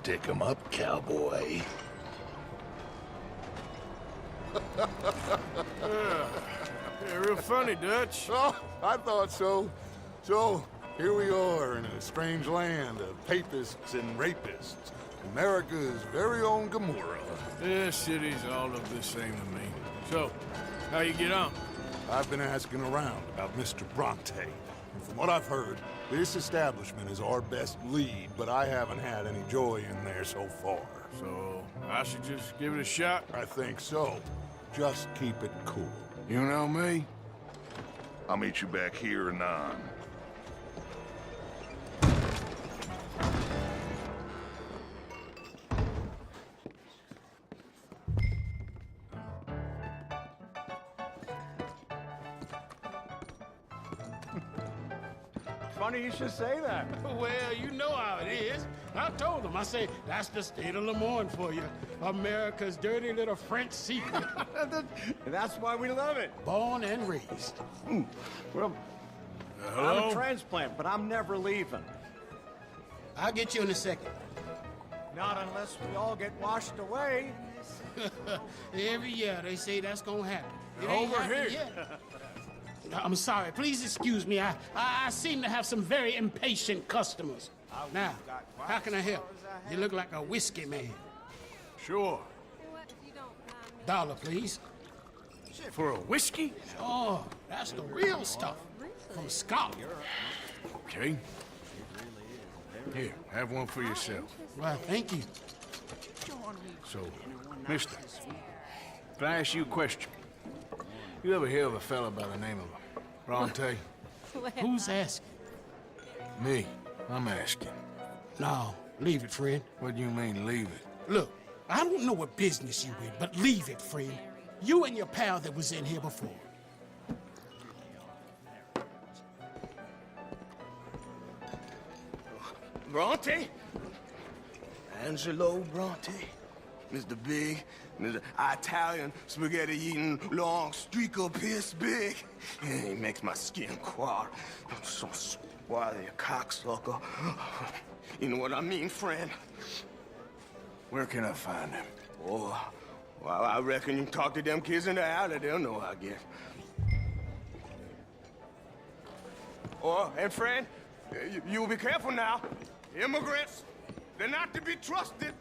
Stick 'em up, cowboy. Yeah, real funny, Dutch. Oh, I thought so. So, here we are in a strange land of papists and rapists. America's very own Gomorrah. This city's all of the same to me. So, how you get on? I've been asking around about Mr. Bronte. And from what I've heard, this establishment is our best lead, but I haven't had any joy in there so far. So, I should just give it a shot? I think so. Just keep it cool. You know me? I'll meet you back here anon. Funny you should say that. Well, you know how it is. I told him. I say, that's the state of Lemoyne for you. America's dirty little French secret. And that's why we love it. Born and raised. Well, I'm Hello? a transplant, but I'm never leaving. I'll get you in a second. Not unless we all get washed away. Every year they say that's gonna happen. It ain't Over happened here. yet. I'm sorry. Please excuse me. I seem to have some very impatient customers. Now, how can I help? You look like a whiskey man. Sure. Dollar, please. For a whiskey? Oh, that's the real stuff. From Scotland. Okay. Here, have one for yourself. Well, thank you. So, mister, can I ask you a question? You ever hear of a fella by the name of Bronte? Who's asking? Me. I'm asking. No, leave it, friend. What do you mean, leave it? Look, I don't know what business you in, but leave it, friend. You and your pal that was in here before. Bronte? Angelo Bronte? Mr. Big, Mr. Italian spaghetti-eating long streaker piss big. He makes my skin crawl. I'm so swarthy, a cocksucker. You know what I mean, friend? Where can I find him? Oh, well, I reckon you can talk to them kids in the alley. They'll know, I guess. Oh, and friend, you be careful now. Immigrants, they're not to be trusted.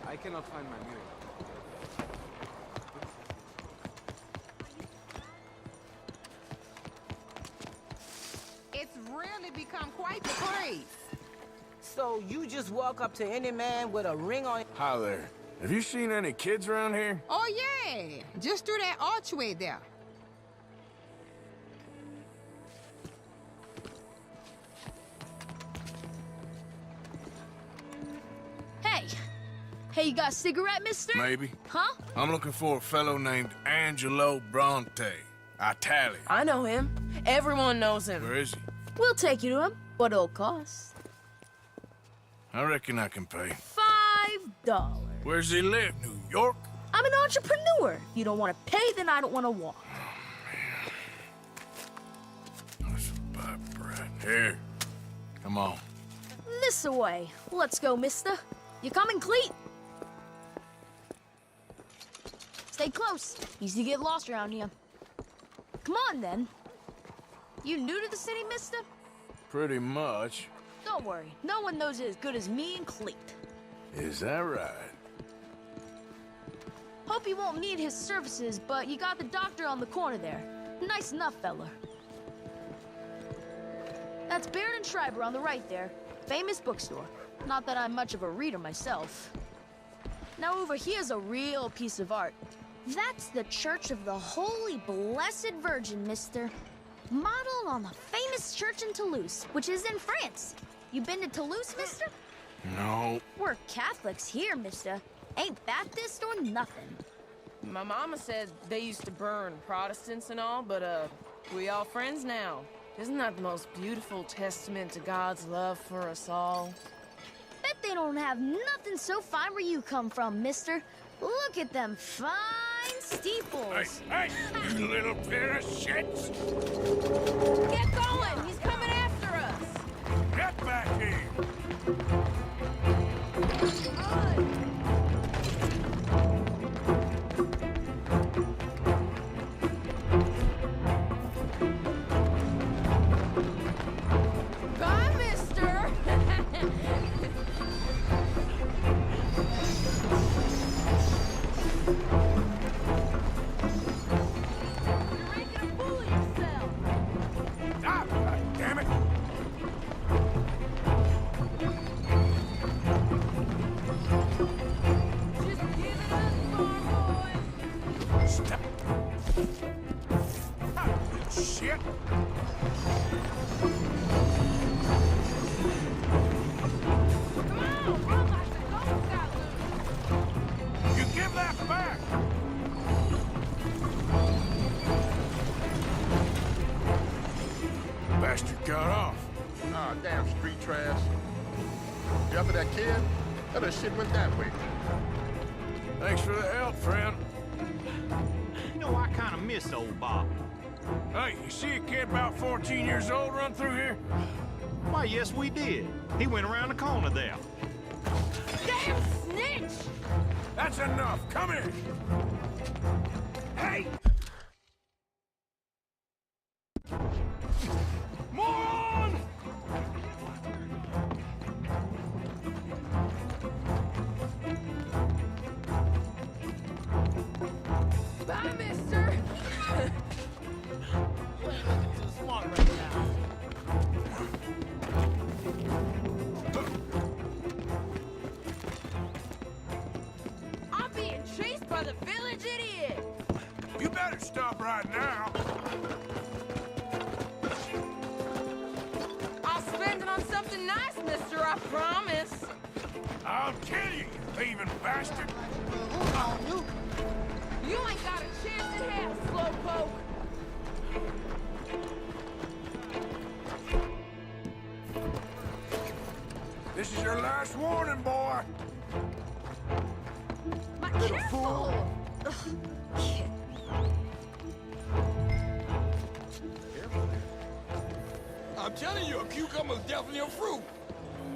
I cannot find my mule. It's really become quite the craze. So you just walk up to any man with a ring on... Hi there. Have you seen any kids around here? Oh, yeah. Just through that archway there. Hey, you got a cigarette, mister? Maybe. Huh? I'm looking for a fellow named Angelo Bronte. Italian. I know him. Everyone knows him. Where is he? We'll take you to him. What it'll cost? I reckon I can pay. $5. Where's he live? New York? I'm an entrepreneur. If you don't want to pay, then I don't want to walk. Let's buy bread. Here. Come on. This away. Let's go, mister. You coming, Cleet? Stay close. Easy to get lost around here. Come on, then. You new to the city, mister? Pretty much. Don't worry. No one knows it as good as me and Cleet. Is that right? Hope you won't need his services, but you got the doctor on the corner there. Nice enough, fella. That's Baird and Schreiber on the right there. Famous bookstore. Not that I'm much of a reader myself. Now over here's a real piece of art. That's the Church of the Holy Blessed Virgin, mister. Modeled on the famous church in Toulouse, which is in France. You been to Toulouse, mister? No. We're Catholics here, mister. Ain't Baptist or nothing. My mama said they used to burn Protestants and all, but, we all friends now. Isn't that the most beautiful testament to God's love for us all? Bet they don't have nothing so fine where you come from, mister. Look at them fine steeples. Hey, you little pair of shits! Get going! He's coming after us! Get back here! Bye, mister! You're making a fool of yourself! Ah, damn it! Just give it up, farm boy! Stop! Ah, shit! Come on, run like the gold got loose! You give that back! Bastard got off. Ah, damn street trash. You after that kid? That shit went that way. Thanks for the help, friend. You know, I kind of miss old Bob. Hey, you see a kid about 14 years old run through here? Why, yes, we did. He went around the corner there. Damn snitch! That's enough. Come here. Hey! Moron! Bye, mister! I'm being chased by the village idiot! You better stop right now. I'll spend it on something nice, mister, I promise. I'll kill you, you thieving bastard. You ain't got a chance in hell, slowpoke. This is your last warning, boy. Little fool! I'm telling you, a cucumber's definitely a fruit.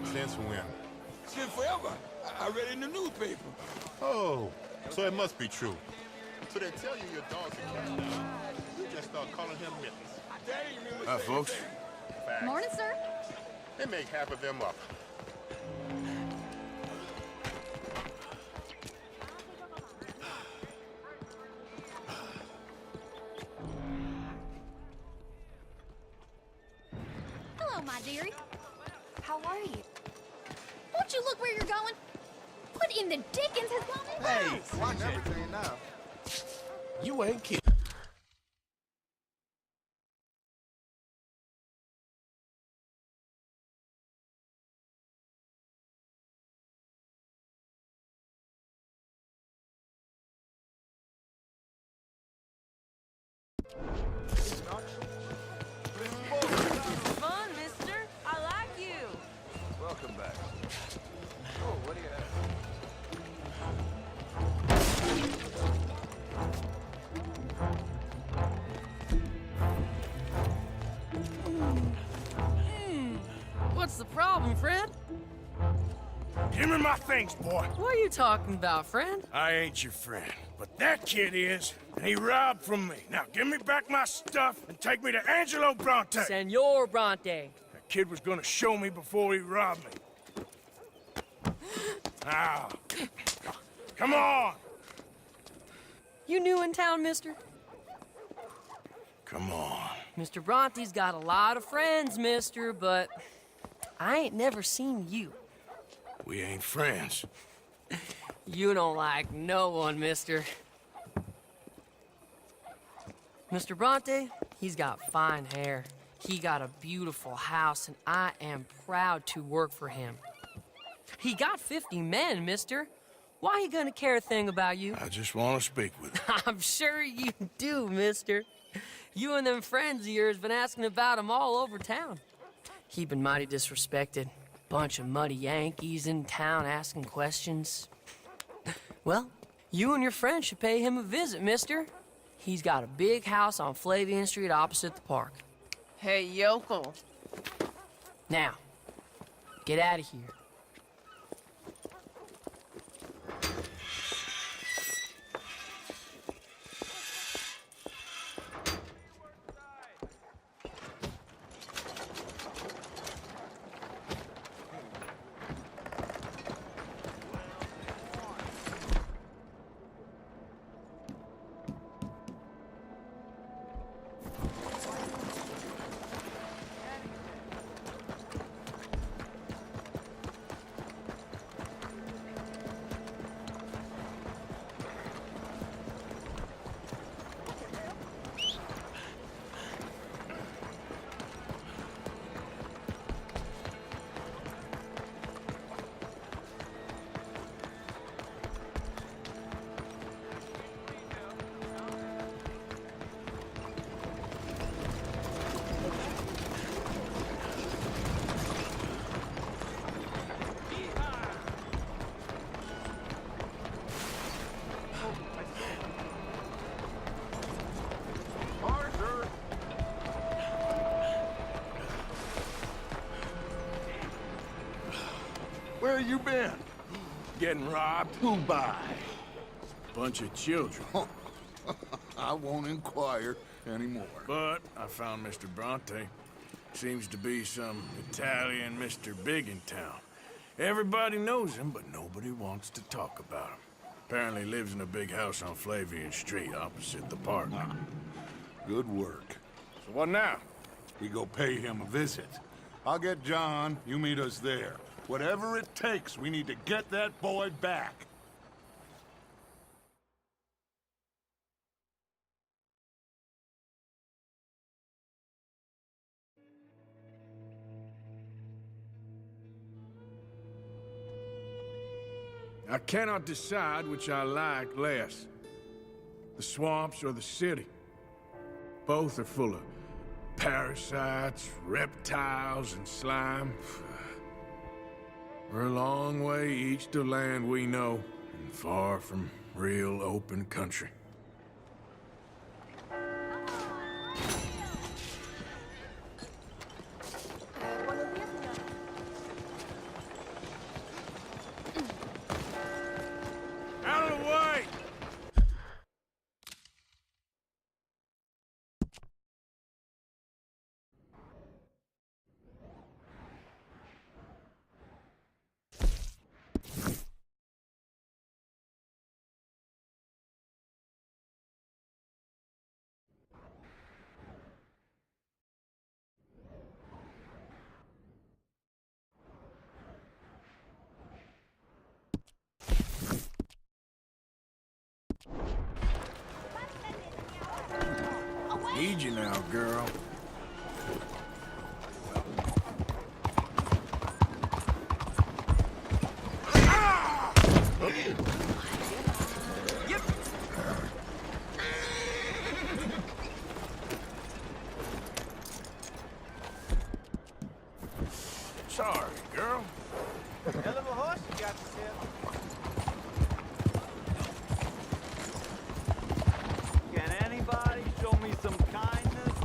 Since when? Since forever. I read it in the newspaper. Oh, so it must be true. So they tell you your dog's a cat. You just start calling him Mittens. Hi, folks. Facts. Morning, sir. They make half of them up. Hello, my dearie. How are you? Won't you look where you're going? What in the dickens has Mom Hey, watch everything now. You ain't kidding. Fun, mister. I like you. Welcome back. Oh, what do you have? What's the problem, friend? Give me my things, boy. What are you talking about, friend? I ain't your friend, but that kid is, and he robbed from me. Now give me back my stuff and take me to Angelo Bronte. Senor Bronte. That kid was gonna show me before he robbed me. Now, come on. You new in town, mister? Come on. Mr. Bronte's got a lot of friends, mister, but I ain't never seen you. We ain't friends. You don't like no one, mister. Mr. Bronte, he's got fine hair. He got a beautiful house, and I am proud to work for him. He got 50 men, mister. Why he gonna care a thing about you? I just want to speak with him. I'm sure you do, mister. You and them friends of yours been asking about him all over town. He been mighty disrespected. Bunch of muddy Yankees in town asking questions. Well, you and your friend should pay him a visit, mister. He's got a big house on Flavian Street opposite the park. Hey, yokel. Now, get out of here. Where you been? Getting robbed? Who by? Bunch of children. I won't inquire anymore. But I found Mr. Bronte. Seems to be some Italian Mr. Big in town. Everybody knows him, but nobody wants to talk about him. Apparently lives in a big house on Flavian Street opposite the park. Good work. So what now? We go pay him a visit. I'll get John, you meet us there. Whatever it takes, we need to get that boy back. I cannot decide which I like less. The swamps or the city. Both are full of parasites, reptiles, and slime. We're a long way east of land we know, and far from real open country. Out of the way! Need you now, girl. Sorry, girl. Hell of a horse you got to sell. Can anybody show me some kindness?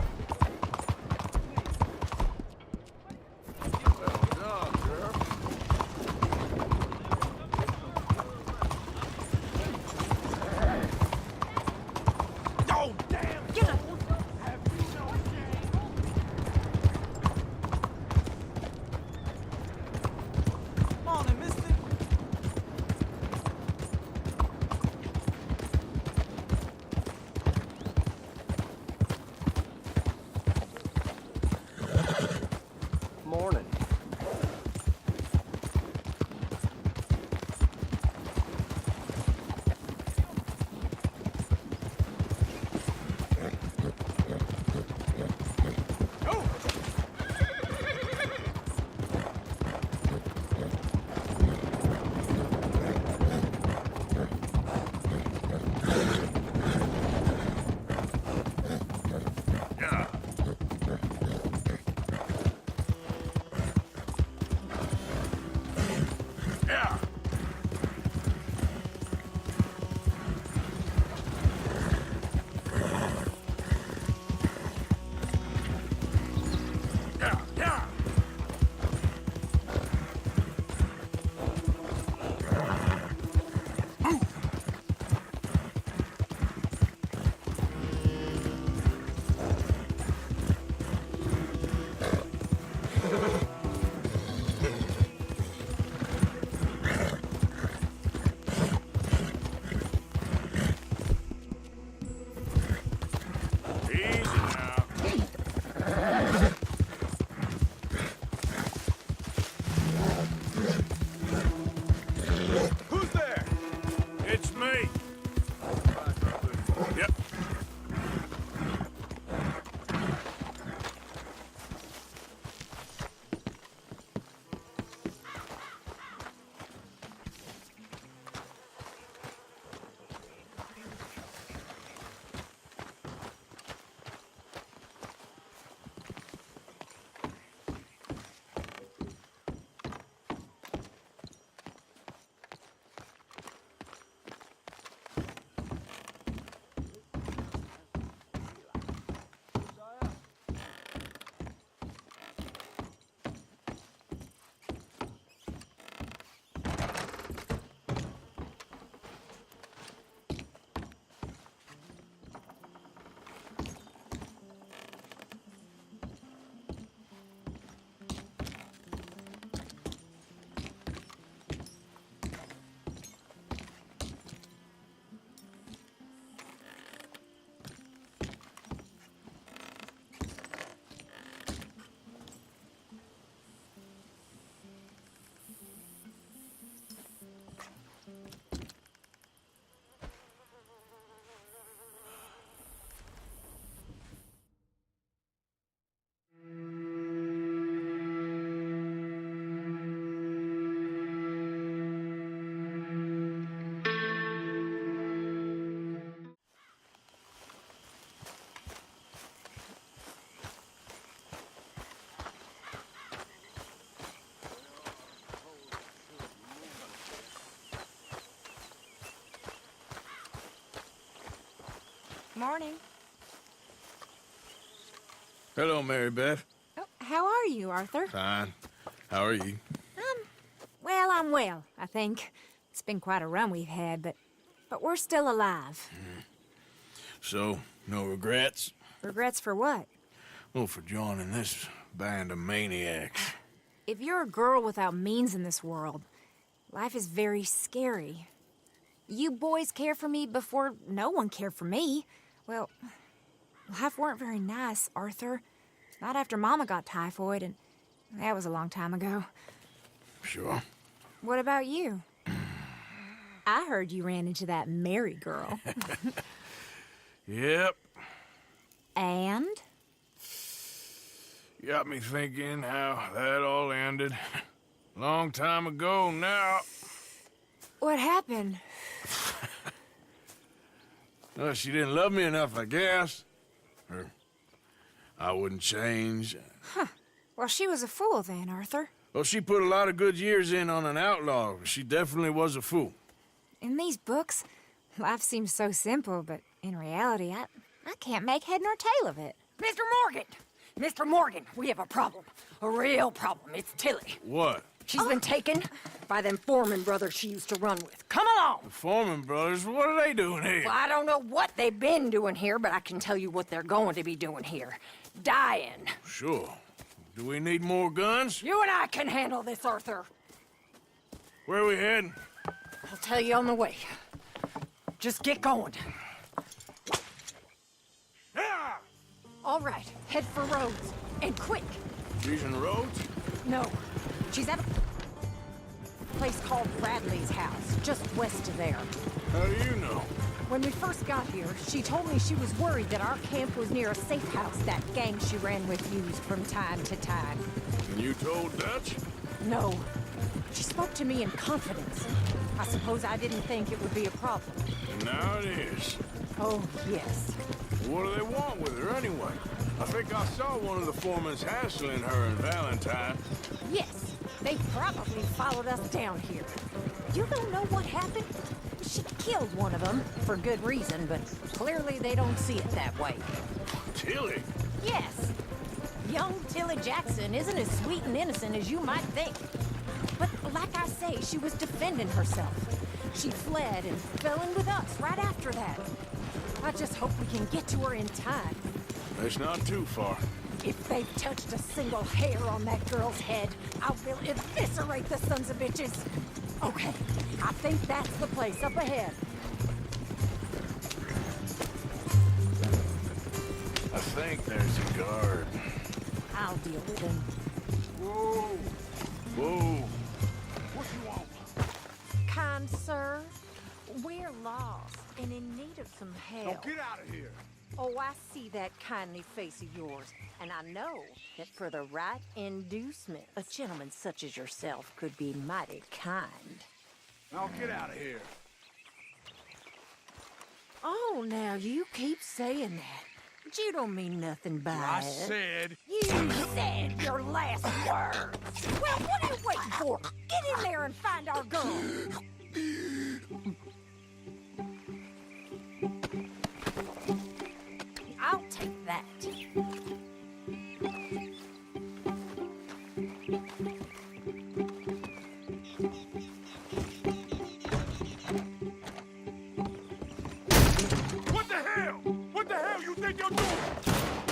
Morning. Hello, Mary Beth. Oh, how are you, Arthur? Fine. How are you? Well, I'm well, I think. It's been quite a run we've had, but we're still alive. So, no regrets? Regrets for what? Well, for joining this band of maniacs. If you're a girl without means in this world, life is very scary. You boys cared for me before no one cared for me. Well, life weren't very nice, Arthur. Not after Mama got typhoid, and that was a long time ago. Sure. What about you? I heard you ran into that Mary girl. Yep. And? Got me thinking how that all ended. Long time ago now. What happened? Well, she didn't love me enough, I guess. Or I wouldn't change. Huh. Well, she was a fool then, Arthur. Well, she put a lot of good years in on an outlaw. She definitely was a fool. In these books, life seems so simple, but in reality, I can't make head nor tail of it. Mr. Morgan! Mr. Morgan, we have a problem. A real problem. It's Tilly. What? She's been taken by them Foreman brothers she used to run with. Come along! The Foreman brothers? What are they doing here? Well, I don't know what they've been doing here, but I can tell you what they're going to be doing here. Dying. Sure. Do we need more guns? You and I can handle this, Arthur. Where are we heading? I'll tell you on the way. Just get going. All right, head for Rhodes. And quick. She's in Rhodes? No, she's at a place called Bradley's house, just west of there. How do you know? When we first got here, she told me she was worried that our camp was near a safe house that gang she ran with used from time to time. And you told Dutch? No. She spoke to me in confidence. I suppose I didn't think it would be a problem. And now it is. Oh, yes. What do they want with her anyway? I think I saw one of the foremans hassling her and Valentine. Yes, they probably followed us down here. You don't know what happened? She killed one of them, for good reason, but clearly they don't see it that way. Tilly? Yes. Young Tilly Jackson isn't as sweet and innocent as you might think. But like I say, she was defending herself. She fled and fell in with us right after that. I just hope we can get to her in time. It's not too far. If they've touched a single hair on that girl's head, I will eviscerate the sons of bitches. Okay, I think that's the place up ahead. I think there's a guard. I'll deal with him. Whoa! Whoa! What you want? Kind sir, we're lost and in need of some help. Now get out of here! Oh, I see that kindly face of yours, and I know that for the right inducement, a gentleman such as yourself could be mighty kind. Now get out of here! Oh, now you keep saying that. But you don't mean nothing by I it. said... You said your last words! Well, what are you waiting for? Get in there and find our girl! I'll take that. What the hell? What the hell you think you're doing?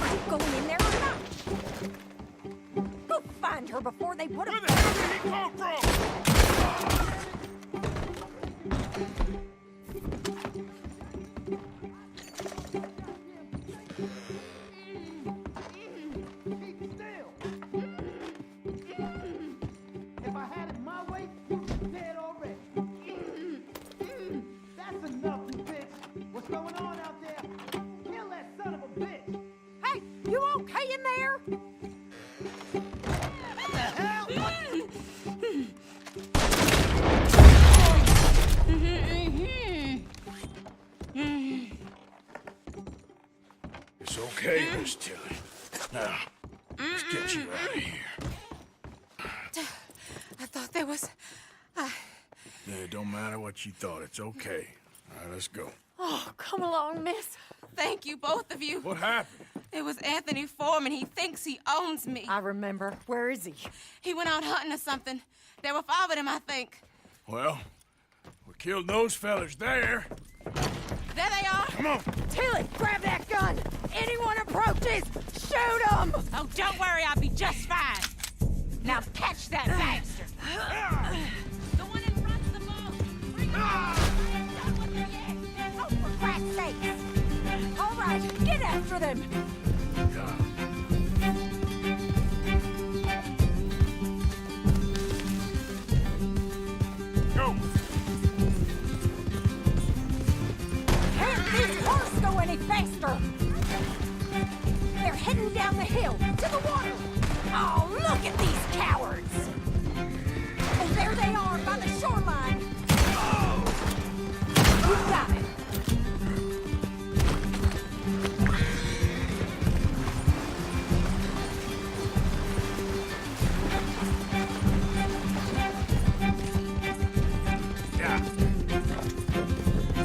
Are you going in there or not? Go find her before they put her... Where the hell did he come from? If I had it my way, you'd be dead already. That's enough, you bitch. What's going on out there? Kill that son of a bitch. Hey, you okay in there? What the hell? It's okay, Miss Tilly. Now, let's get you out of here. I thought there was... Yeah, it don't matter what you thought. It's okay. All right, let's go. Oh, come along, miss. Thank you, both of you. What happened? It was Anthony Foreman. He thinks he owns me. I remember. Where is he? He went out hunting or something. There were 5 of them, I think. Well, we killed those fellas there. There they are. Come on. Tilly, grab that gun. Anyone approaches, shoot them. Oh, don't worry. I'll be just fine. Now catch that bastard. The one in front of the boat. Bring him on. Oh, for Christ's sake. All right, get after them. Go. Can't this horse go any faster? They're heading down the hill, to the water. Oh, look at these cowards. And there they are by the shoreline. You got it.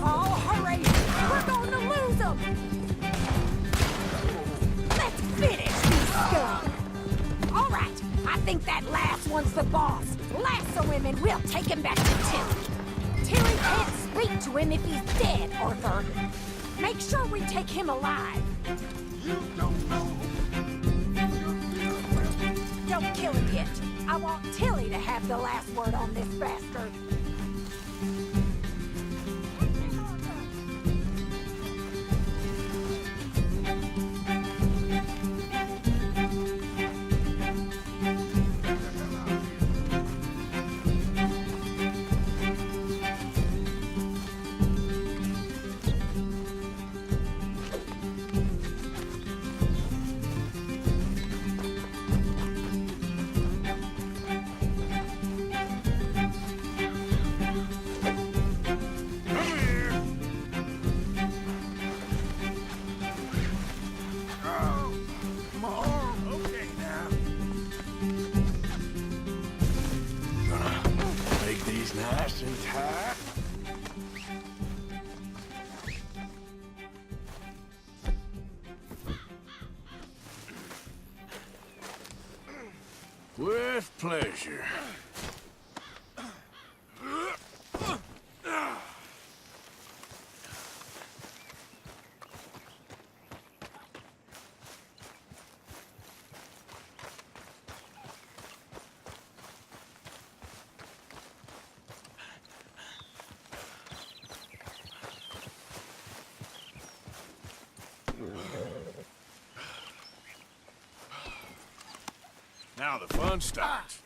Oh, hurry! We're going to lose them! Let's finish these scum! All right, I think that last one's the boss. Lasso him and we'll take him back to Tilly. Tilly can't speak to him if he's dead, Arthur. Make sure we take him alive. You don't know. Don't kill him yet. I want Tilly to have the last word on this bastard. Nice and tight. With pleasure. Now the fun starts.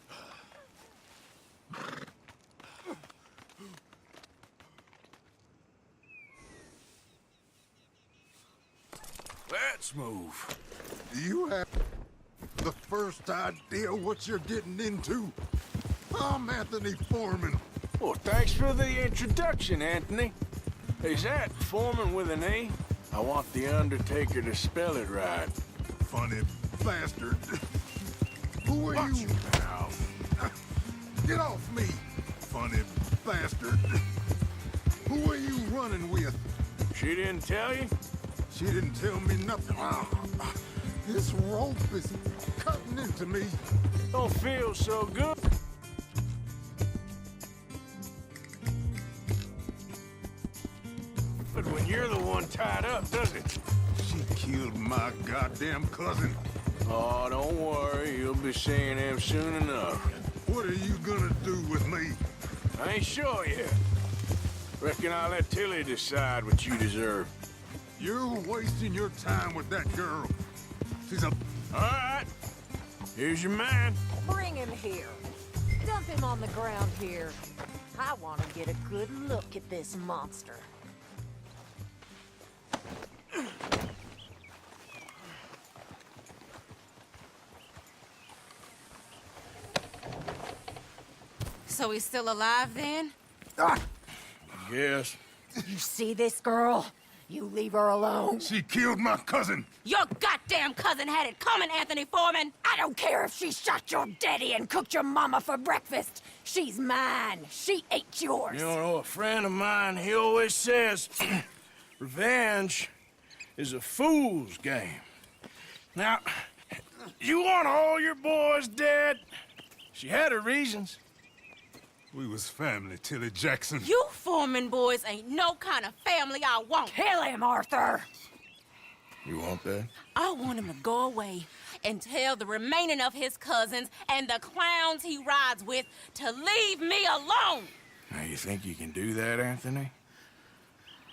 Let's move. Do you have the first idea what you're getting into? I'm Anthony Foreman. Well, thanks for the introduction, Anthony. Is that Foreman with an A? I want the Undertaker to spell it right. Funny bastard. Who are you? Now. Get off me, funny bastard. Who are you running with? She didn't tell you? She didn't tell me nothing. This rope is cutting into me. Don't feel so good. But when you're the one tied up, does it? She killed my goddamn cousin. Oh, don't worry. You'll be seeing him soon enough. What are you gonna do with me? I ain't sure yet. Reckon I'll let Tilly decide what you deserve. You're wasting your time with that girl. She's a... All right. Here's your man. Bring him here. Dump him on the ground here. I want to get a good look at this monster. So he's still alive then? Yes. You see this girl? You leave her alone. She killed my cousin. Your goddamn cousin had it coming, Anthony Foreman! I don't care if she shot your daddy and cooked your mama for breakfast. She's mine. She ate yours. You know, a friend of mine, he always says, Revenge is a fool's game. Now, you want all your boys dead? She had her reasons. We was family, Tilly Jackson. You Foreman boys ain't no kind of family I want. Kill him, Arthur! You want that? I want him to go away and tell the remaining of his cousins and the clowns he rides with to leave me alone. Now, you think you can do that, Anthony?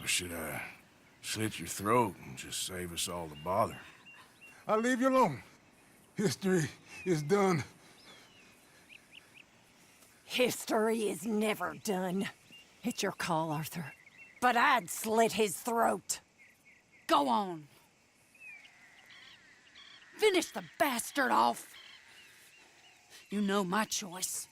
Or should I slit your throat and just save us all the bother? I'll leave you alone. History is done. History is never done. It's your call, Arthur. But I'd slit his throat. Go on. Finish the bastard off. You know my choice.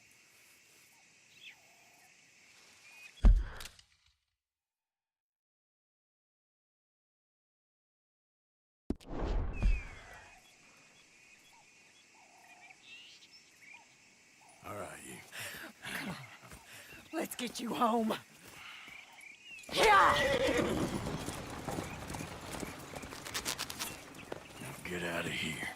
All right, you. Come on. Let's get you home. Yeah! Now get out of here.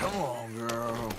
Come on, girl.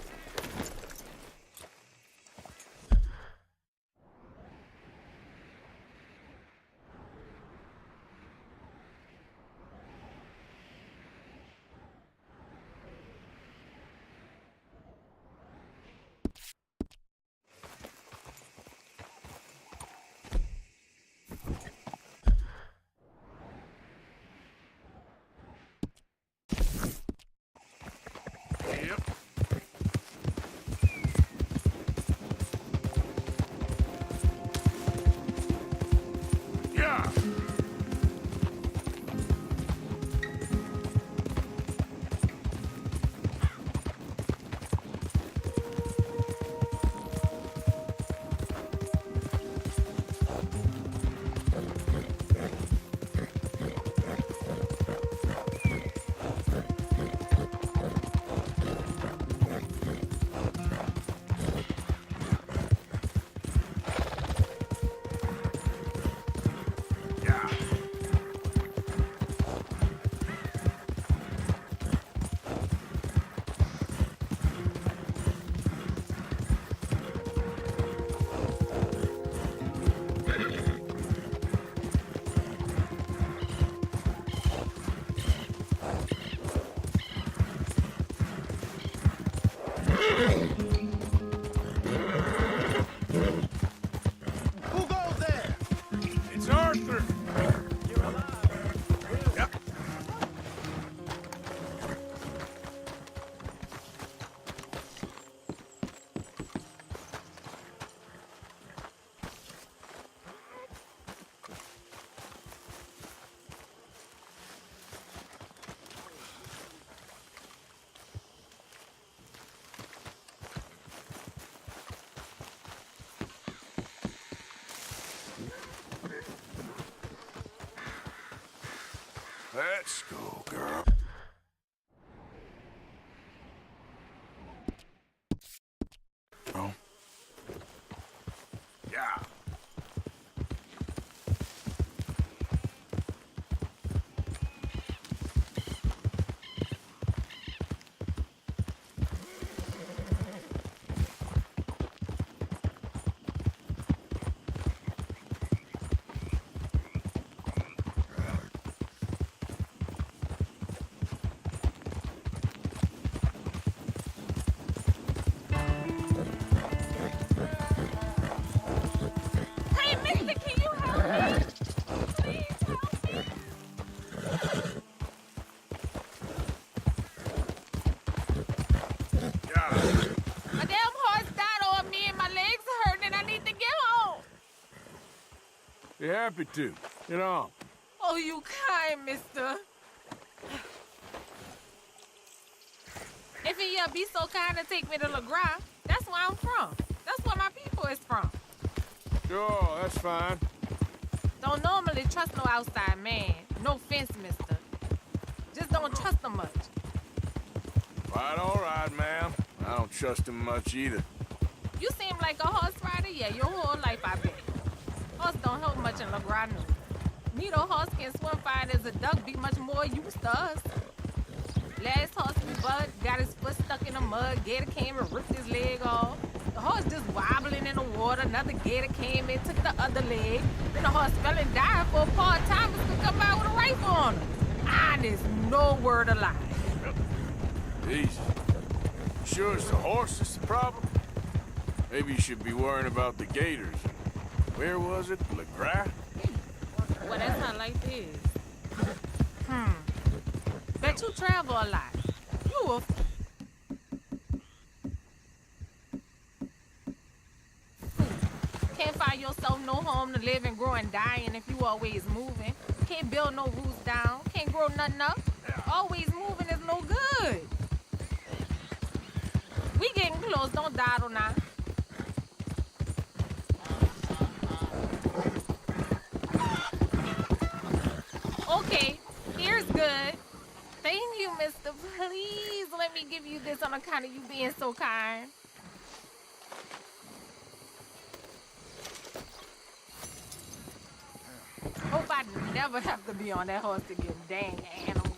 Who goes there? It's Arthur. You're alive. Yep. Let's go, girl. Oh. Yeah. Be happy to. Get on. Oh, you kind, mister. If you be so kind to take me to LeGras, that's where I'm from. That's where my people is from. Sure, that's fine. Don't normally trust no outside man. No offense, mister. Just don't trust him much. Quite all right, ma'am. I don't trust him much either. You seem like a horse rider, yeah, your whole life, I bet. Horse don't help much in LeGras News. Neither horse can swim fine as a duck, be much more used to us. Last horse we bud got his foot stuck in the mud, gator came and ripped his leg off. The horse just wobbling in the water, another gator came and took the other leg. Then the horse fell and died for a part-timers to come out with a rifle on him. Honest, no word of lie. Jesus. Sure it's the horse that's the problem? Maybe you should be worrying about the gators. Where was it? LeGras? Well, that's how life is. Bet you travel a lot. You a can't find yourself no home to live and grow and dying if you always moving. Can't build no roots down. Can't grow nothing up. Always moving is no good. We getting close. Don't dawdle now. Okay, here's good. Thank you, mister. Please let me give you this on account of you being so kind. Hope I never have to be on that horse to get dang animal.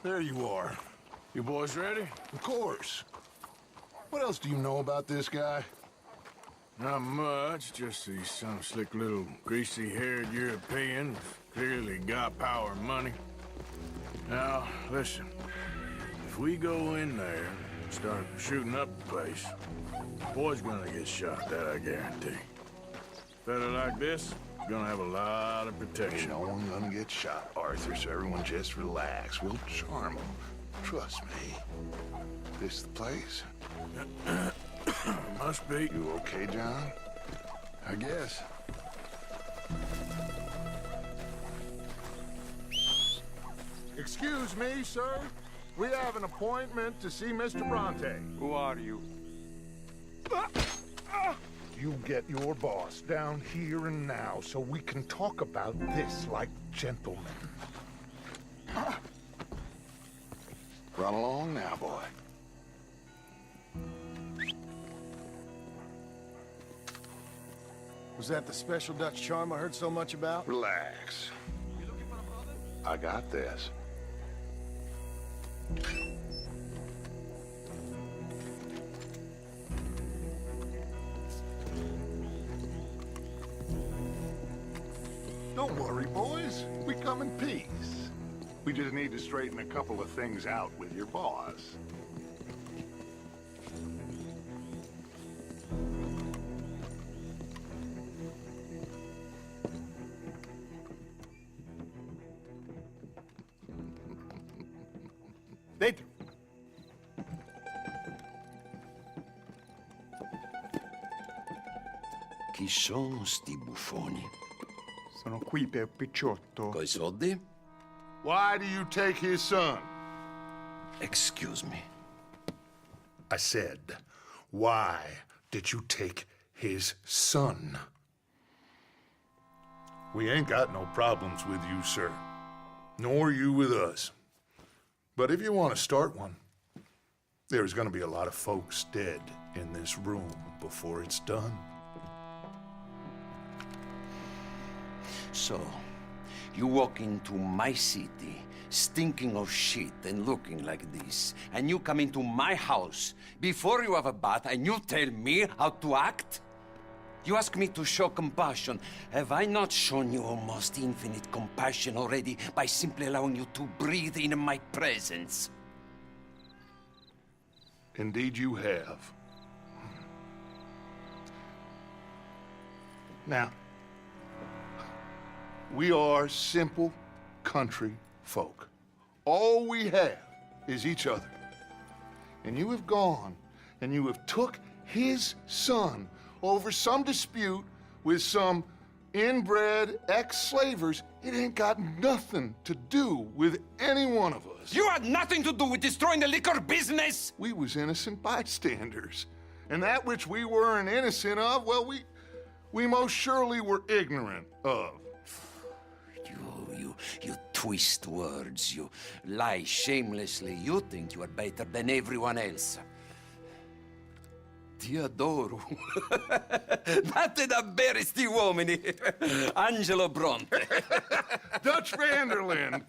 There you are. You boys ready? Of course. What else do you know about this guy? Not much, just he's some slick little greasy-haired European who's clearly got power and money. Now, listen. If we go in there and start shooting up the place, the boy's gonna get shot, that I guarantee. Fella like this, gonna have a lot of protection. Ain't no one gonna get shot, Arthur, so everyone just relax. We'll charm them. Trust me. This the place? Must be. You okay, John? I guess. Excuse me, sir. We have an appointment to see Mr. Bronte. Who are you? You get your boss down here and now so we can talk about this like gentlemen. Run along now, boy. Was that the special Dutch charm I heard so much about? Relax. I got this. Don't worry, boys. We come in peace. We just need to straighten a couple of things out with your boss. They... Chi sono sti buffoni? Sono qui per Picciotto. Coi soldi? Why do you take his son? Excuse me. I said, why did you take his son? We ain't got no problems with you, sir. Nor you with us. But if you want to start one, there's gonna be a lot of folks dead in this room before it's done. So, you walk into my city, stinking of shit and looking like this, and you come into my house before you have a bath and you tell me how to act? You ask me to show compassion. Have I not shown you almost infinite compassion already by simply allowing you to breathe in my presence? Indeed you have. Now, we are simple country folk. All we have is each other. And you have gone and you have took his son over some dispute with some inbred ex-slavers. It ain't got nothing to do with any one of us. You had nothing to do with destroying the liquor business! We was innocent bystanders. And that which we weren't innocent of, well, we most surely were ignorant of. You twist words, you lie shamelessly, you think you are better than everyone else. Ti adoro. Date davvero sti uomini. Angelo Bronte. Dutch Vanderlyn.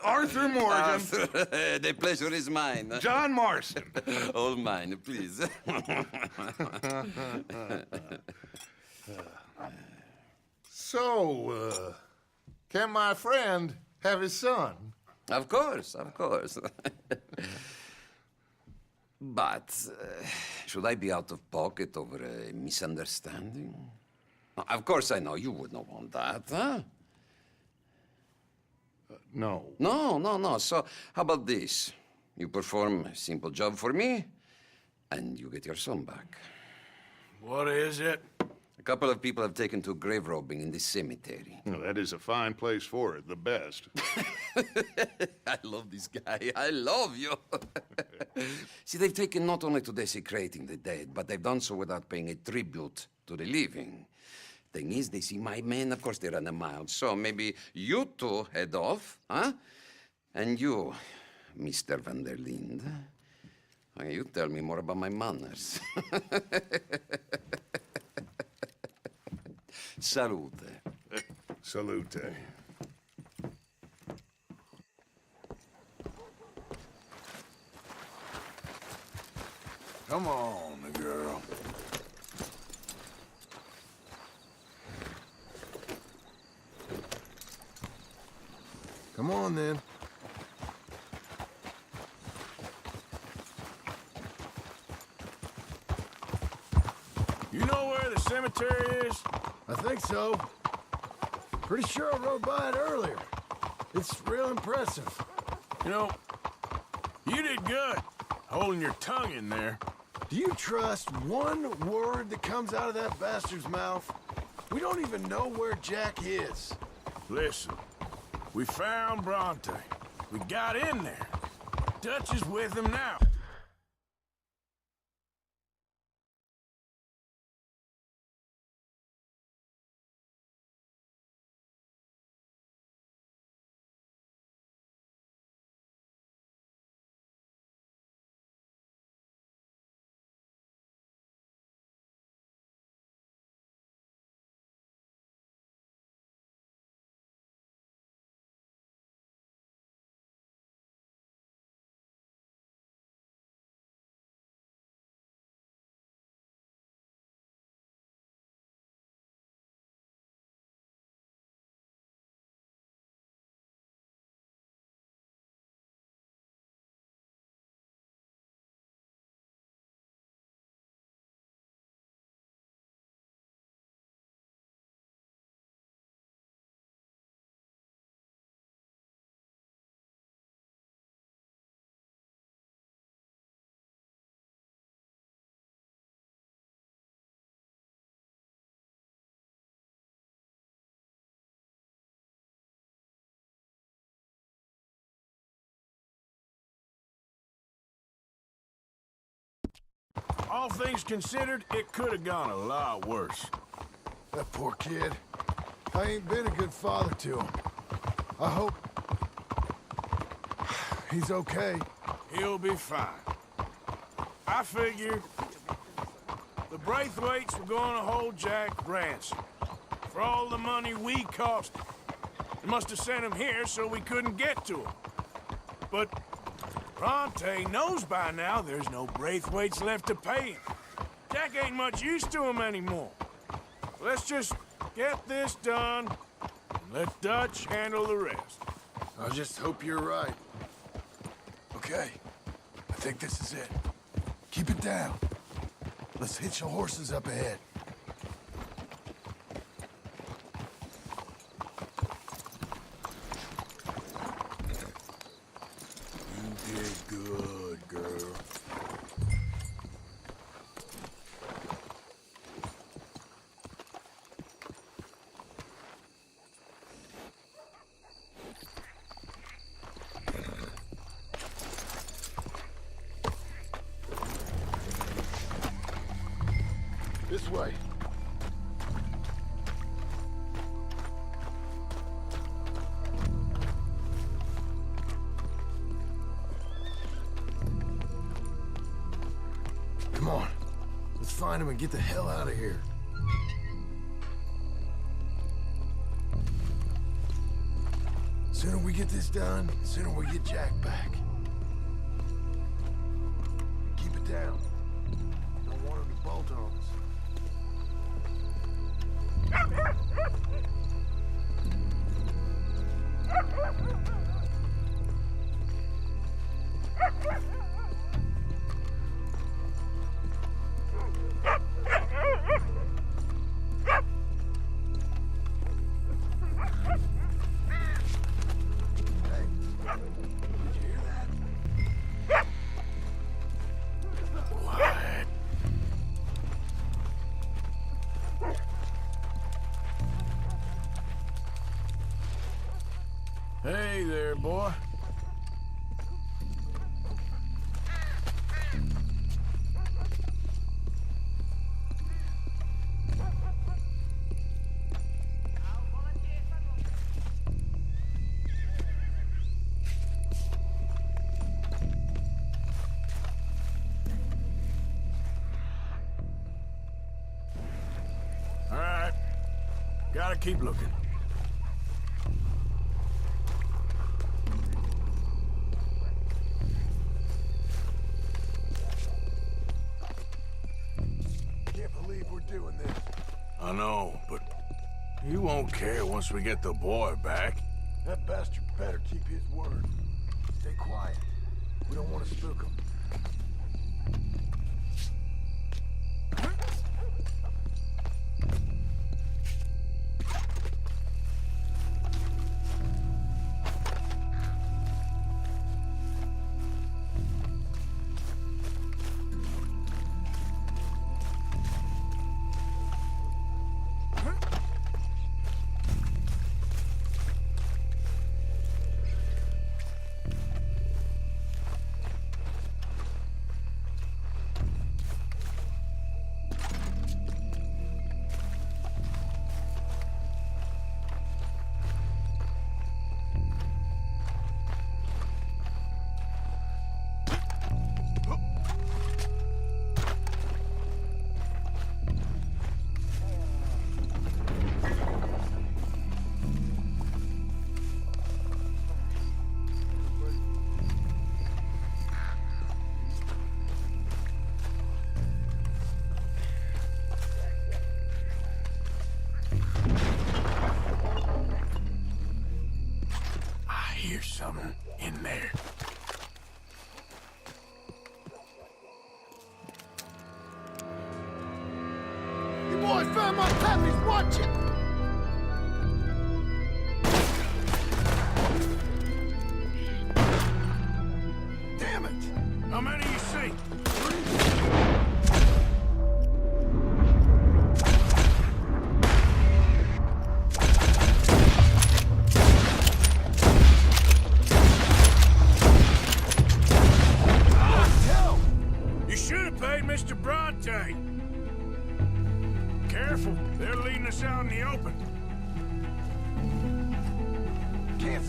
Arthur Morgan. The pleasure is mine. John Marston. All mine, please. So, can my friend have his son? Of course, of course. But, should I be out of pocket over a misunderstanding? Of course I know you would not want that, huh? No. No. So, how about this? You perform a simple job for me, and you get your son back. What is it? A couple of people have taken to grave robbing in this cemetery. Well, that is a fine place for it, the best. I love this guy. I love you. See, they've taken not only to desecrating the dead, but they've done so without paying a tribute to the living. Thing is, they see my men, of course they run a mile. So maybe you two head off, huh? And you, Mr. Van der Linde, you tell me more about my manners. Salute. Salute. Come on, girl. Come on, then. You know where the cemetery is? I think so. Pretty sure I rode by it earlier. It's real impressive. You know, you did good, holding your tongue in there. Do you trust one word that comes out of that bastard's mouth? We don't even know where Jack is. Listen, we found Bronte. We got in there. Dutch is with him now. All things considered, it could have gone a lot worse. That poor kid. I ain't been a good father to him. I hope... he's okay. He'll be fine. I figured the Braithwaites were going to hold Jack ransom for all the money we cost him. They must have sent him here so we couldn't get to him. But Bronte knows by now there's no Braithwaites left to pay him. Jack ain't much use to him anymore. Let's just get this done and let Dutch handle the rest. I just hope you're right. Okay, I think this is it. Keep it down. Let's hitch the horses up ahead. You did good, girl. This way. Come on. Let's find him and get the hell out of here. Sooner we get this done, sooner we get Jack back. Keep it down. Don't want him to bolt on us. Hey there, boy. All right. Gotta keep looking. I know, but he won't care once we get the boy back. That bastard better keep his word. Stay quiet. We don't want to spook him. Something in there. You boys found my puppies, watch it! Damn it! How many you see?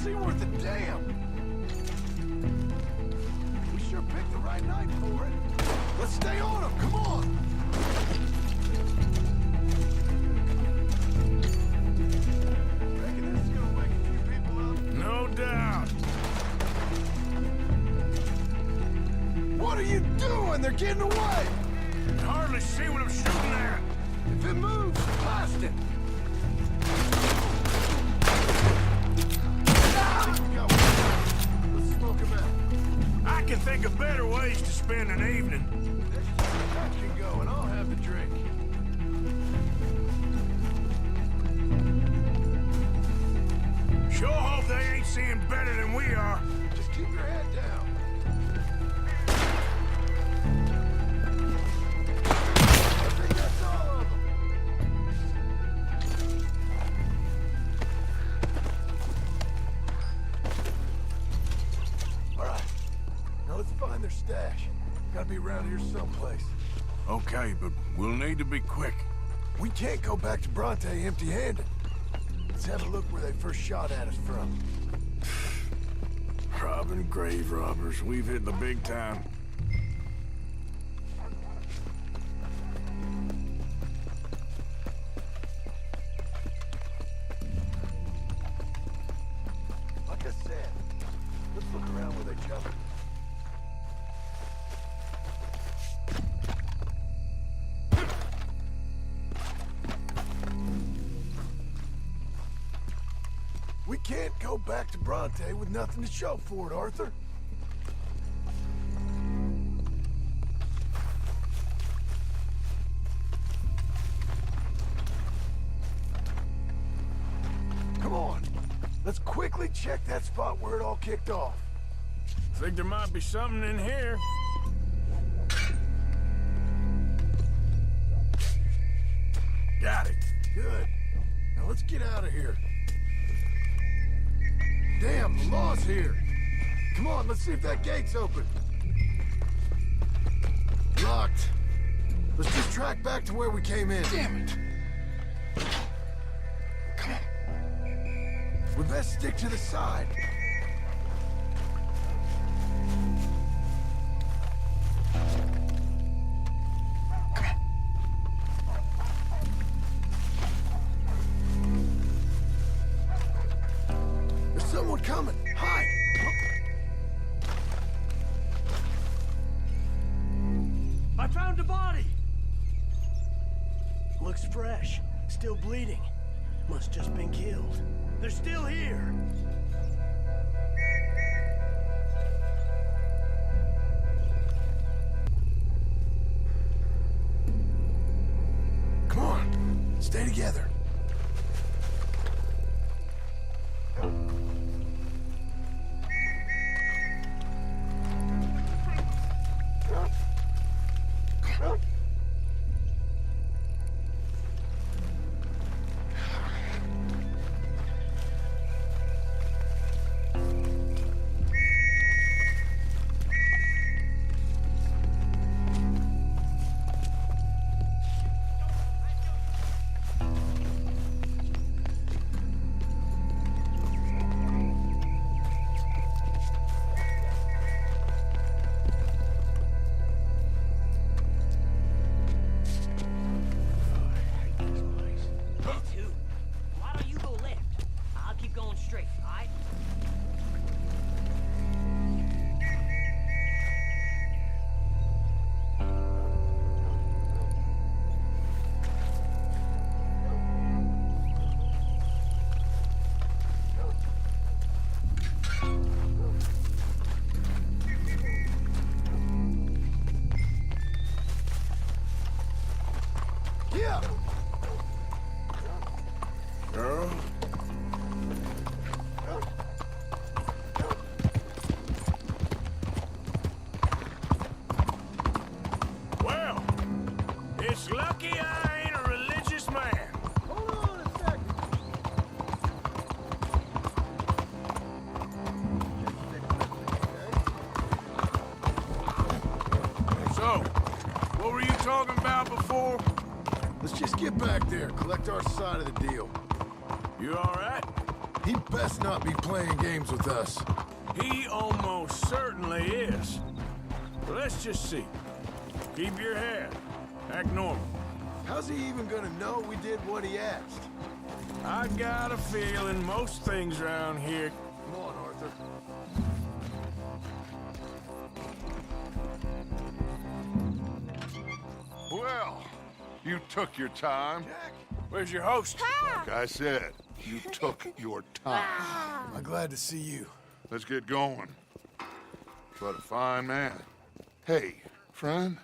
She worth a damn. We sure picked the right night for it. Let's stay on him, come on! Reckon this is gonna wake a few people up? No doubt. What are you doing? They're getting away! You hardly see what I'm shooting at. If it moves, blast it! Let's smoke him out. I can think of better ways to spend an evening. There's just a touch can go, and I'll have the drink. Sure hope they ain't seeing better than we are. Just keep your head down. I think that's all of them. All right. Now let's find their stash. Gotta be around here someplace. Okay, but we'll need to be quick. We can't go back to Bronte empty-handed. Let's have a look where they first shot at us from. Robbing grave robbers. We've hit the big time. Like I said, let's look around where they jumped. We can't go back to Bronte with nothing to show for it, Arthur. Come on. Let's quickly check that spot where it all kicked off. Think there might be something in here. Got it. Good. Now let's get out of here. Damn, the law's here. Come on, let's see if that gate's open. Locked. Let's just track back to where we came in. Damn it. Come on. We best stick to the side. There's someone coming. Hide. I found a body. Looks fresh. Still bleeding. Must just been killed. They're still here. Come on. Stay together. Yeah. Girl. Well, it's lucky I ain't a religious man. Hold on a second. So, what were you talking about before? Let's just get back there, collect our side of the deal. You all right? He best not be playing games with us. He almost certainly is. But let's just see. Keep your head. Act normal. How's he even gonna know we did what he asked? I got a feeling most things around here. Come on, Arthur. Well, you took your time. Where's your host? Like I said, you took your time. I'm glad to see you. Let's get going. What a fine man. Hey, friend,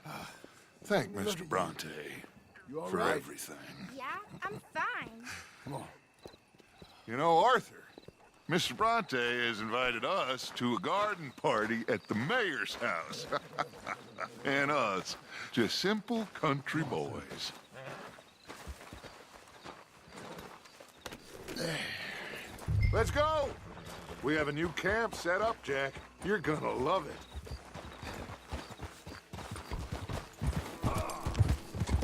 thank Mr. Bronte You all for right? everything. Yeah, I'm fine. Come on. You know, Arthur, Mr. Bronte has invited us to a garden party at the mayor's house. And us, just simple country boys. Let's go! We have a new camp set up, Jack. You're gonna love it.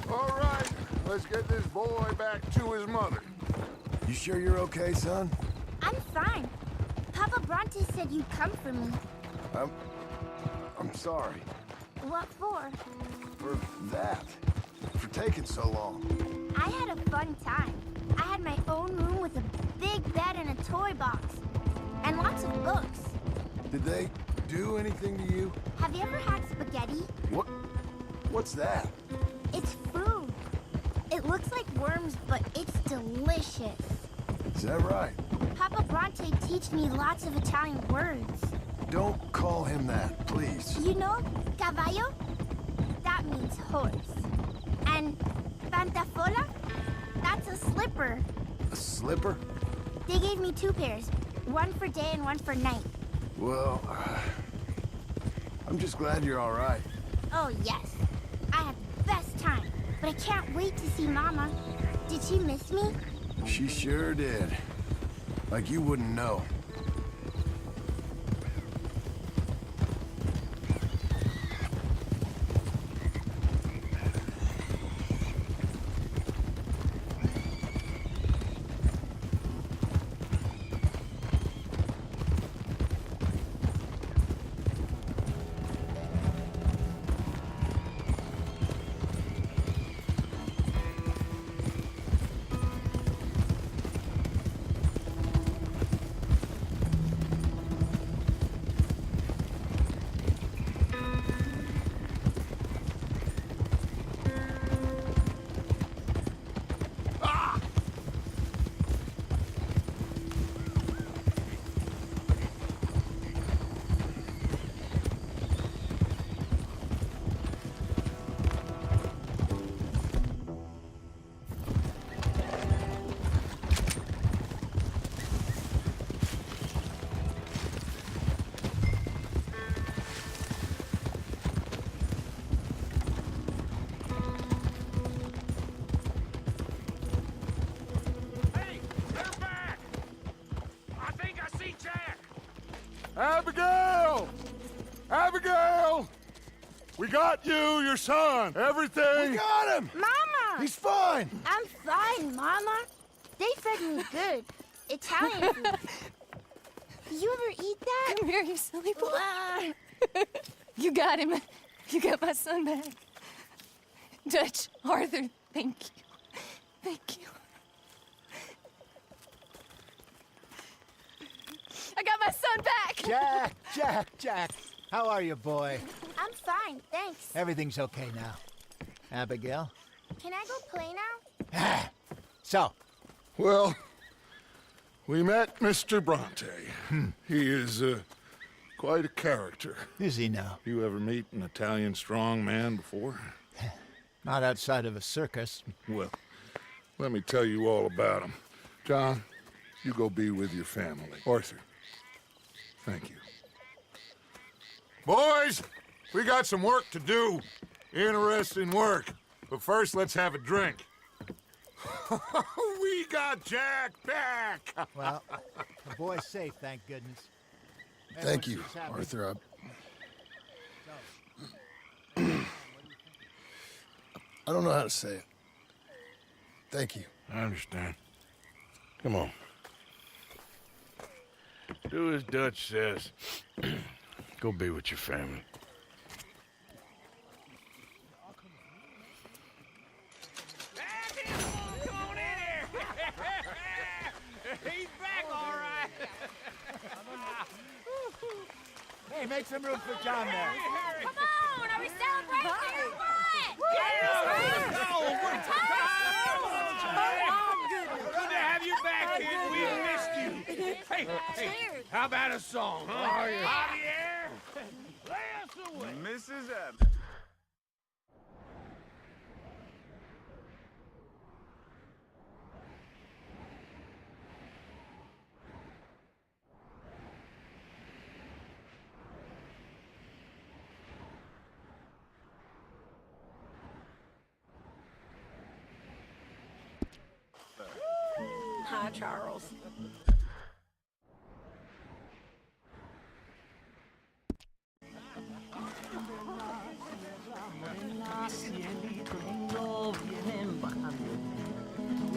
All right, let's get this boy back to his mother. You sure you're okay, son? I'm fine. Papa Bronte said you'd come for me. I'm sorry What for? for that. For taking so long. I had a fun time. I had my own room with a big bed and a toy box. And lots of books. Did they do anything to you? Have you ever had spaghetti? What's that? It's food. It looks like worms, but it's delicious. Is that right? Papa Bronte teach me lots of Italian words. Don't call him that, please. You know, caballo? That means horse. And pantafola? That's a slipper. A slipper? They gave me 2 pairs. One for day and one for night. Well, I'm just glad you're all right. Oh, yes. I had the best time. But I can't wait to see Mama. Did she miss me? She sure did. Like you wouldn't know. Abigail! Abigail! We got you, your son, everything. We got him! Mama! He's fine! I'm fine, Mama. They fed me good. Italian food. Did you ever eat that? Come here, you silly boy. You got him. You got my son back. Dutch, Arthur, thank you. Thank you. I got my son back! Jack. How are you, boy? I'm fine, thanks. Everything's okay now. Abigail? Can I go play now? So? Well, we met Mr. Bronte. He is quite a character. Is he now? You ever meet an Italian strong man before? Not outside of a circus. Well, let me tell you all about him. John, you go be with your family. Arthur, thank you. Boys, we got some work to do. Interesting work. But first, let's have a drink. We got Jack back! Well, the boy's safe, thank goodness. Thank you, Arthur. I don't know how to say it. Thank you. I understand. Come on. Do as Dutch says. Go be with your family. He's back, all right. Hey, make some room for John there. Come on, are we celebrating or what? Let's go. Good to have you back, kid. We missed you. Hey, how about a song? Huh? Javier, lay us away. Mrs. Evans. Hi, Charles. Cielito lindo, vienen bajando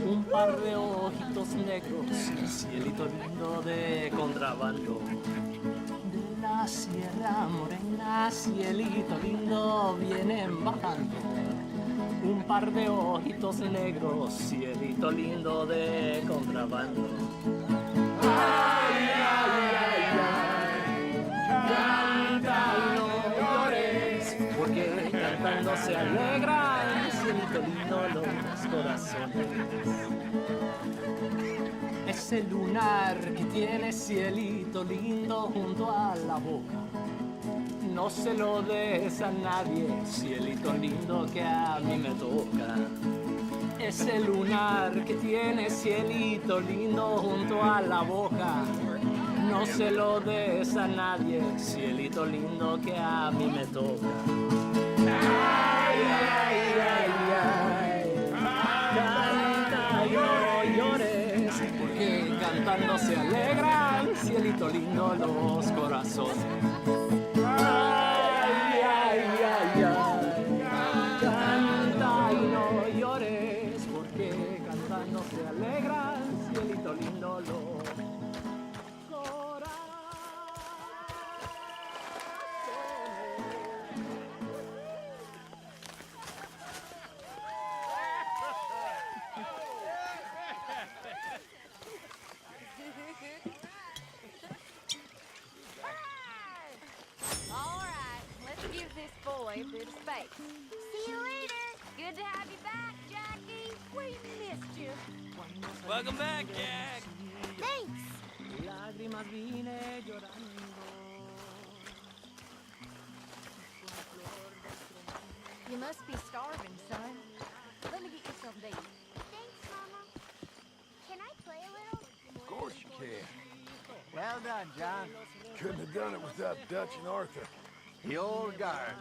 un par de ojitos negros, cielito lindo de contrabando. De la Sierra Morena, cielito lindo, vienen bajando un par de ojitos negros, cielito lindo de contrabando. Ay, ay, ay, ay, canta y no llores, porque cantando se alegran, cielito lindo, los corazones. Ese lunar que tiene cielito lindo junto a la boca, no se lo des a nadie, cielito lindo que a mí me toca. Ese lunar que tiene cielito lindo junto a la boca, no se lo des a nadie, cielito lindo que a mí me toca. Ay, ay, ay, ay, canta y no llores, porque cantando se alegran, cielito lindo, los corazones. Ay, ay, ay, ay, canta y no llores, porque cantando se alegran, cielito lindo, los All right, let's give this boy a bit of space. See you later. Good to have you back, Jackie. We missed you. Welcome back, Jack. Thanks. Lágrimas vine llorando. You must be starving, son. Let me get you something to eat. Thanks, Mama. Can I play a little? Of course you can. Well done, John. Couldn't have done it without Dutch and Arthur. The old guard.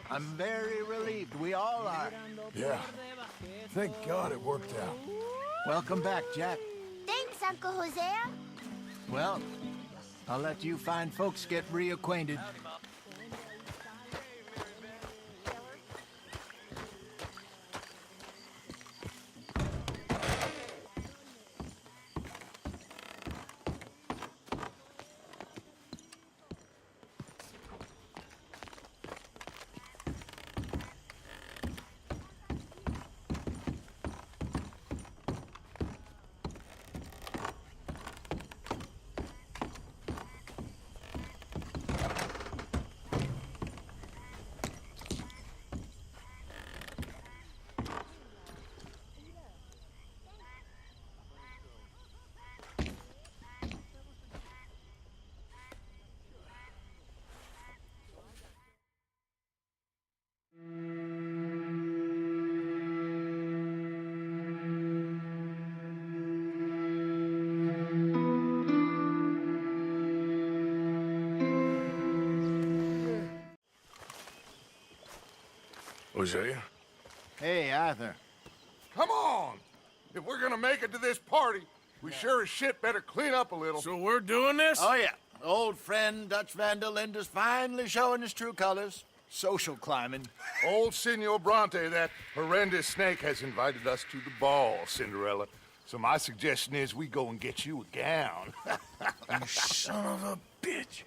I'm very relieved. We all are. Yeah. Thank God it worked out. Welcome back, Jack. Thanks, Uncle Hosea. Well, I'll let you fine folks get reacquainted. Hosea? Hey, Arthur. Come on! If we're gonna make it to this party, we sure as shit better clean up a little. So we're doing this? Oh, yeah. Old friend Dutch Van der Linde's finally showing his true colors. Social climbing. Old Senor Bronte, that horrendous snake, has invited us to the ball, Cinderella. So my suggestion is we go and get you a gown. You son of a bitch.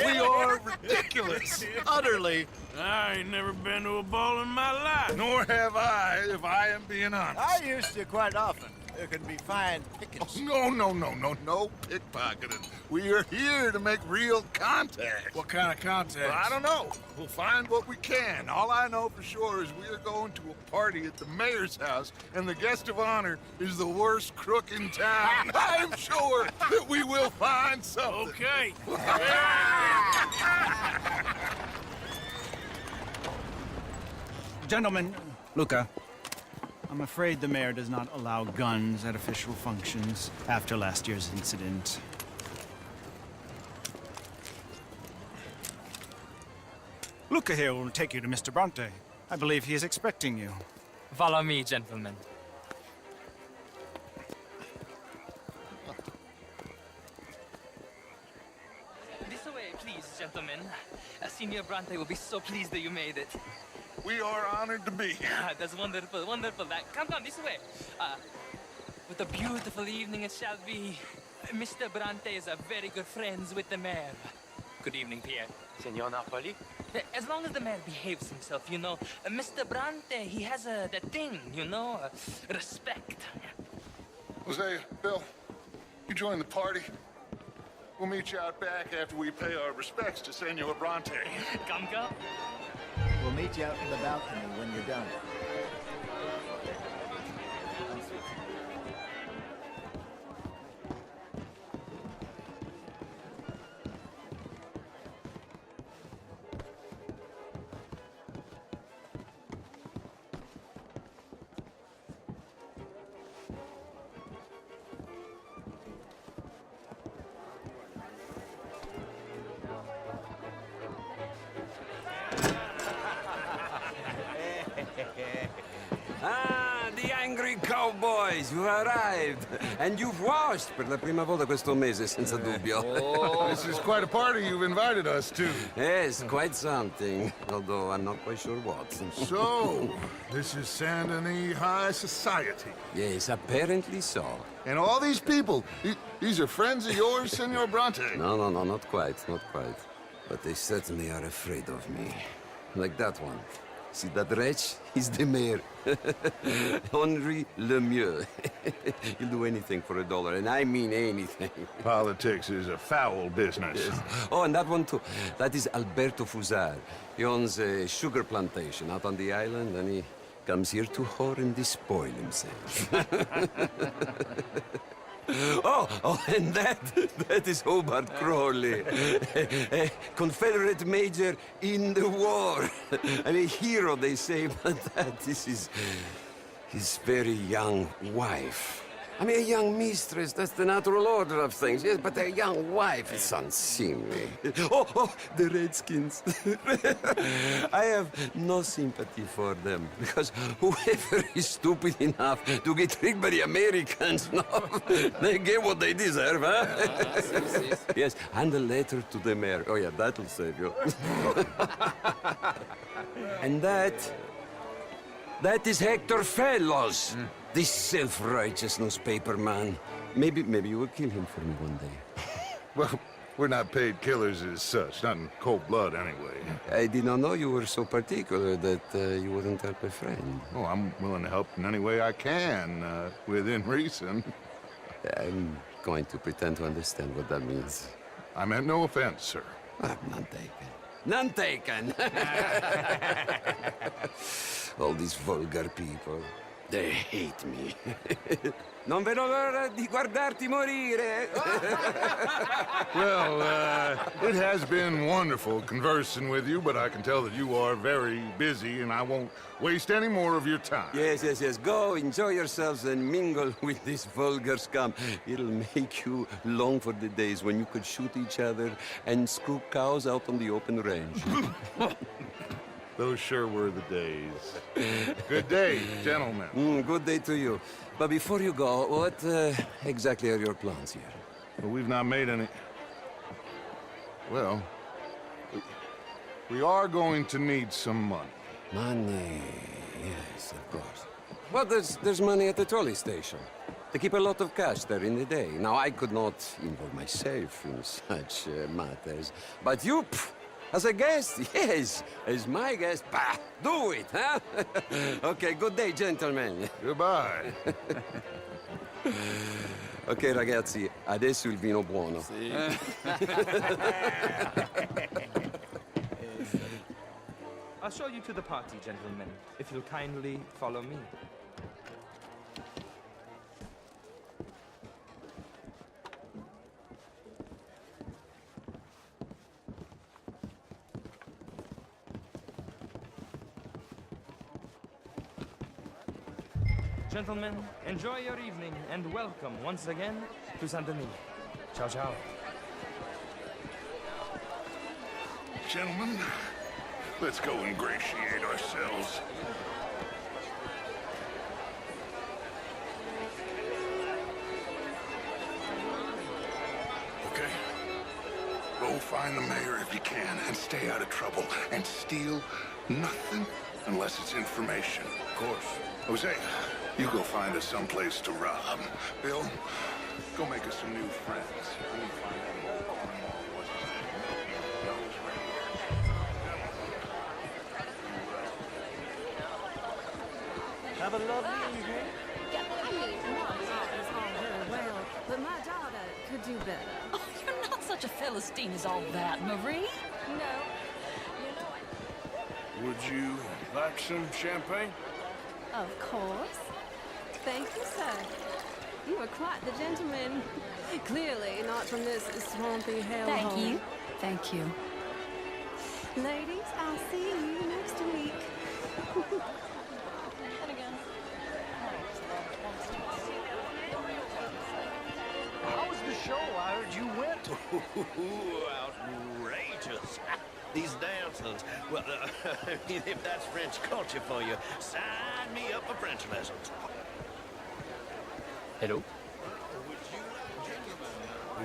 We are ridiculous. Utterly. I ain't never been to a ball in my life. Nor have I, if I am being honest. I used to quite often. There can be fine pickings. Oh, no pickpocketing. We are here to make real contact. What kind of contact? Well, I don't know. We'll find what we can. All I know for sure is we are going to a party at the mayor's house, and the guest of honor is the worst crook in town. I'm sure that we will find something. Okay. Gentlemen, Luca, I'm afraid the mayor does not allow guns at official functions after last year's incident. Luca here will take you to Mr. Bronte. I believe he is expecting you. Follow me, gentlemen. This way, please, gentlemen. Senior Bronte will be so pleased that you made it. We are honored to be here. That's wonderful, wonderful. Come, this way. What a beautiful evening it shall be. Mr. Bronte is very good friends with the mayor. Good evening, Pierre. Senor Napoli? As long as the mayor behaves himself, you know. Mr. Bronte, he has that thing, you know, respect. Hosea, Bill, you join the party. We'll meet you out back after we pay our respects to Senor Bronte. Come. We'll meet you out in the balcony when you're done. The angry cowboys, you arrived. And you've washed per la prima volta questo mese, senza dubbio. This is quite a party you've invited us to. Yes, quite something. Although I'm not quite sure what. So, this is Saint Denis High Society. Yes, apparently so. And all these people, these are friends of yours, Senor Bronte? No, not quite. But they certainly are afraid of me. Like that one. See that wretch? He's the mayor. Henri Lemieux. He'll do anything for $1, and I mean anything. Politics is a foul business. Yes. Oh, and that one too. That is Alberto Fusar. He owns a sugar plantation out on the island, and he comes here to whore and despoil himself. Oh, and that is Hobart Crawley, a Confederate major in the war. I mean, hero, they say, but that is his very young wife. I mean, a young mistress, that's the natural order of things, yes, but a young wife is unseemly. Oh, the Redskins. I have no sympathy for them, because whoever is stupid enough to get tricked by the Americans, no, they get what they deserve, huh? Yes, and a letter to the mayor. Oh, yeah, that'll save you. And that is Hector Fellows. This self-righteous newspaper man. Maybe you will kill him for me one day. Well, we're not paid killers as such, not in cold blood anyway. I did not know you were so particular that you wouldn't help a friend. Oh, I'm willing to help in any way I can, within reason. I'm going to pretend to understand what that means. I meant no offense, sir. None taken. None taken! All these vulgar people. They hate me. Non vedo l'ora di guardarti morire. Well, it has been wonderful conversing with you, but I can tell that you are very busy, and I won't waste any more of your time. Yes. Go, enjoy yourselves, and mingle with this vulgar scum. It'll make you long for the days when you could shoot each other and screw cows out on the open range. Those sure were the days. Good day, gentlemen. Good day to you. But before you go, what exactly are your plans here? Well, we've not made any... Well, we are going to need some money. Money, yes, of course. Well, there's money at the trolley station. They keep a lot of cash there in the day. Now, I could not involve myself in such matters. But you, as a guest, yes, as my guest, bah, do it, huh? Okay, good day, gentlemen. Goodbye. Ok, ragazzi, adesso il vino buono. Sì. I'll show you to the party, gentlemen, if you'll kindly follow me. Gentlemen, enjoy your evening and welcome once again to Saint Denis. Ciao, ciao. Gentlemen, let's go ingratiate ourselves. Okay. Go find the mayor if you can and stay out of trouble. And steal nothing unless it's information. Of course. Jose, you go find us someplace to rob. Bill, go make us some new friends. We need to find out more. What's his name? Bill's right here. Have a lovely evening. I mean, Mom is all very well, but my daughter could do better. Oh, you're not such a Philistine as all that, Marie. No. Would you like some champagne? Of course. Thank you, sir. You are quite the gentleman. Clearly not from this swampy hellhole. Thank you. Thank you. Ladies, I'll see you next week. How was the show? I heard you went. Outrageous. These dancers. Well, if that's French culture for you, sign me up for French lessons. Hello?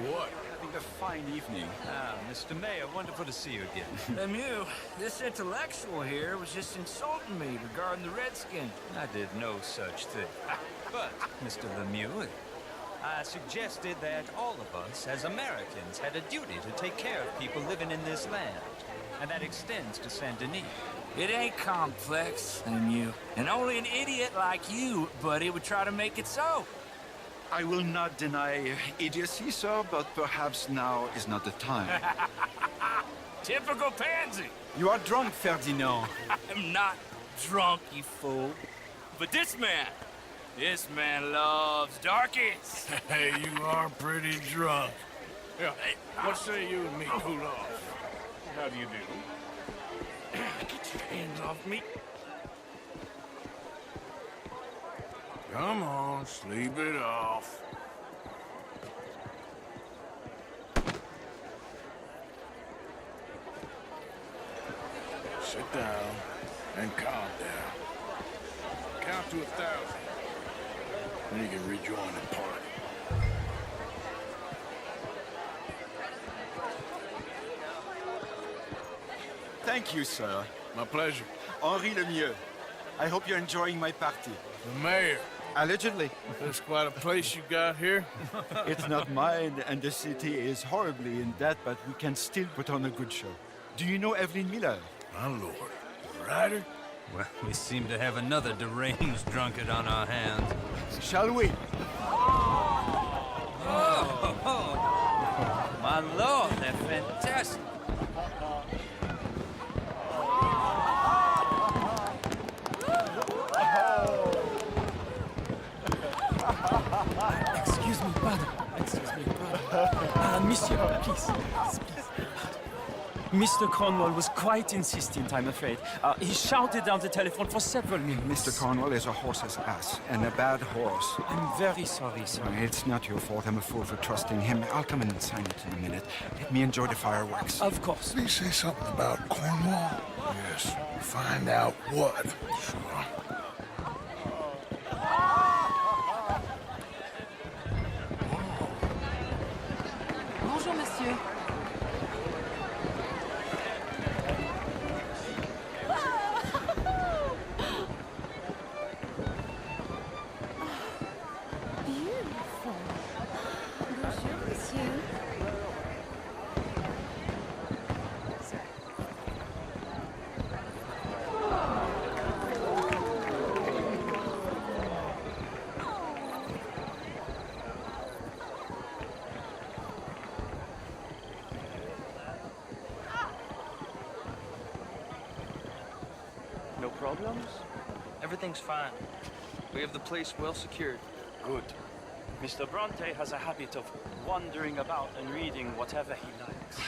What? Having a fine evening. Ah, Mr. Mayor, wonderful to see you again. Lemieux, this intellectual here was just insulting me regarding the Redskins. I did no such thing. But, Mr. Lemieux, I suggested that all of us, as Americans, had a duty to take care of people living in this land. And that extends to Saint Denis. It ain't complex, Lemieux. And only an idiot like you, buddy, would try to make it so. I will not deny idiocy, sir, but perhaps now is not the time. Typical pansy. You are drunk, Ferdinand. I'm not drunk, you fool. But this man loves darkies. Hey, you are pretty drunk. Yeah, hey, what say you and me cool off? How do you do? Get your hands off me. Come on, sleep it off. Sit down and calm down. Count to 1,000. Then you can rejoin the party. Thank you, sir. My pleasure. Henri Lemieux. I hope you're enjoying my party. The mayor. Allegedly. That's quite a place you got here. It's not mine, and the city is horribly in debt, but we can still put on a good show. Do you know Evelyn Miller? My lord. The writer? Well, we seem to have another deranged drunkard on our hands. Shall we? Oh, my lord, they're fantastic. Excuse me, brother. Monsieur, please. Please. Mr. Cornwall was quite insistent, I'm afraid. He shouted down the telephone for several minutes. Mr. Cornwall is a horse's ass, and a bad horse. I'm very sorry, sir. It's not your fault. I'm a fool for trusting him. I'll come in and sign it in a minute. Let me enjoy the fireworks. Of course. Did he say something about Cornwall? Yes. Find out what. Sure. Bonjour, monsieur. Beautiful. Bonjour, monsieur. No problems? Everything's fine. We have the place well secured. Good. Mr. Bronte has a habit of wandering about and reading whatever he likes.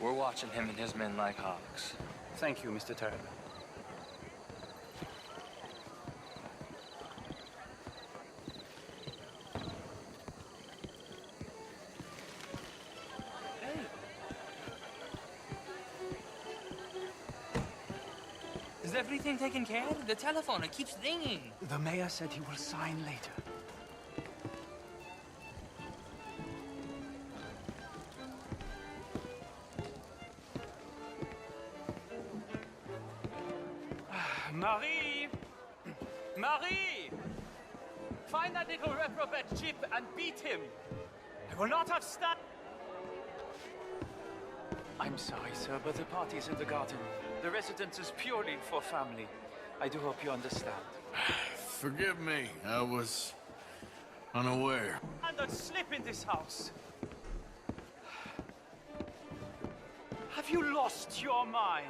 We're watching him and his men like hawks. Thank you, Mr. Terrible. Is everything taken care of? The telephone, it keeps ringing. The mayor said he will sign later. Marie! Marie! Find that little reprobate Chip and beat him. I will not have stand. I'm sorry, sir, but the party's in the garden. The residence is purely for family. I do hope you understand. Forgive me. I was unaware. And don't slip in this house. Have you lost your mind?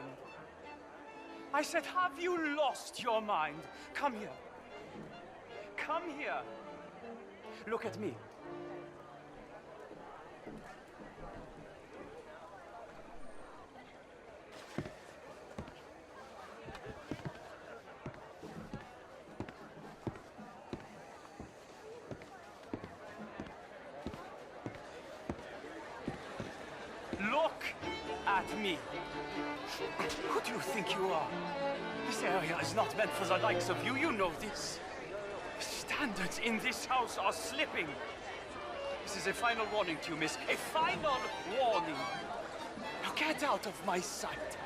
I said, have you lost your mind? Come here. Come here. Look at me. Look at me. Who do you think you are? This area is not meant for the likes of you. You know this. Standards in this house are slipping. This is a final warning to you, miss. A final warning. Now get out of my sight.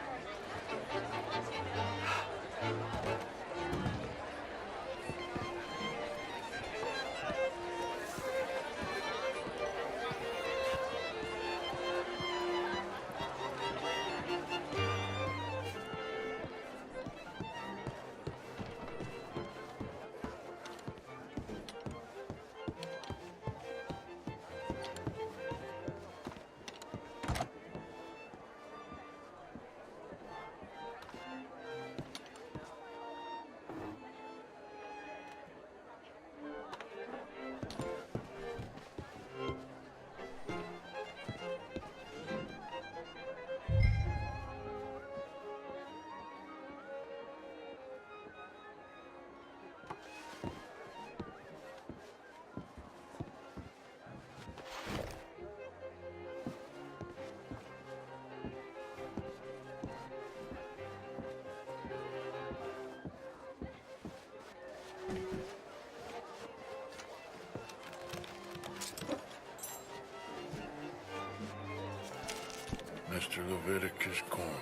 Mr. Leviticus Cornwall.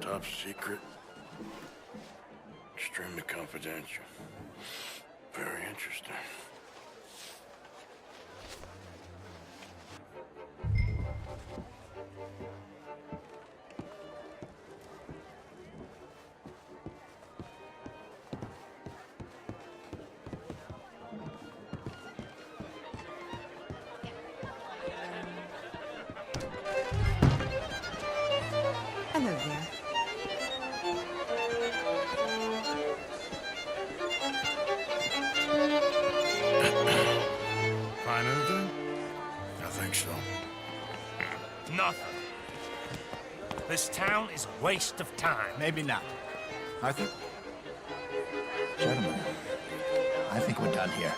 Top secret. Extremely confidential. Very interesting. Hello there. Find anything? I think so. nothing. This town is a waste of time. Maybe not. Arthur? Gentlemen, I think we're done here.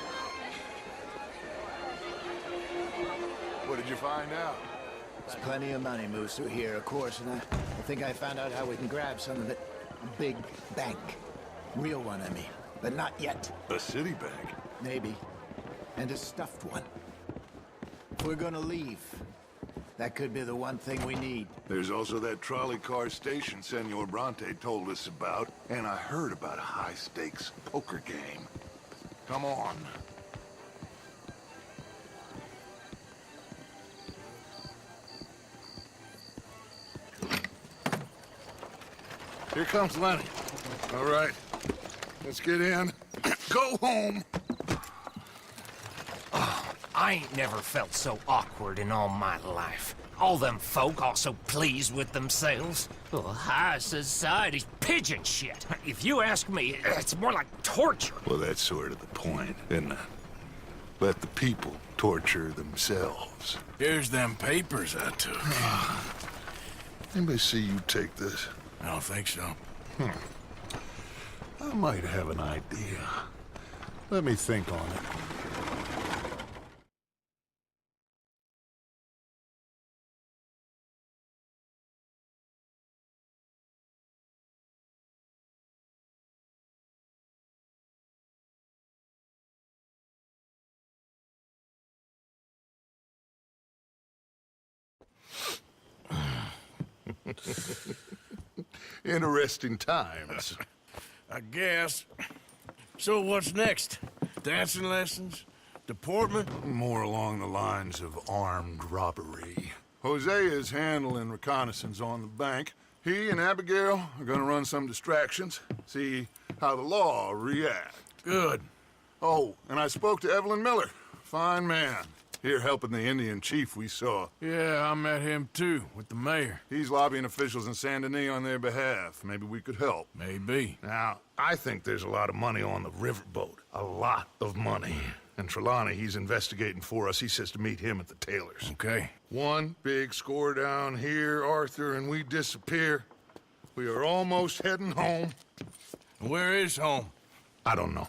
What did you find out? There's plenty of money moves through here, of course, and I think I found out how we can grab some of it. A big bank. Real one, I mean. But not yet. A city bank? Maybe. And a stuffed one. If we're gonna leave, that could be the one thing we need. There's also that trolley car station Senor Bronte told us about, and I heard about a high-stakes poker game. Come on. Here comes Lenny. All right, let's get in. Go home. I ain't never felt so awkward in all my life. All them folk all so pleased with themselves. Oh, high society's pigeon shit. If you ask me, it's more like torture. Well, that's sort of the point, isn't it? Let the people torture themselves. Here's them papers I took. Anybody see you take this? I don't think so. I might have an idea. Let me think on it. Interesting times. I guess. So what's next? Dancing lessons? Deportment? More along the lines of armed robbery. Hosea is handling reconnaissance on the bank. He and Abigail are gonna run some distractions, see how the law reacts. Good. Oh, and I spoke to Evelyn Miller. Fine man. Here helping the Indian chief we saw. Yeah, I met him too, with the mayor. He's lobbying officials in Saint Denis on their behalf. Maybe we could help. Maybe. Now, I think there's a lot of money on the riverboat. A lot of money. And Trelawney, he's investigating for us. He says to meet him at the Taylor's. Okay. One big score down here, Arthur, and we disappear. We are almost heading home. Where is home? I don't know.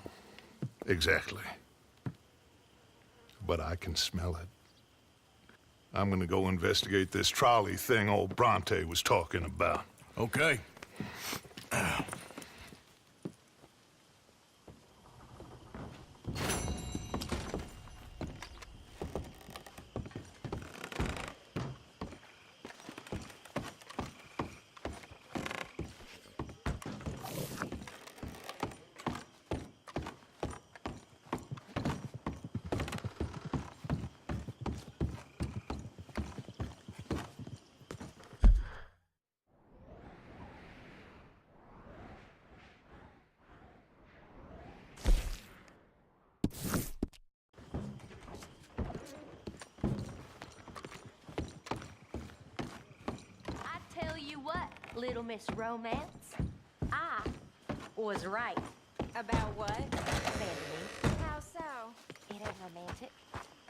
Exactly. But I can smell it. I'm gonna go investigate this trolley thing old Bronte was talking about. Okay. Little Miss Romance, I was right. About what? Vanity. How so? It ain't romantic.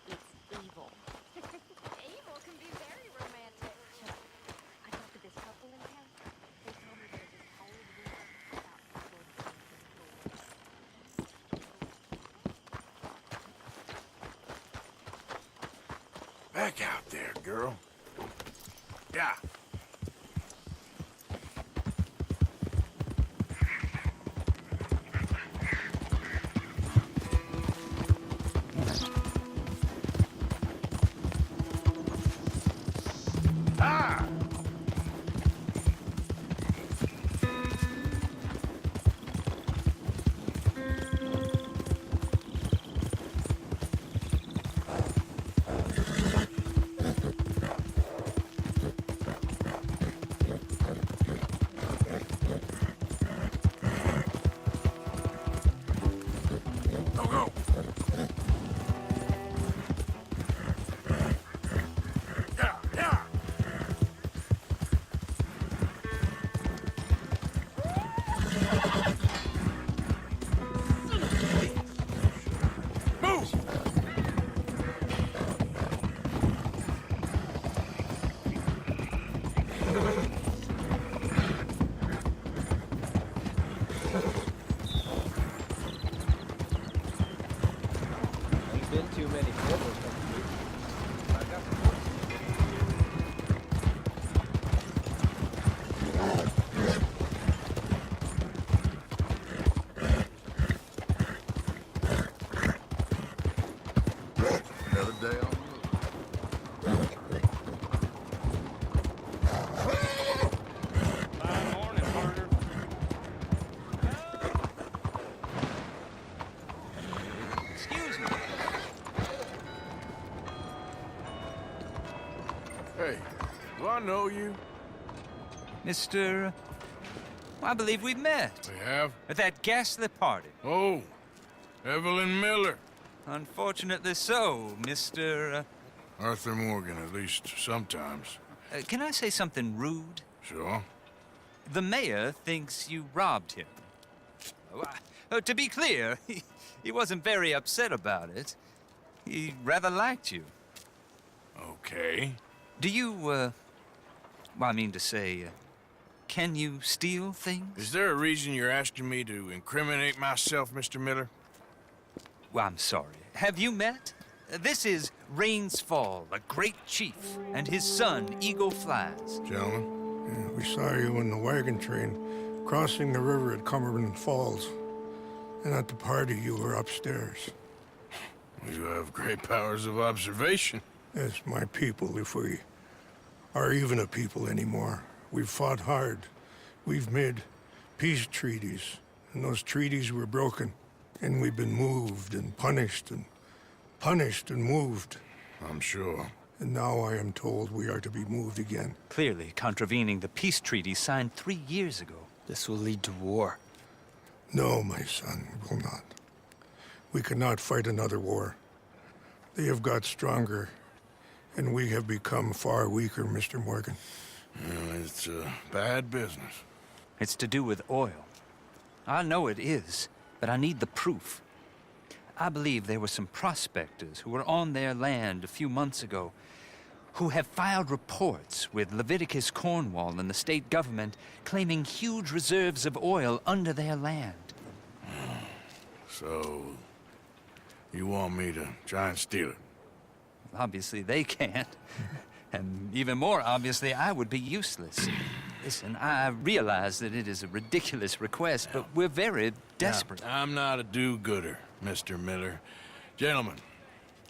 It's evil. Evil can be very romantic. Sure. I talked to this couple in town. They told me there's this old rumor about Back out there, girl. Yeah. Hey, do I know you? Mr. I believe we've met. We have? At that ghastly party. Oh, Evelyn Miller. Unfortunately so, Mr. Arthur Morgan, at least sometimes. Can I say something rude? Sure. The mayor thinks you robbed him. To be clear, he wasn't very upset about it. He rather liked you. Okay. Do you, well, I mean to say, can you steal things? Is there a reason you're asking me to incriminate myself, Mr. Miller? Well, I'm sorry. Have you met? This is Rains Fall, a great chief, and his son, Eagle Flies. Gentlemen? Yeah, we saw you in the wagon train crossing the river at Cumberland Falls. And at the party, you were upstairs. You have great powers of observation. Yes, my people, if we are even a people anymore. We've fought hard. We've made peace treaties, and those treaties were broken. And we've been moved and punished and moved. I'm sure. And now I am told we are to be moved again. Clearly contravening the peace treaty signed 3 years ago. This will lead to war. No, my son, it will not. We cannot fight another war. They have got stronger, and we have become far weaker, Mr. Morgan. Well, it's bad business. It's to do with oil. I know it is, but I need the proof. I believe there were some prospectors who were on their land a few months ago who have filed reports with Leviticus Cornwall and the state government claiming huge reserves of oil under their land. So, you want me to try and steal it? Obviously they can't. And even more obviously, I would be useless. Listen, I realize that it is a ridiculous request, but we're very desperate. Now, I'm not a do-gooder, Mr. Miller. Gentlemen,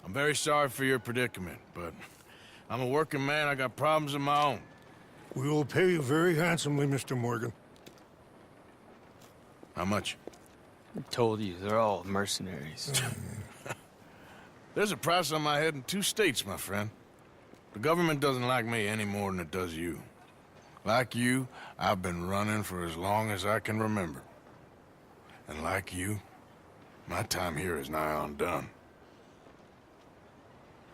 I'm very sorry for your predicament, but I'm a working man. I got problems of my own. We will pay you very handsomely, Mr. Morgan. How much? I told you, they're all mercenaries. There's a price on my head in 2 states, my friend. The government doesn't like me any more than it does you. Like you, I've been running for as long as I can remember. And like you, my time here is nigh undone.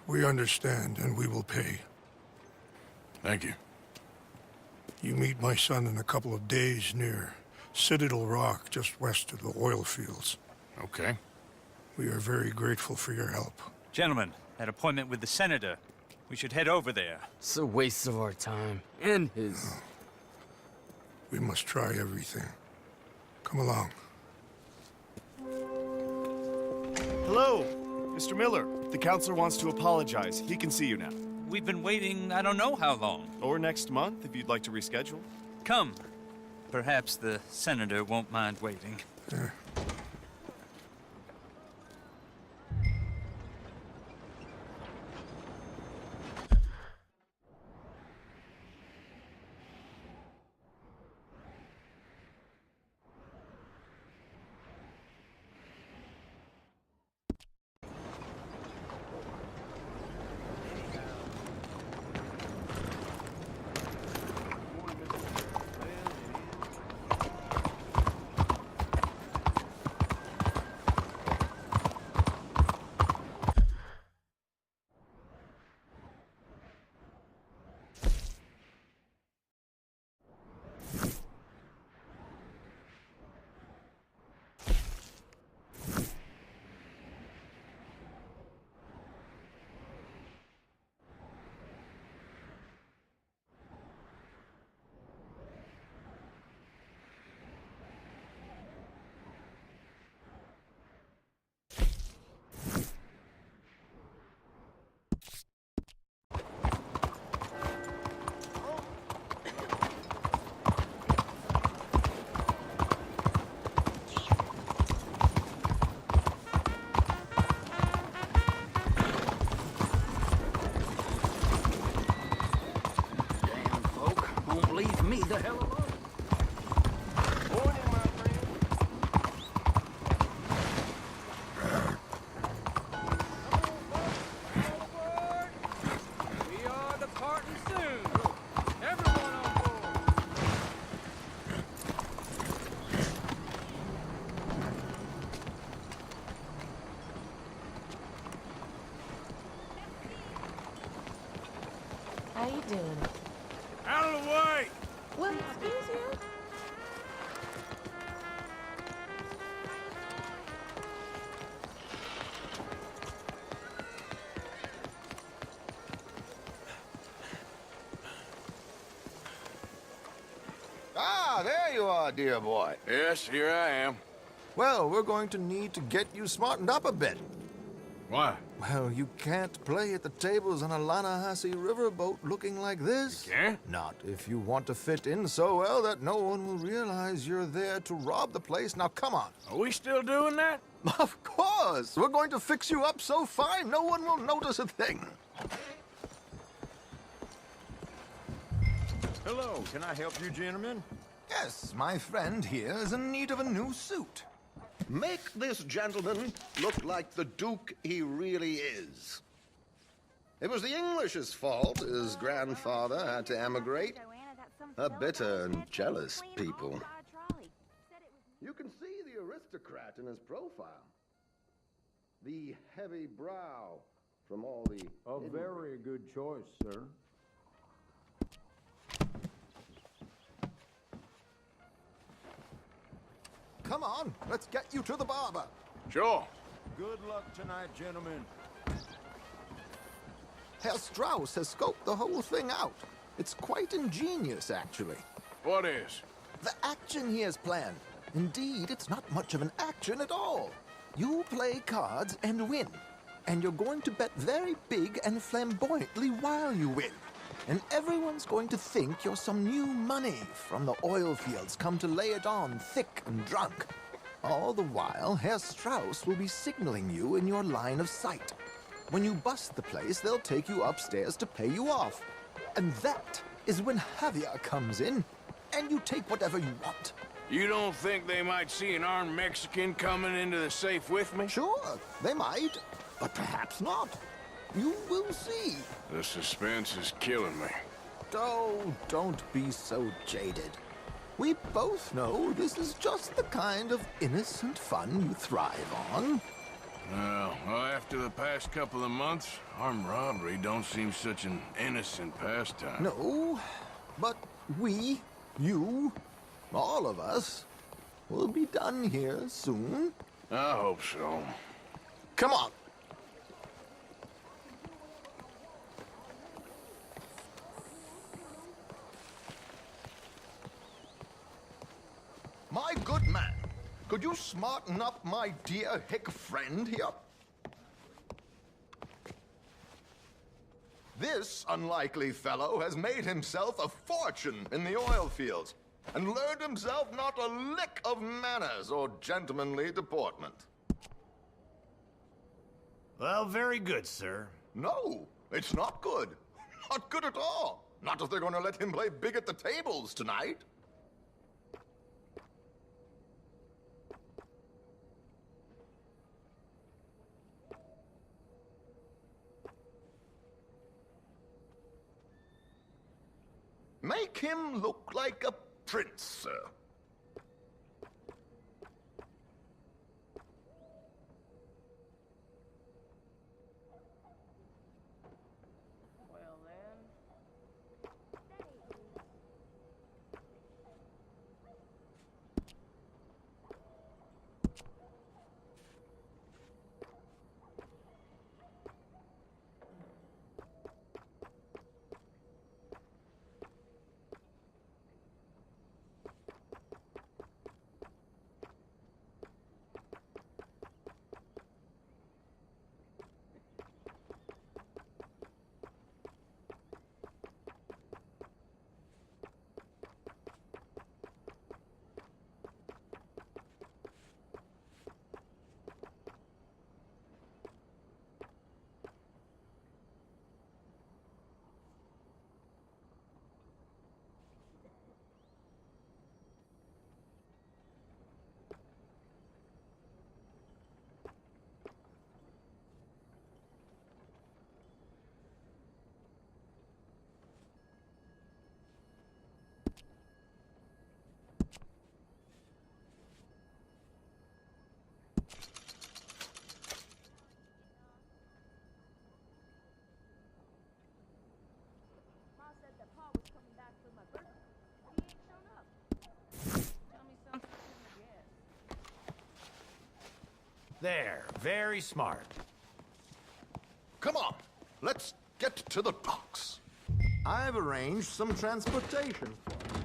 We understand, and we will pay. Thank you. You meet my son in a couple of days near Citadel Rock, just west of the oil fields. Okay. We are very grateful for your help. Gentlemen, that appointment with the senator. We should head over there. It's a waste of our time. And his. We must try everything. Come along. Hello, Mr. Miller. The counselor wants to apologize. He can see you now. We've been waiting I don't know how long. Or next month, if you'd like to reschedule. Come. Perhaps the senator won't mind waiting. Leave me the hell alone. Morning, my friend. We are departing soon. How you doing? Out of the way! Well, excuse you? Ah, there you are, dear boy. Yes, here I am. Well, we're going to need to get you smartened up a bit. Why? Well, you can't play at the tables on a Lannahechee riverboat looking like this. You can't? Not if you want to fit in so well that no one will realize you're there to rob the place. Now, come on. Are we still doing that? Of course! We're going to fix you up so fine no one will notice a thing. Hello, can I help you, gentlemen? Yes, my friend here is in need of a new suit. Make this gentleman look like the Duke he really is. It was the English's fault his grandfather had to emigrate. A bitter and jealous people. You can see the aristocrat in his profile. The heavy brow from all the... A very good choice, sir. Come on, let's get you to the barber. Sure. Good luck tonight, gentlemen. Herr Strauss has scoped the whole thing out. It's quite ingenious, actually. What is? The action he has planned. Indeed, it's not much of an action at all. You play cards and win. And you're going to bet very big and flamboyantly while you win. And everyone's going to think you're some new money from the oil fields come to lay it on thick and drunk. All the while, Herr Strauss will be signaling you in your line of sight. When you bust the place, they'll take you upstairs to pay you off. And that is when Javier comes in, and you take whatever you want. You don't think they might see an armed Mexican coming into the safe with me? Sure, they might, but perhaps not. You will see. The suspense is killing me. Oh, don't be so jaded. We both know this is just the kind of innocent fun you thrive on. Well, after the past couple of months, armed robbery don't seem such an innocent pastime. No, but we, you, all of us, will be done here soon. I hope so. Come on. My good man, could you smarten up my dear hick friend here? This unlikely fellow has made himself a fortune in the oil fields and learned himself not a lick of manners or gentlemanly deportment. Well, very good, sir. No, it's not good. Not good at all. Not if they're going to let him play big at the tables tonight. Make him look like a prince, sir. Well then. There, very smart. Come on, let's get to the docks. I've arranged some transportation for you.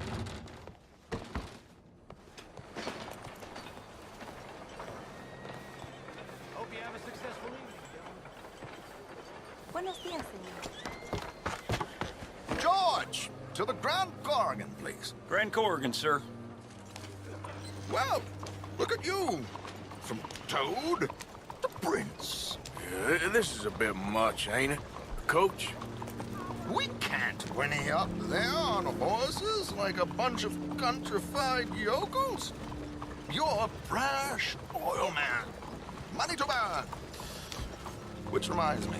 Hope you have a successful evening. Buenos días, señor. George, to the Grand Corrigan, please. Grand Corrigan, sir. Well, look at you. From Toad to Prince. Yeah, this is a bit much, ain't it? Coach? We can't whinny up there on horses like a bunch of countrified yokels. You're a brash oil man. Money to burn. Which reminds me,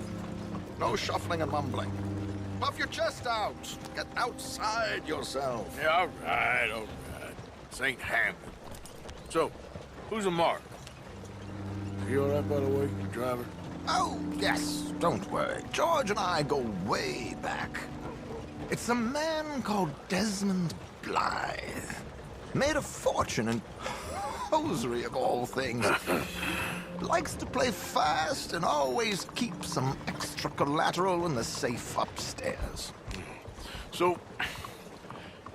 no shuffling and mumbling. Puff your chest out. Get outside yourself. Yeah, all right. This ain't Hampton. So, who's a mark? You all right, by the way, driver? Oh, yes. Don't worry. George and I go way back. It's a man called Desmond Blythe. Made a fortune in hosiery of all things. Likes to play fast and always keeps some extra collateral in the safe upstairs. So,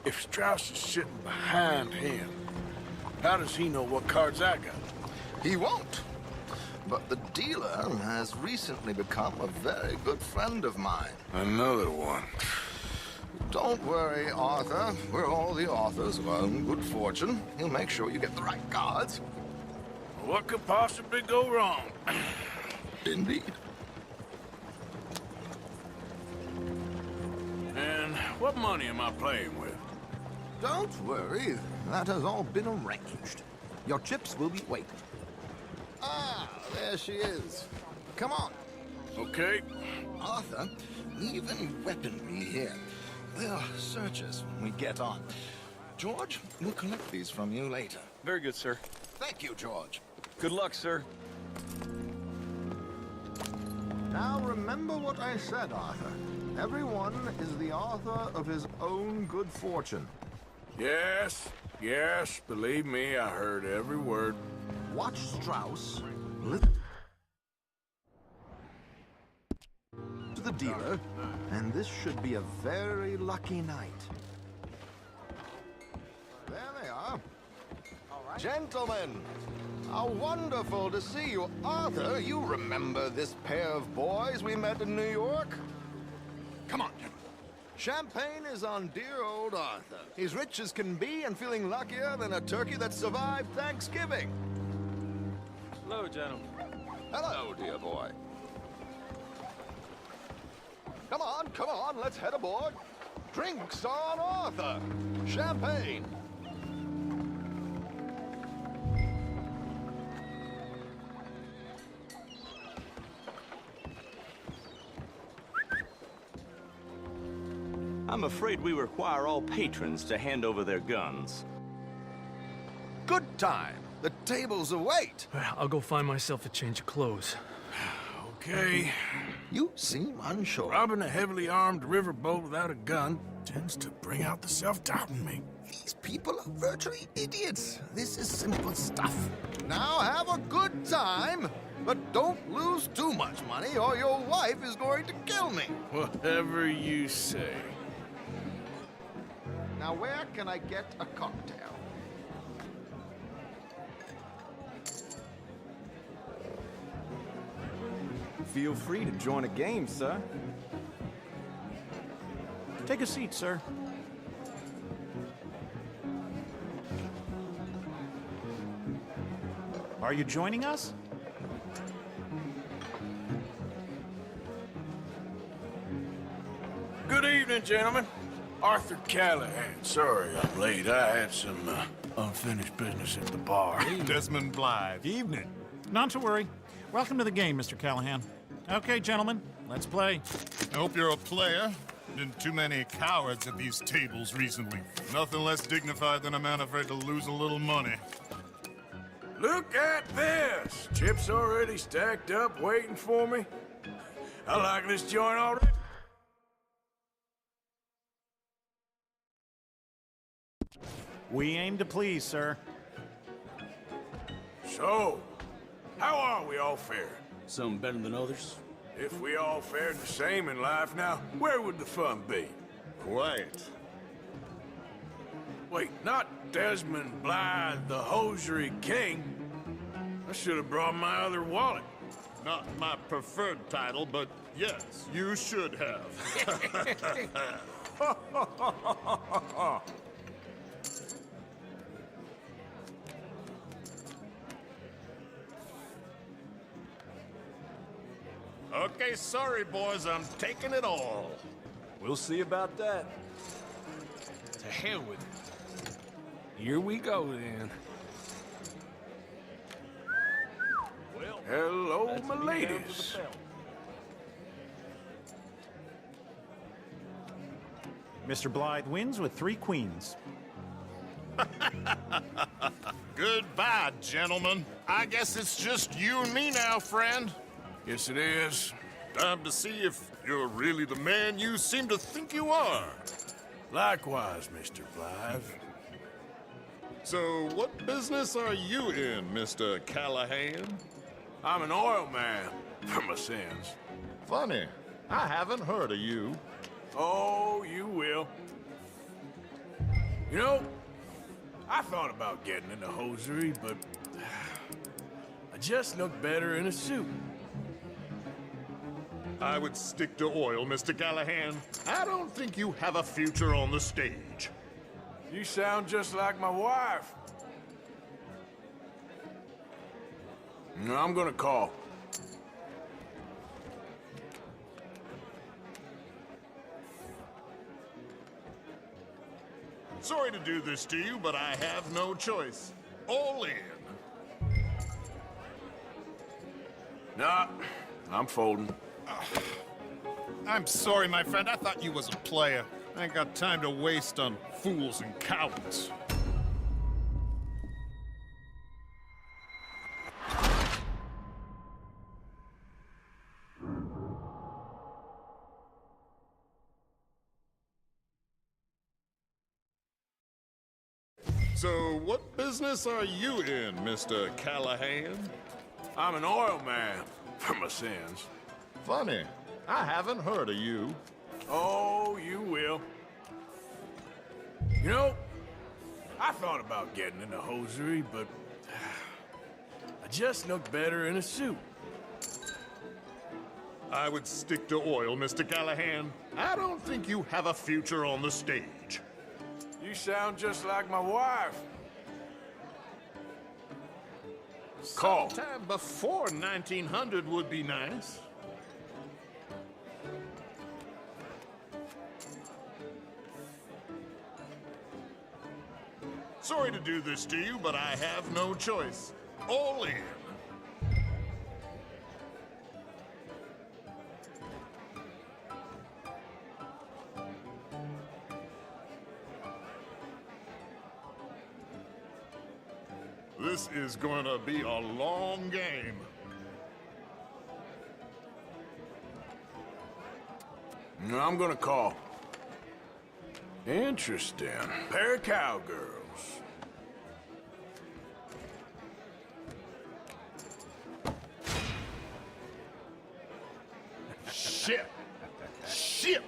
if Strauss is sitting behind him, how does he know what cards I got? He won't. But the dealer has recently become a very good friend of mine. Another one. Don't worry, Arthur. We're all the authors of our own good fortune. He'll make sure you get the right cards. What could possibly go wrong? Indeed. And what money am I playing with? Don't worry. That has all been arranged. Your chips will be waiting. Ah, there she is. Come on. Okay. Arthur, leave any weaponry here. They'll search us when we get on. George, we'll collect these from you later. Very good, sir. Thank you, George. Good luck, sir. Now remember what I said, Arthur. Everyone is the author of his own good fortune. Yes, believe me, I heard every word. Watch Strauss. To the dealer, and this should be a very lucky night. There they are. Gentlemen, how wonderful to see you. Arthur, you remember this pair of boys we met in New York? Come on, gentlemen. Champagne is on dear old Arthur. He's rich as can be and feeling luckier than a turkey that survived Thanksgiving. Hello, gentlemen. Hello, dear boy. Come on, let's head aboard. Drinks on Arthur. Champagne. I'm afraid we require all patrons to hand over their guns. Good time. The tables await. I'll go find myself a change of clothes. Okay. You seem unsure. Robbing a heavily armed riverboat without a gun tends to bring out the self-doubt in me. These people are virtually idiots. This is simple stuff. Now have a good time, but don't lose too much money or your wife is going to kill me. Whatever you say. Now where can I get a cocktail? Feel free to join a game, sir. Take a seat, sir. Are you joining us? Good evening, gentlemen. Arthur Callahan. Sorry I'm late. I had some unfinished business at the bar. Desmond Blythe. Evening. Not to worry. Welcome to the game, Mr. Callahan. Okay, gentlemen, let's play. I hope you're a player. Been too many cowards at these tables recently. Nothing less dignified than a man afraid to lose a little money. Look at this! Chips already stacked up, waiting for me. I like this joint already. We aim to please, sir. So, How are we all faring? Some better than others. If we all fared the same in life now, where would the fun be? Quiet. Wait, not Desmond Blythe, the hosiery king. I should have brought my other wallet. Not my preferred title, but yes, you should have. Okay, sorry, boys, I'm taking it all. We'll see about that. To hell with it. Here we go, then. Well, hello, my ladies. Mr. Blythe wins with 3 queens. Goodbye, gentlemen. I guess it's just you and me now, friend. Yes, it is. Time to see if you're really the man you seem to think you are. Likewise, Mr. Blythe. So, what business are you in, Mr. Callahan? I'm an oil man, for my sins. Funny. I haven't heard of you. Oh, you will. You know, I thought about getting into hosiery, but I just look better in a suit. I would stick to oil, Mr. Callahan. I don't think you have a future on the stage. You sound just like my wife. No, I'm gonna call. Sorry to do this to you, but I have no choice. All in. Nah, I'm folding. I'm sorry, my friend. I thought you was a player. I ain't got time to waste on fools and cowards. So, what business are you in, Mr. Callahan? I'm an oil man, for my sins. Funny. I haven't heard of you. Oh, you will. You know, I thought about getting into hosiery, but I just look better in a suit. I would stick to oil, Mr. Callahan. I don't think you have a future on the stage. You sound just like my wife. Call. Sometime before 1900 would be nice. Sorry to do this to you, but I have no choice. All in. This is going to be a long game. No, I'm gonna call. Interesting. Pair of cowgirls. Shit. Shit.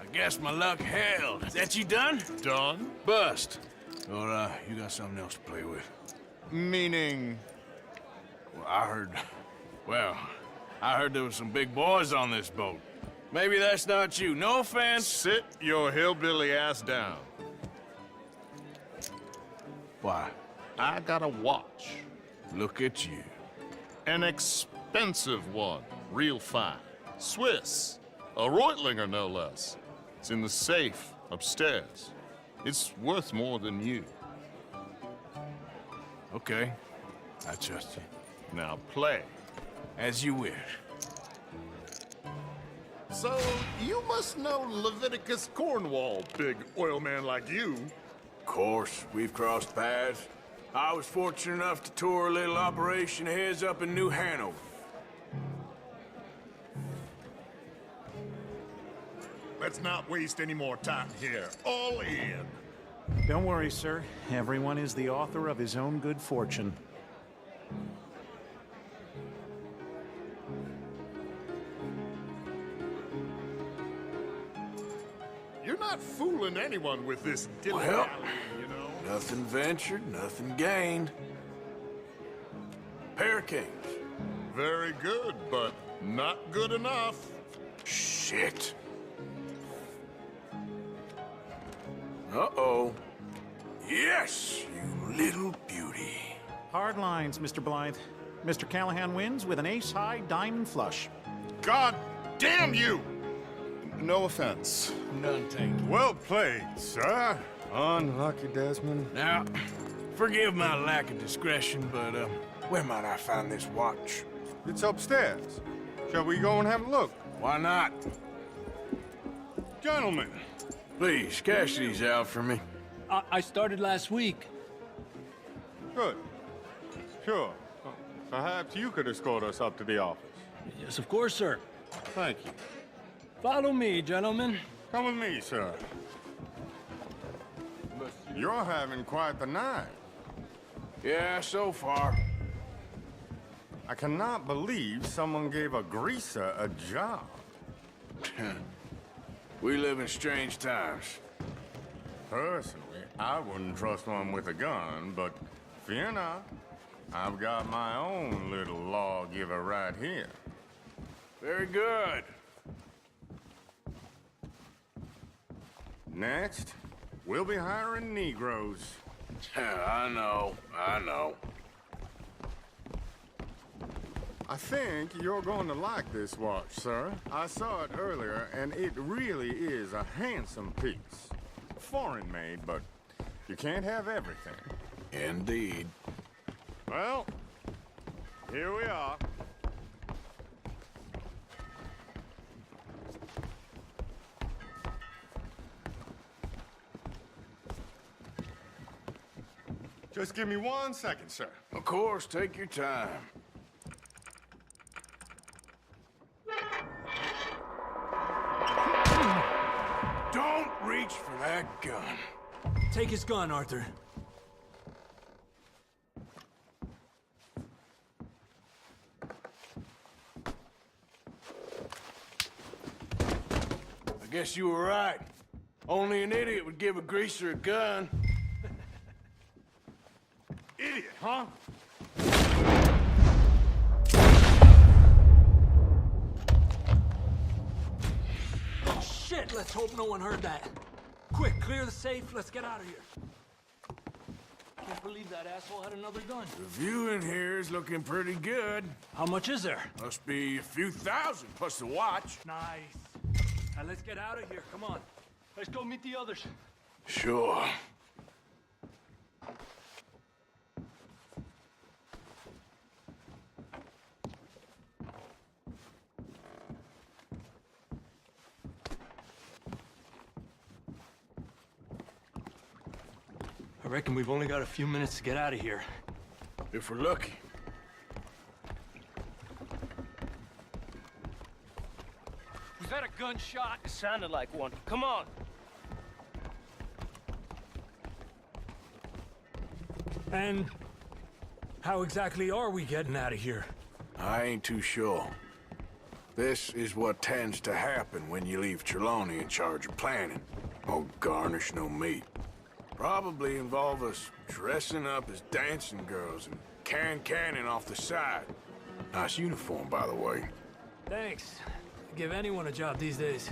I guess my luck held. Is that you done? Done? Bust. Or, you got something else to play with? Meaning? Well, I heard there was some big boys on this boat. Maybe that's not you. No offense. Sit your hillbilly ass down. Why? I got a watch. Look at you. An expensive one. Real fine. Swiss. A Reutlinger, no less. It's in the safe upstairs. It's worth more than you. Okay. I trust you. Now play. As you wish. So, you must know Leviticus Cornwall, big oil man like you. Of course, we've crossed paths. I was fortunate enough to tour a little operation of his up in New Hanover. Let's not waste any more time here. All in. Don't worry, sir. Everyone is the author of his own good fortune. You're not fooling anyone with this dilly-dally, Well, you know? nothing ventured, nothing gained. Pair kings. Very good, but not good enough. Shit. Uh-oh. Yes, you little beauty. Hard lines, Mr. Blythe. Mr. Callahan wins with an ace-high diamond flush. God damn you! No offense. None taken. Well played, sir. Unlucky, Desmond. Now, forgive my lack of discretion, but, where might I find this watch? It's upstairs. Shall we go and have a look? Why not? Gentlemen. Please, cash these out for me. I started last week. Good. Sure. Perhaps you could escort us up to the office. Yes, of course, sir. Thank you. Follow me, gentlemen. Come with me, sir. You're having quite the night. Yeah, so far. I cannot believe someone gave a greaser a job. We live in strange times. Personally, I wouldn't trust one with a gun, but fear not. I've got my own little lawgiver right here. Very good. Next, we'll be hiring Negroes. I know. I think you're going to like this watch, sir. I saw it earlier, and it really is a handsome piece. Foreign made, but you can't have everything. Indeed. Well, here we are. Just give me 1 second, sir. Of course, take your time. Don't reach for that gun. Take his gun, Arthur. I guess you were right. Only an idiot would give a greaser a gun. Idiot, huh? Shit, let's hope no one heard that. Quick, clear the safe, let's get out of here. Can't believe that asshole had another gun. The view in here is looking pretty good. How much is there? Must be a few thousand, plus the watch. Nice. Now let's get out of here, come on. Let's go meet the others. Sure. I reckon we've only got a few minutes to get out of here. If we're lucky. Was that a gunshot? It sounded like one. Come on. And how exactly are we getting out of here? I ain't too sure. This is what tends to happen when you leave Trelawney in charge of planning. Oh, garnish no meat. Probably involve us dressing up as dancing girls and cannon off the side. Nice uniform, by the way. Thanks. Give anyone a job these days.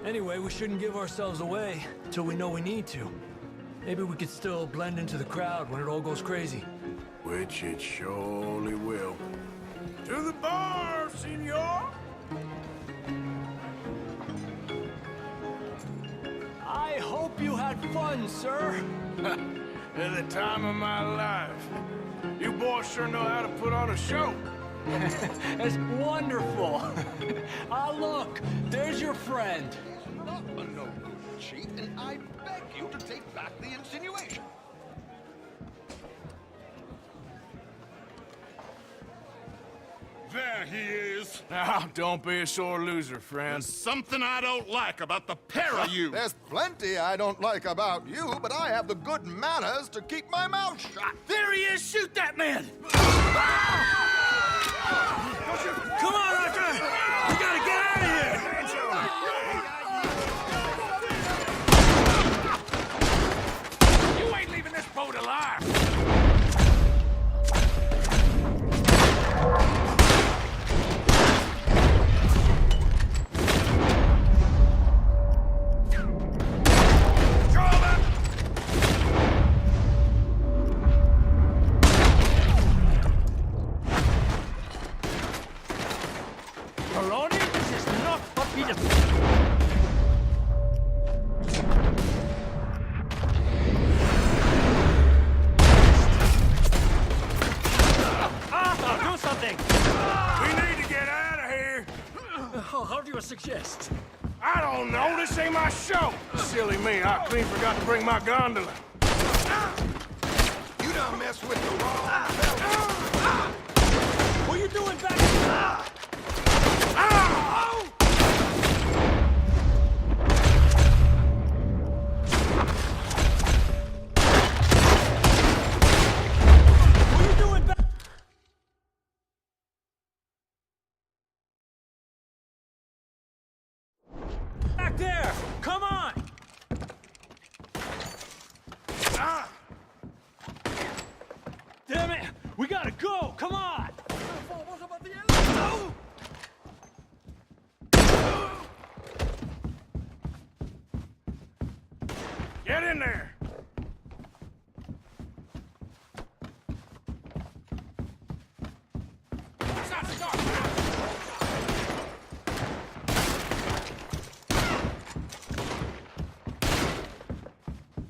Anyway, we shouldn't give ourselves away till we know we need to. Maybe we could still blend into the crowd when it all goes crazy. Which it surely will. To the bar, senor! I hope you had fun, sir. At the time of my life. You boys sure know how to put on a show. That's wonderful. Ah, look, there's your friend. Not a no, cheat, and I beg you to take back the insinuation. There he is. Now, don't be a sore loser, friend. There's something I don't like about the pair of you. There's plenty I don't like about you, but I have the good manners to keep my mouth shut. There he is! Shoot that man! Come on, Arthur! We gotta get out of here! Do something! We need to get out of here! How do you suggest? I don't know, this ain't my show! Silly me, I clean forgot to bring my gondola. You done messed with the wrong fella. What are you doing back? Back there! Come on! Damn it! We gotta go! Come on! Get in there!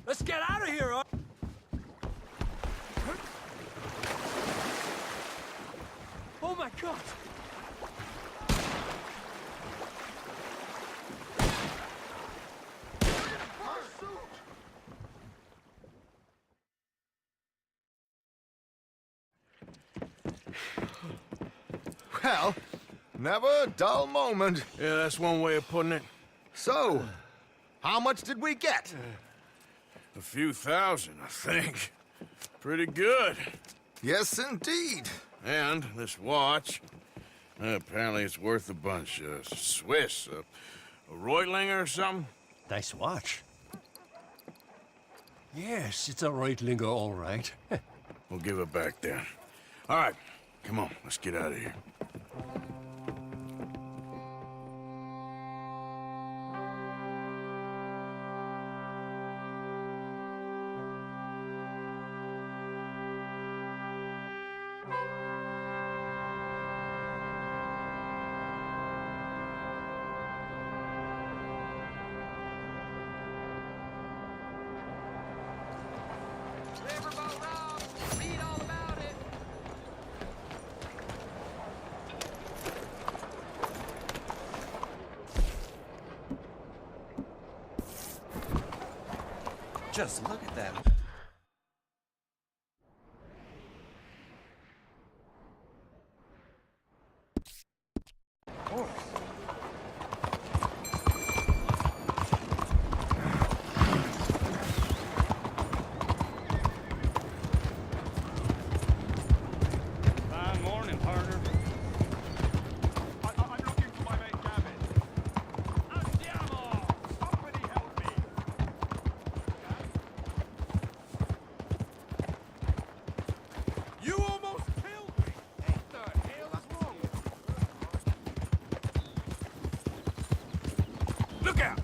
Let's get out of here! Oh my God! Well, never a dull moment. Yeah, that's one way of putting it. So, how much did we get? A few thousand, I think. Pretty good. Yes, indeed. And this watch, apparently it's worth a bunch. Swiss, a Reutlinger or something? Nice watch. Yes, it's a Reutlinger, all right. We'll give it back then. All right, come on, let's get out of here. Just look at that. Fine morning, partner. I'm looking for my mate Gavin. Andiamo! Somebody help me! You almost killed me! What the hell is wrong? Look out!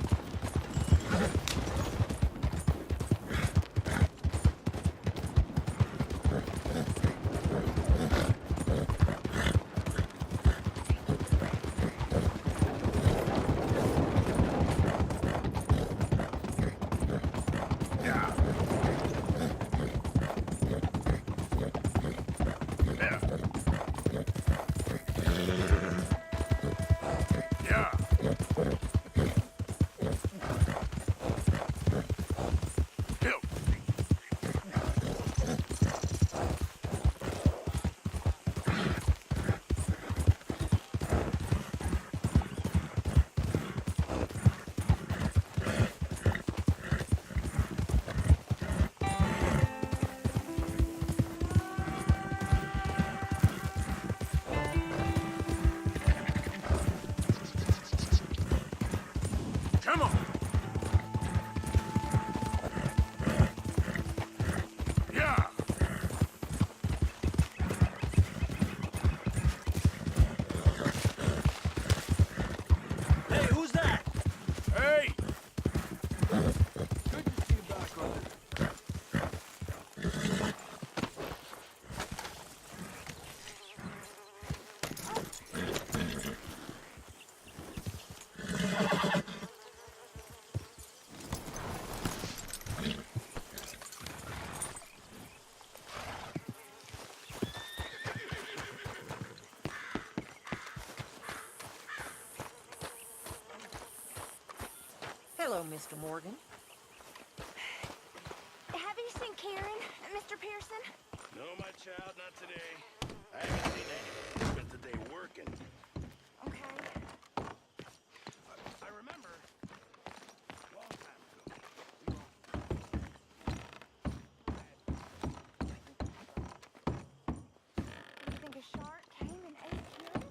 Hello, Mr. Morgan. Have you seen Karen, Mr. Pearson? No, my child, not today. I haven't seen anyone spent the day working. Okay. I remember a long time ago. You think a shark came and ate Karen?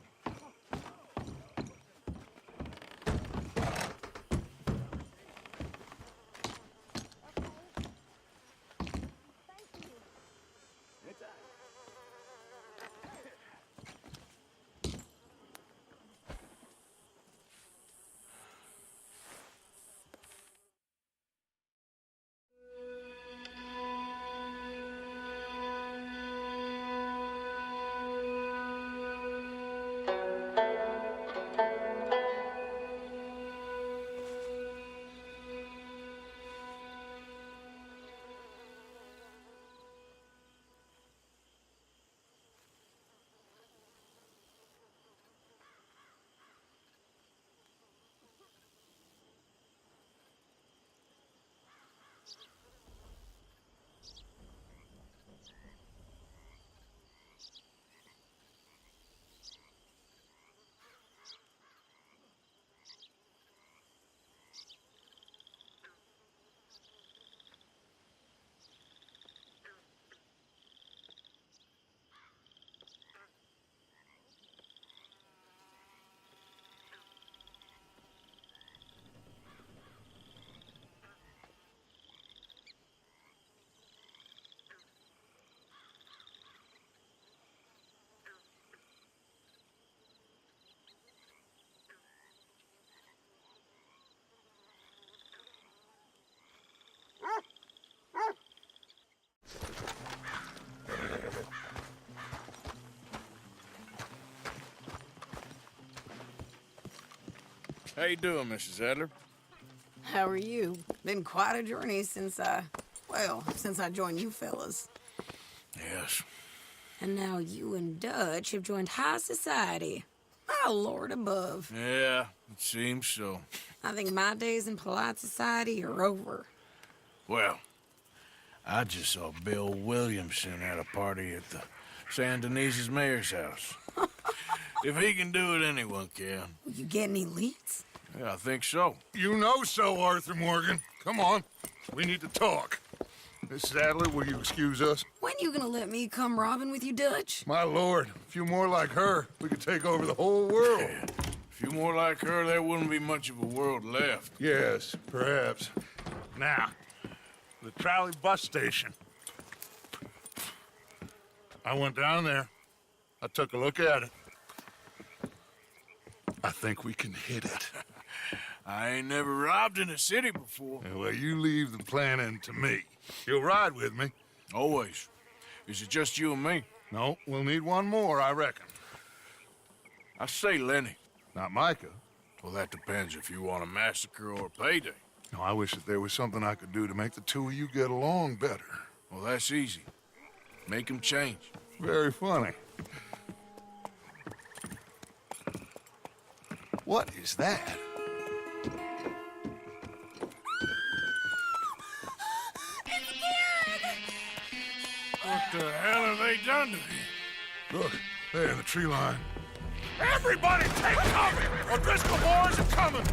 How you doing, Mrs. Adler? How are you? Been quite a journey since I joined you fellas. Yes. And now you and Dutch have joined high society. My lord above. Yeah, it seems so. I think my days in polite society are over. Well, I just saw Bill Williamson at a party at the San Denise's mayor's house. If he can do it, anyone can. You get any leads? Yeah, I think so. You know so, Arthur Morgan. Come on. We need to talk. Miss Adler, will you excuse us? When you gonna let me come robbing with you, Dutch? My lord, a few more like her, we could take over the whole world. Yeah. A few more like her, there wouldn't be much of a world left. Yes, perhaps. Now, the trolley bus station. I went down there. I took a look at it. I think we can hit it. I ain't never robbed in a city before. Yeah, well, you leave the planning to me. You'll ride with me? Always. Is it just you and me? No, we'll need one more, I reckon. I say Lenny. Not Micah. Well, that depends if you want a massacre or a payday. No, I wish that there was something I could do to make the two of you get along better. Well, that's easy. Make them change. Very funny. What is that? What the hell have they done to me? Look, there in the tree line. Everybody take cover! O'Driscoll boys are coming!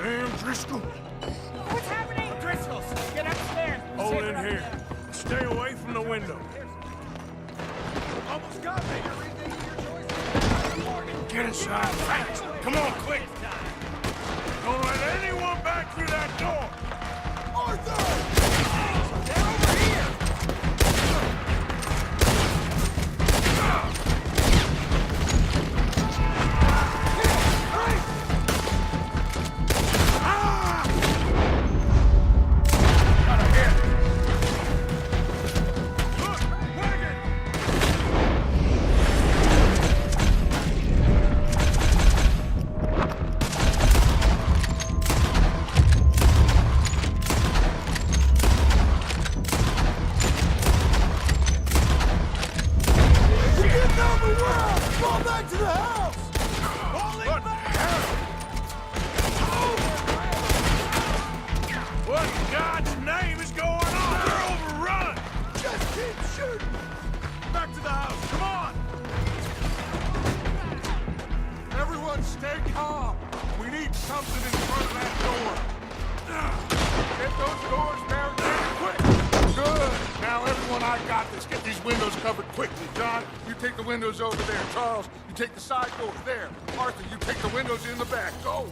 Sam Driscoll. What's happening? Driscolls, get upstairs. Hold in here. Stay away from the window. Almost got me. Get inside fast. Come on, quick. Don't let anyone back through that door. Arthur! They're over here. What in God's name is going on? They're overrun! Just keep shooting. Back to the house. Come on. Everyone stay calm. We need something in front of that door. Get those doors barricaded quick. Good. Now, everyone, I got this. Get these windows covered quickly. John, you take the windows over there. Charles, you take the side doors there. Arthur, you take the windows in the back. Go.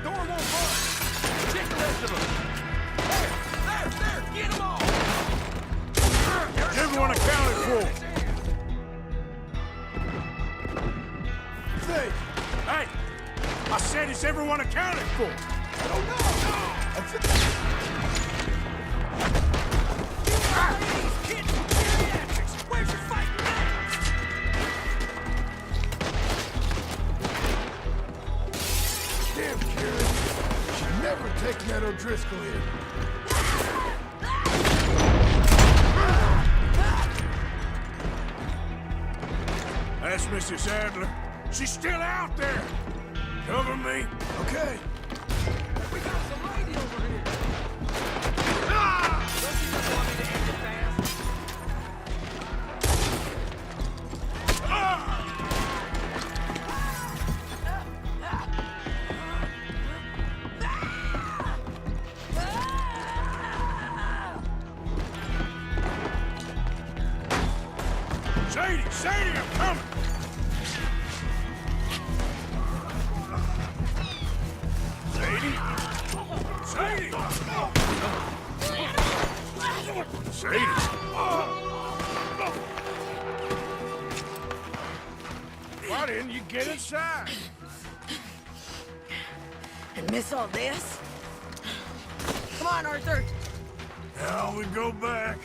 Door won't budge. Check the rest of them. There. Get them all. Everyone accounted for. Hey! I said it's everyone accounted for. Where's your fighting next? Damn, Kieran. Should never take Ned O'Driscoll in. That's Mrs. Adler. She's still out there. Cover me. Okay. We got some lady over here. Ah! Don't you just want me to end it fast? Sadie, I'm coming. Sadie! Why didn't you get inside? And miss all this? Come on, Arthur. Now we go back.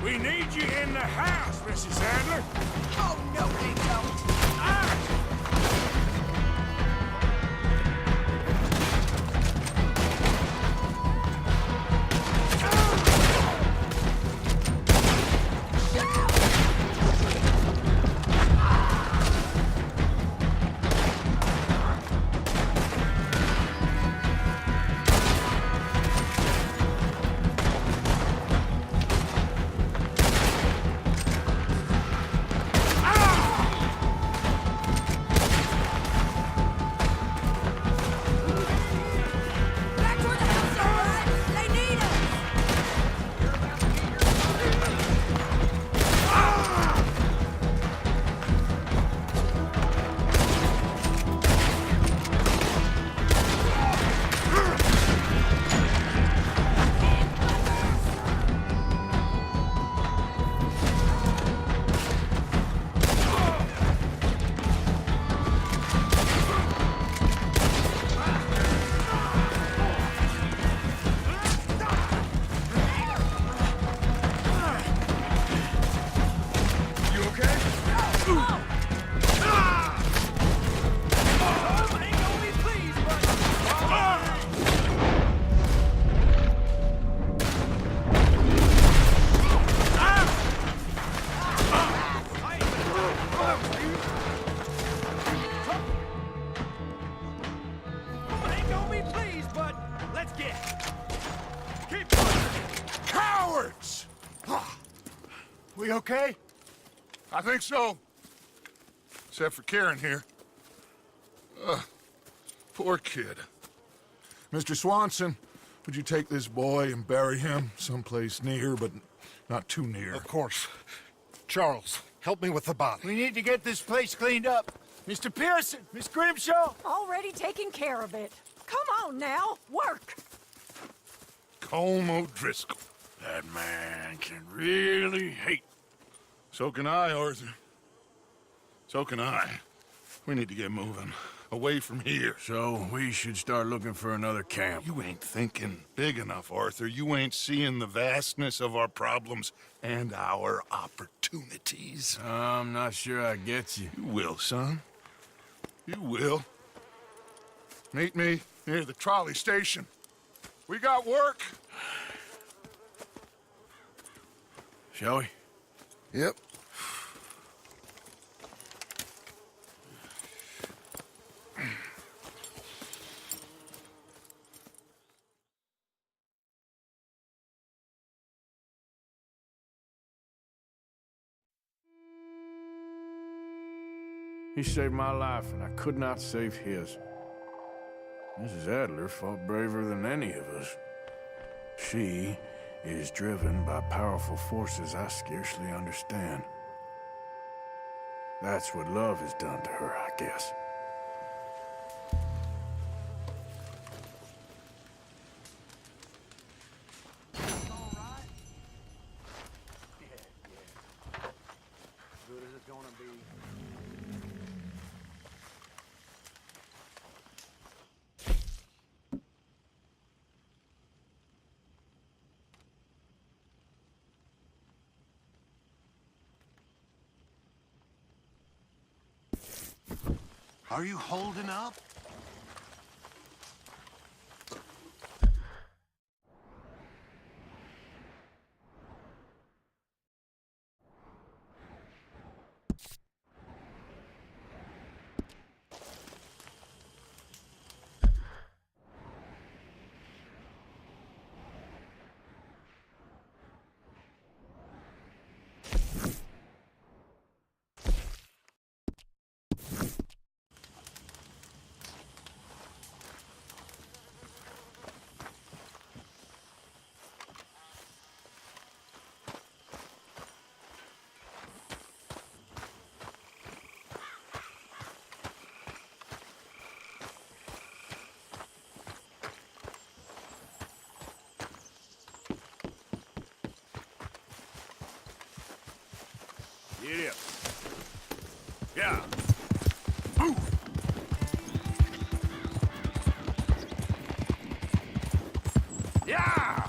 We need you in the house, Mrs. Adler. Oh, no, they don't. We okay? I think so. Except for Kieran here. Poor kid. Mr. Swanson, would you take this boy and bury him someplace near, but not too near? Of course. Charles, help me with the body. We need to get this place cleaned up. Mr. Pearson, Miss Grimshaw. Already taking care of it. Come on now, work. Colm O'Driscoll. That man can really hate. So can I, Arthur. So can I. We need to get moving. Away from here. So we should start looking for another camp. You ain't thinking big enough, Arthur. You ain't seeing the vastness of our problems and our opportunities. I'm not sure I get you. You will, son. You will. Meet me near the trolley station. We got work. Shall we? Yep. He saved my life, and I could not save his. Mrs. Adler fought braver than any of us. She is driven by powerful forces I scarcely understand. That's what love has done to her, I guess. Are you holding up? Get up. Yeah. Yeah!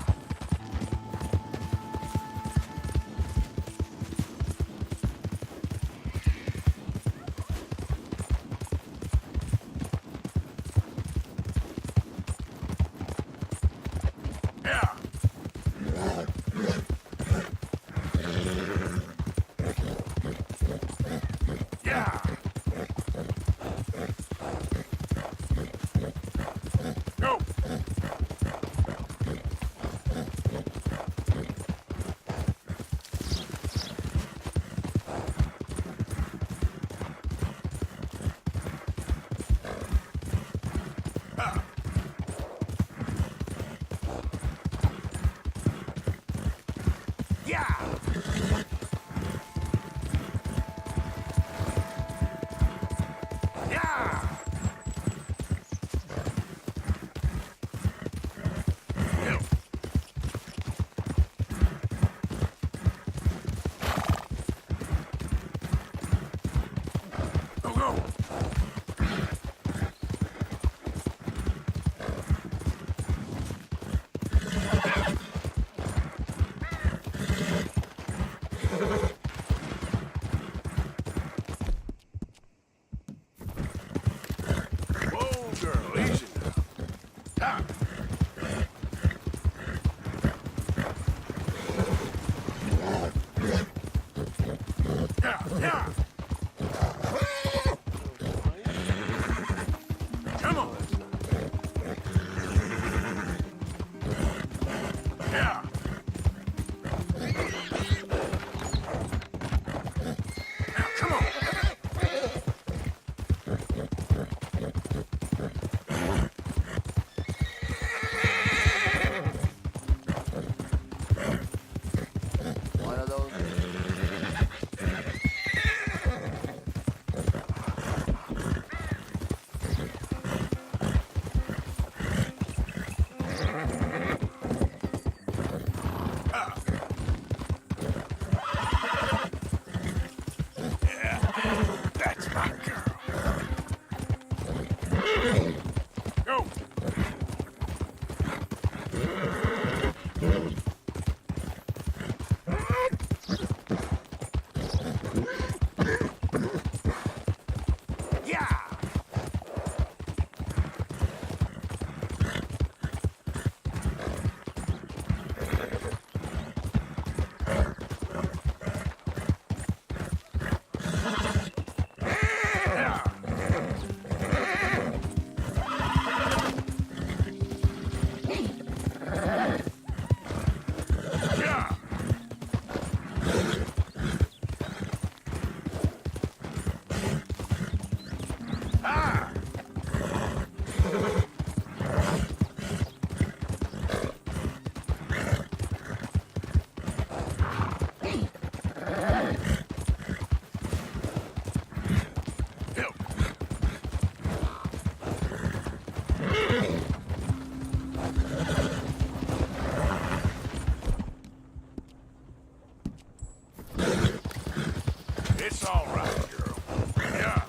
It's all right, girl. Yeah.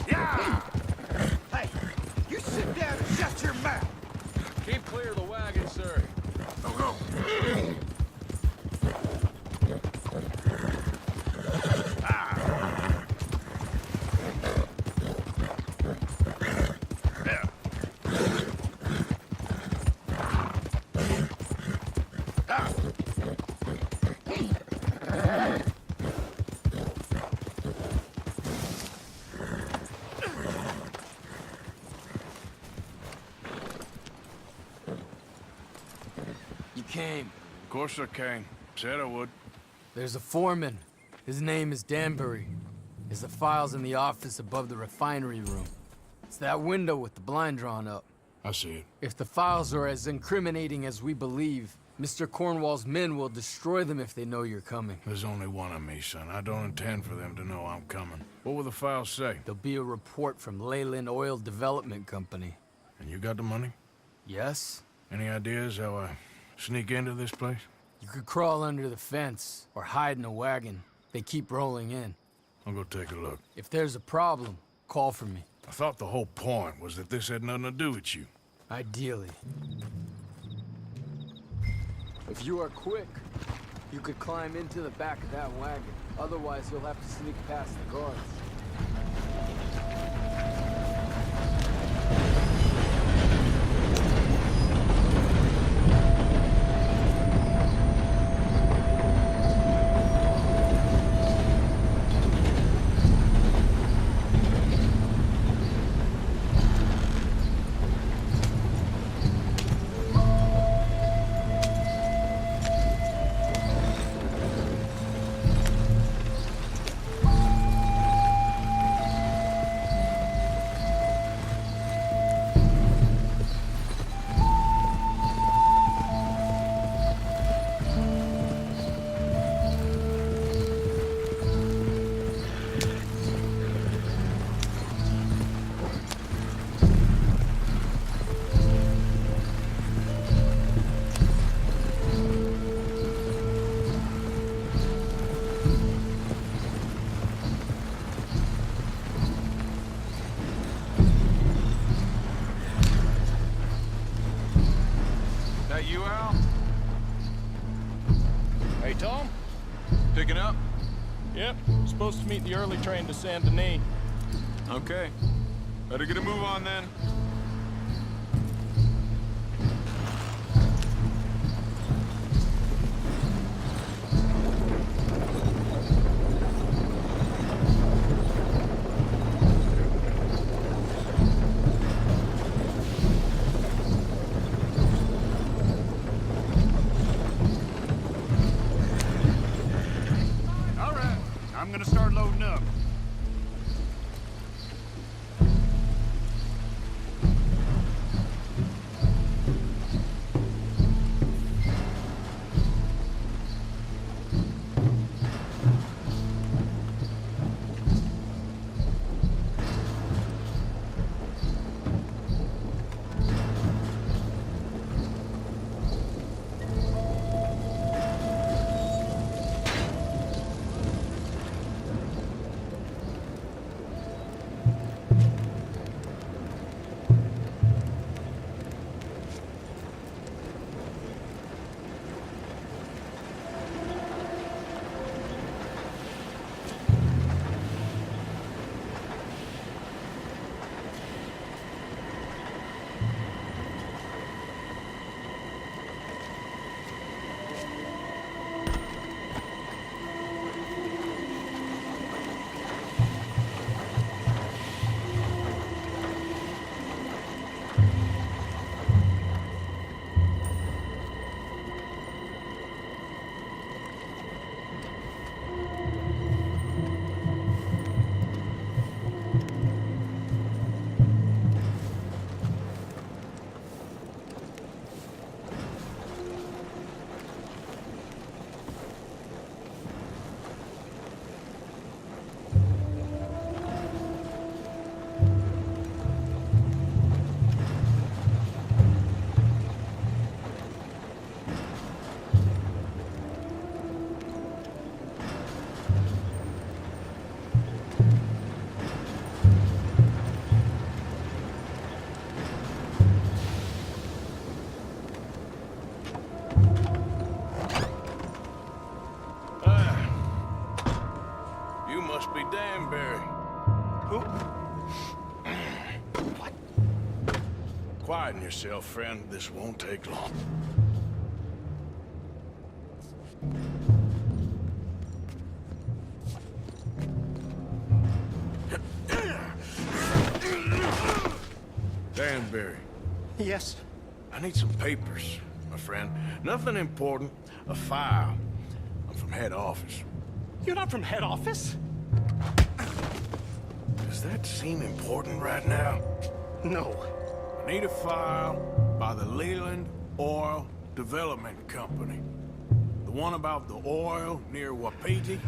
Yeah! Hey, you sit down and shut your mouth. Keep clear of the wagon, sir. Go. You came. Of course I came. Said I would. There's a foreman. His name is Danbury. There's the files in the office above the refinery room. It's that window with the blind drawn up. I see it. If the files are as incriminating as we believe, Mr. Cornwall's men will destroy them if they know you're coming. There's only one of me, son. I don't intend for them to know I'm coming. What will the files say? There'll be a report from Leyland Oil Development Company. And you got the money? Yes? Any ideas how I sneak into this place? You could crawl under the fence or hide in a wagon. They keep rolling in. I'll go take a look. If there's a problem, call for me. I thought the whole point was that this had nothing to do with you. Ideally. If you are quick, you could climb into the back of that wagon. Otherwise, you'll have to sneak past the guards. You, Al? Hey, Tom? Picking up? Yep. Supposed to meet the early train to Saint Denis. Okay. Better get a move on then. I'm gonna start loading up. What? Quieten yourself, friend. This won't take long. Danbury. Yes? I need some papers, my friend. Nothing important. A file. I'm from head office. You're not from head office? Does that seem important right now? No. I need a file by the Leland Oil Development Company. The one about the oil near Wapiti?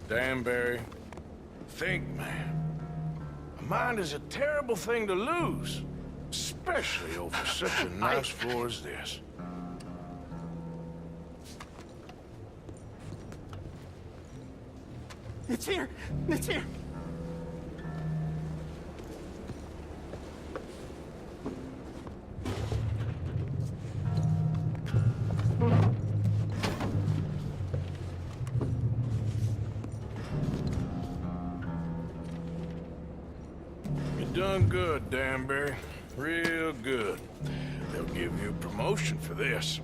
Danbury, think, man. A mind is a terrible thing to lose, especially over such a nice floor as this. It's here! It's here! You done good, Danbury. Real good. They'll give you a promotion for this.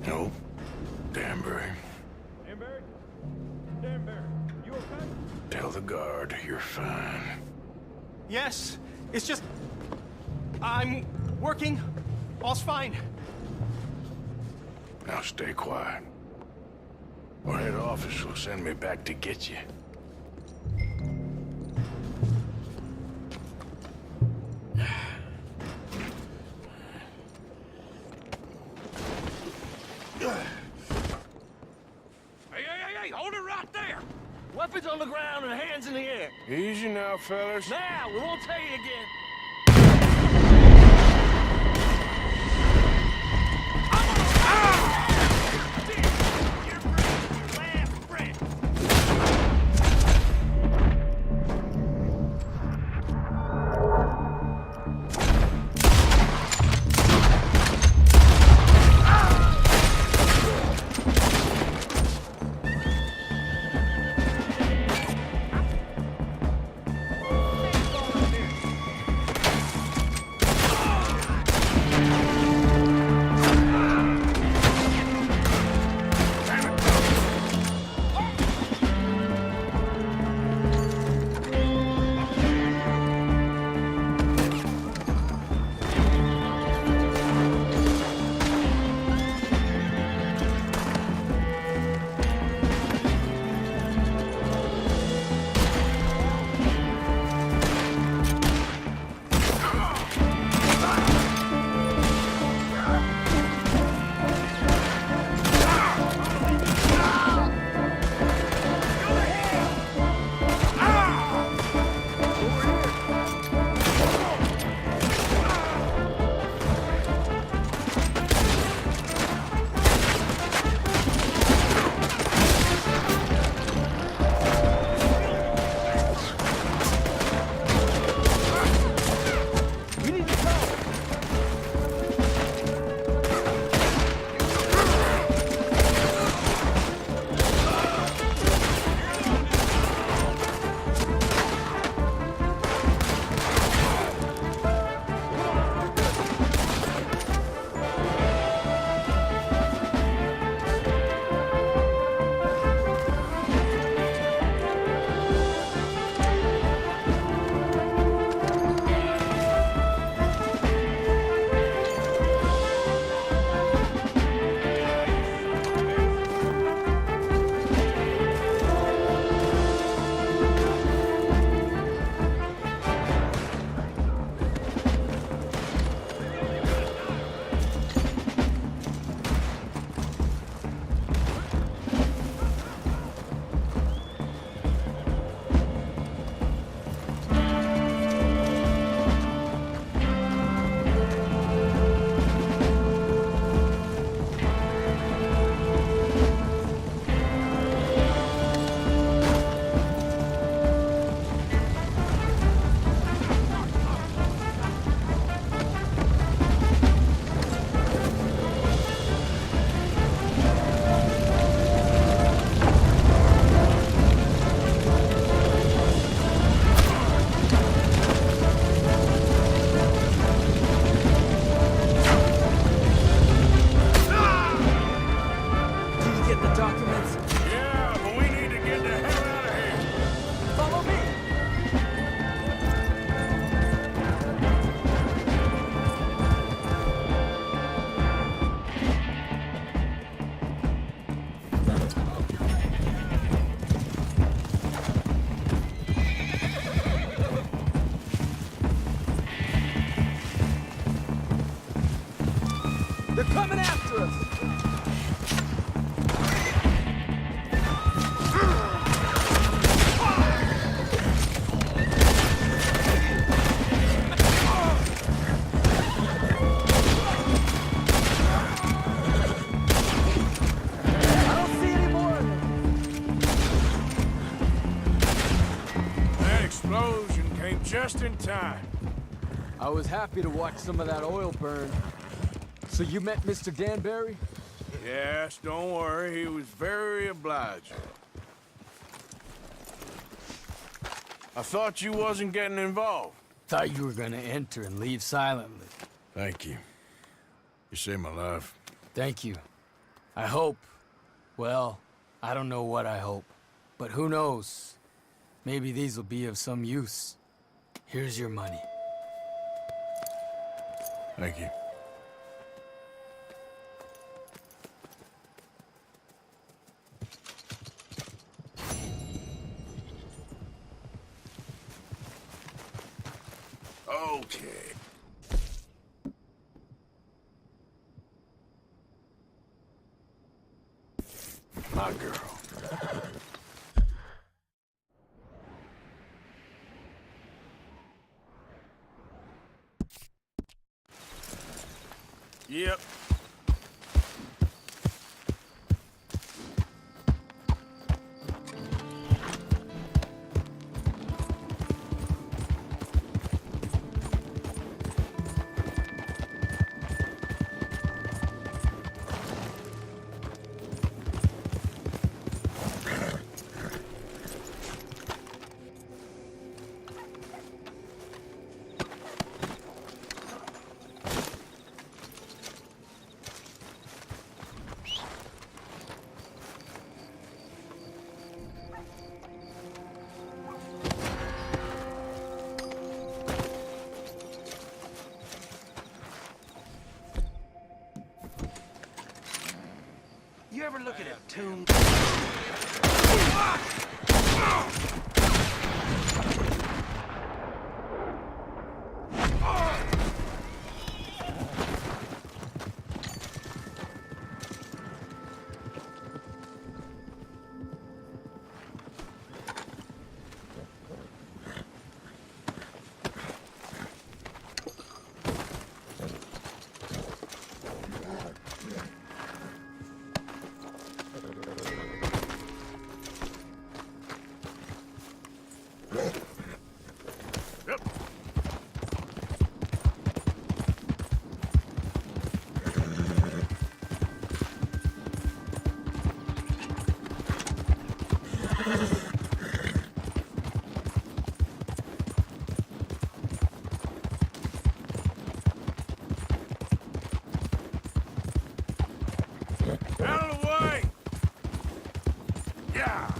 No, Danbury. Danbury? Danbury, you okay? Tell the guard you're fine. Yes, it's just... I'm working. All's fine. Now stay quiet. Or head office will send me back to get you. Hey, hold it right there! Weapons on the ground and hands in the air. Easy now, fellas. Now, we won't tell you again. coming after us! Just in time. I was happy to watch some of that oil burn. So you met Mr. Danbury? Yes, don't worry. He was very obliging. I thought you wasn't getting involved. Thought you were gonna enter and leave silently. Thank you. You saved my life. Thank you. I hope. Well, I don't know what I hope. But who knows? Maybe these will be of some use. Here's your money. Thank you. Okay. My girl. Yep. You ever look at a tomb? Out of the way! Yeah!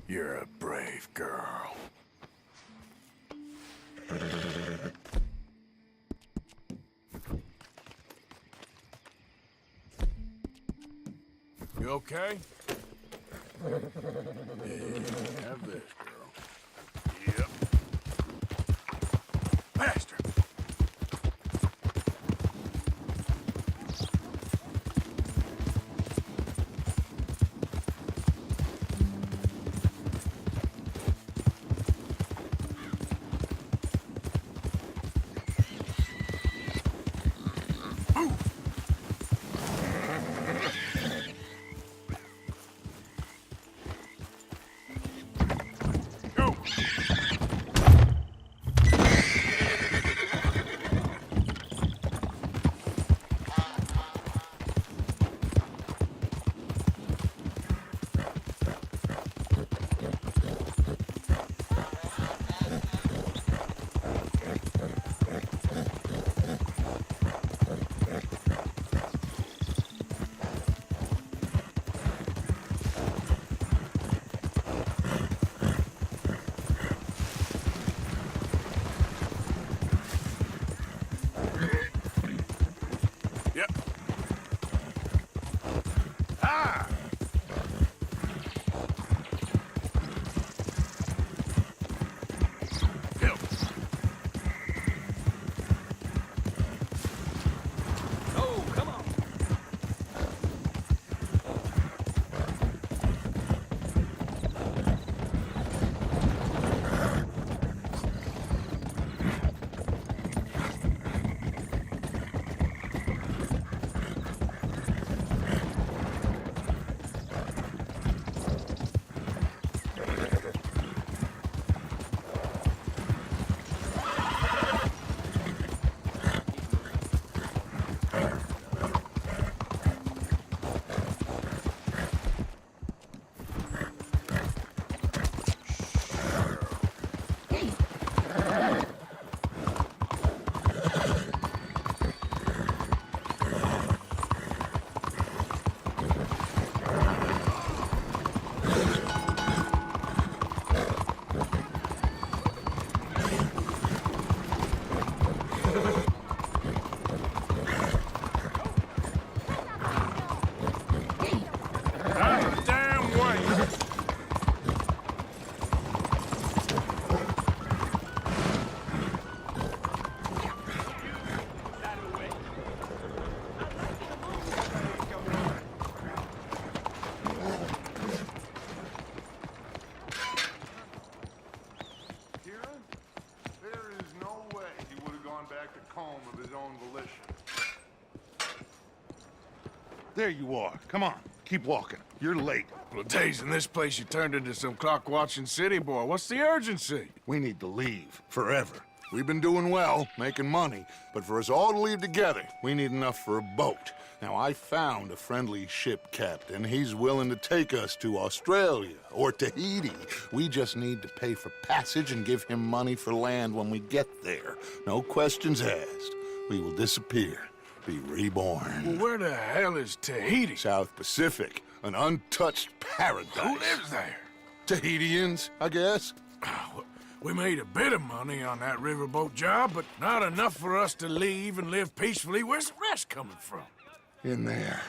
You're a brave girl. You okay? Have this, girl. Yep. Faster. There you are. Come on, keep walking. You're late. Well, days in this place, you turned into some clock-watching city boy. What's the urgency? We need to leave. Forever. We've been doing well, making money, but for us all to leave together, we need enough for a boat. Now, I found a friendly ship captain. He's willing to take us to Australia or Tahiti. We just need to pay for passage and give him money for land when we get there. No questions asked. We will disappear, be reborn. Well, where the hell is Tahiti? South Pacific, an untouched paradise. Who lives there? Tahitians, I guess. We made a bit of money on that riverboat job, but not enough for us to leave and live peacefully. Where's the rest coming from? In there.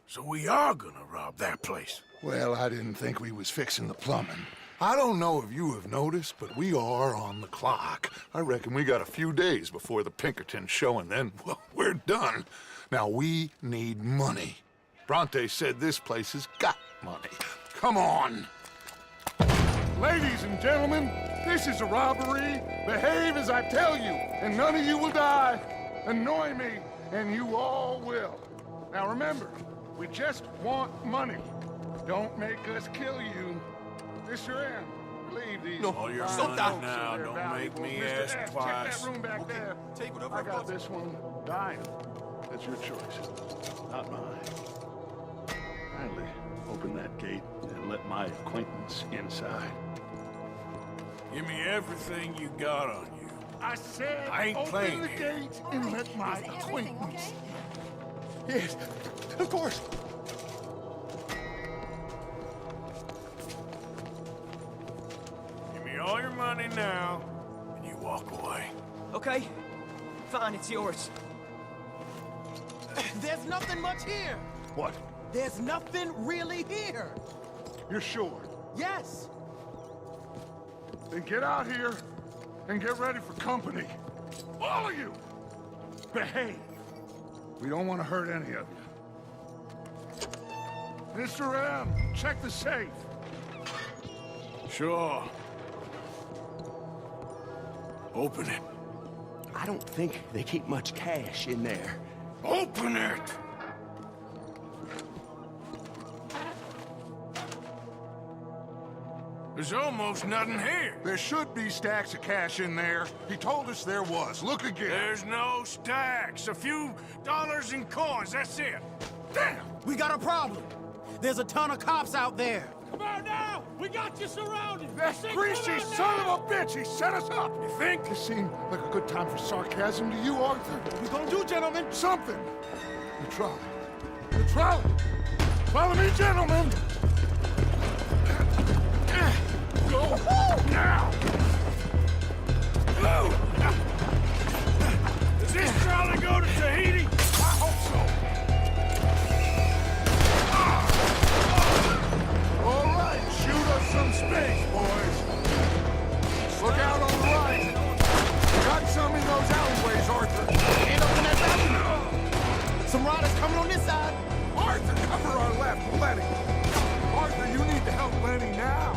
So we are gonna rob that place. Well, I didn't think we was fixing the plumbing. I don't know if you have noticed, but we are on the clock. I reckon we got a few days before the Pinkerton show, and then, well, we're done. Now, we need money. Bronte said this place has got money. Come on. Ladies and gentlemen, this is a robbery. Behave as I tell you, and none of you will die. Annoy me, and you all will. Now remember, we just want money. Don't make us kill you. This your end. Leave these. No, all your money now. Don't make me ask Check twice. that room back there. Take whatever I got this one. Dying. That's your choice, not mine. Kindly open that gate and let my acquaintance inside. Give me everything you got on you. I said I ain't open playing the here. gate and let my acquaintance. Yes, of course. Give me all your money now, and you walk away. Okay. Fine, it's yours. There's nothing much here. What? There's nothing really here. You're sure? Yes. Then get out here and get ready for company. All of you! Behave. We don't want to hurt any of you. Mr. M, check the safe. Sure. Open it. I don't think they keep much cash in there. Open it! There's almost nothing here. There should be stacks of cash in there. He told us there was. Look again. There's no stacks. A few dollars in coins, that's it. Damn! We got a problem. There's a ton of cops out there. Come on now! We got you surrounded! That greasy son of a bitch! He set us up! You think? This seemed like a good time for sarcasm to you, Arthur. What we gonna do, gentlemen? Something! The trolley. The trolley! Follow me, gentlemen! Go! Now! Does this trolley go to Tahiti? I hope so! All right, shoot us some space, boys. Look out on the right. Got some in those alleyways, Arthur. Ain't open that avenue. Some riders coming on this side. Arthur, cover our left. Lenny. Arthur, you need to help Lenny now.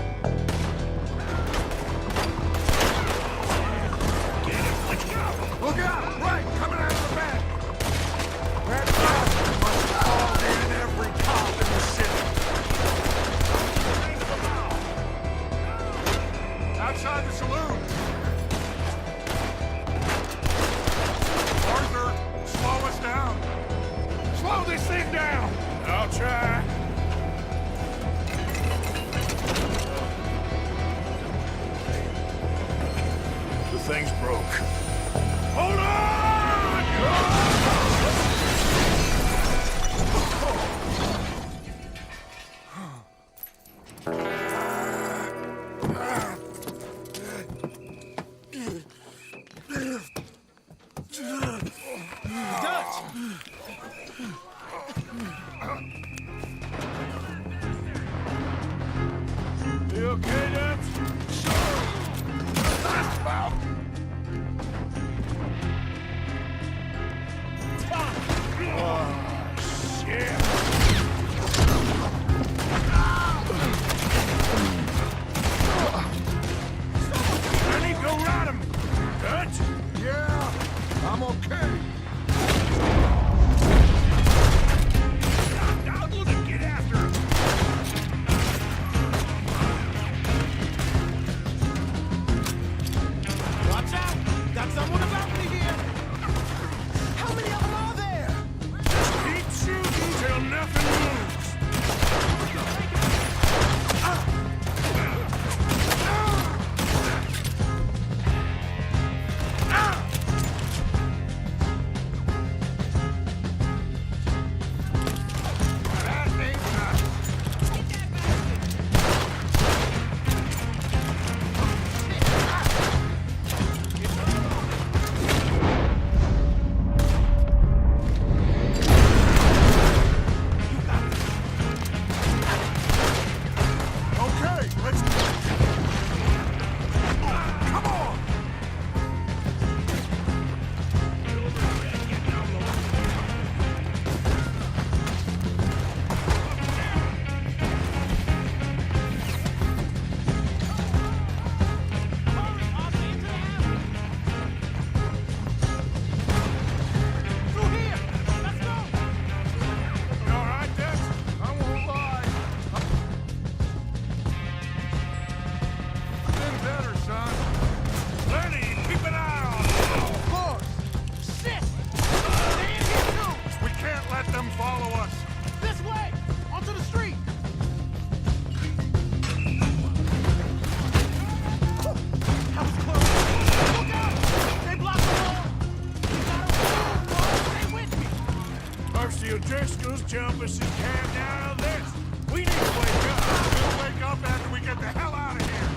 jump us and camp out of this. We need to wake up. We'll wake up after we get the hell out of here.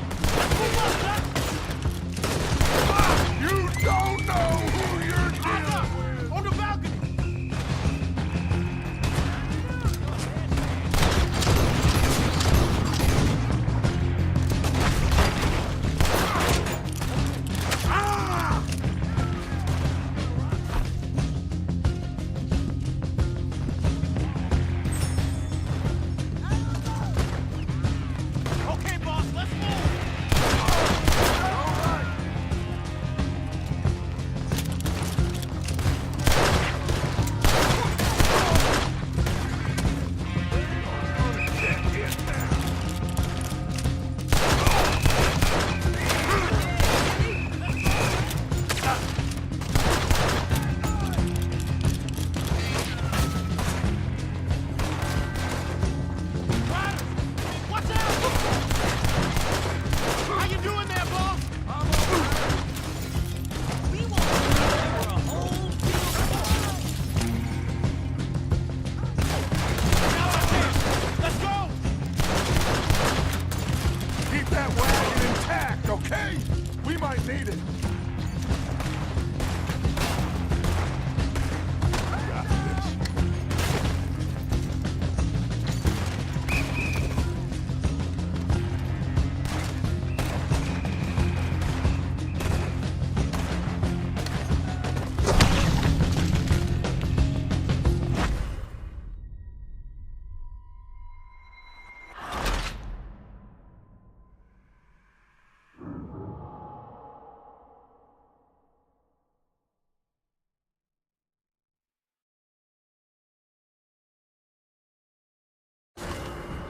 You don't know who you're dealing with. On the balcony! Okay, boss, let's move! Watch out! How you doing there, boss? We won't be there for a whole field Now I can. Let's go! Keep that wagon intact, okay? We might need it. Got this.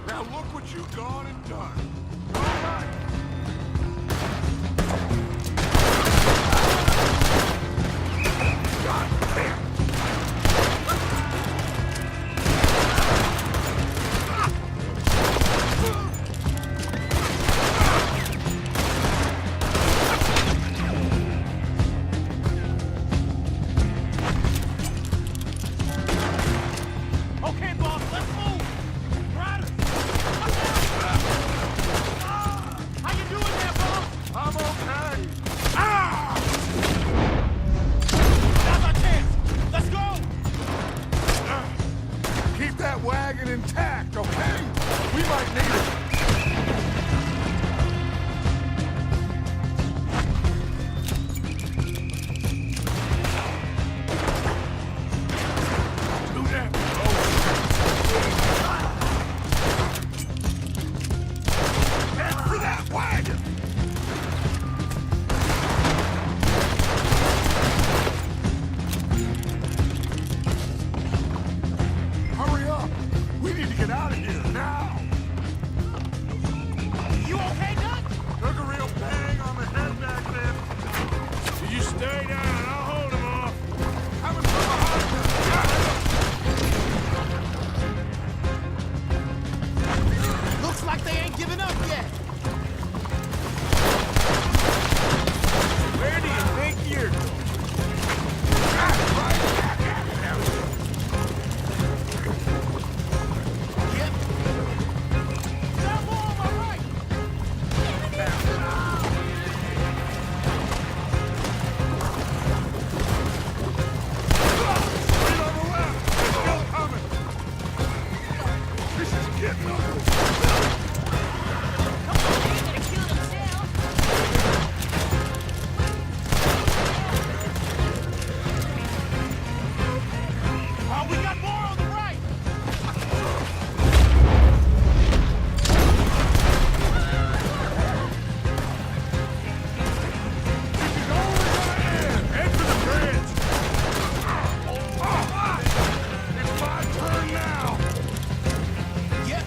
Now look what you've gone and done. All right. God damn. Okay, boss, let's move! Ryder! Watch out! How you doing there, boss? I'm okay. Now's our chance! Let's go! Keep that wagon intact, okay? We might need it. Too damn close. Head for that wagon! Hurry up! We need to get out of here now! You okay, Doc? Took a real bang on the head back there. You stay down. I'll hold him off. Coming from behind us. Looks like they ain't giving up yet. Where do you think you're going? Yep. Down more on my right! Three on the left. They're still coming. This is getting ugly. We got more on the right! Head for the bridge. It's my turn now. Yep.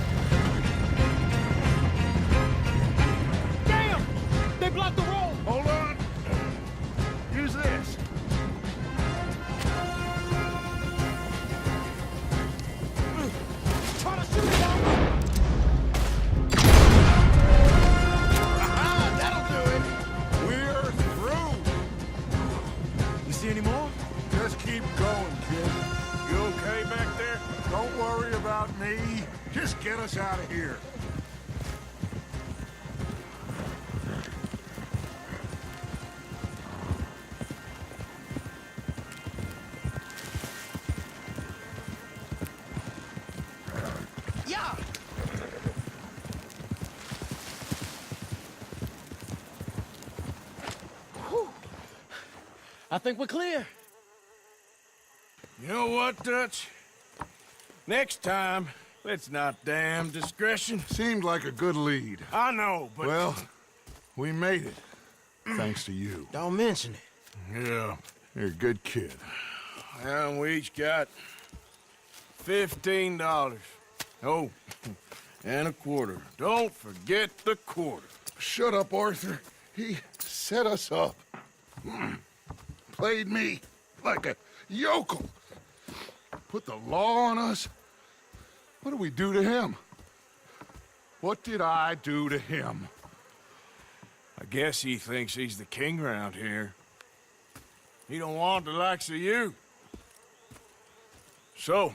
see? Just get us out of here. Yeah! Whew. I think we're clear. You know what, Dutch? Next time, let's not damn discretion. Seemed like a good lead. I know, but... Well, we made it. Thanks to you. Don't mention it. Yeah, you're a good kid. And we each got $15. Oh, and a quarter. Don't forget the quarter. Shut up, Arthur. He set us up. Played me like a yokel. Put the law on us. What do we do to him? What did I do to him? I guess he thinks he's the king around here. He don't want the likes of you. So,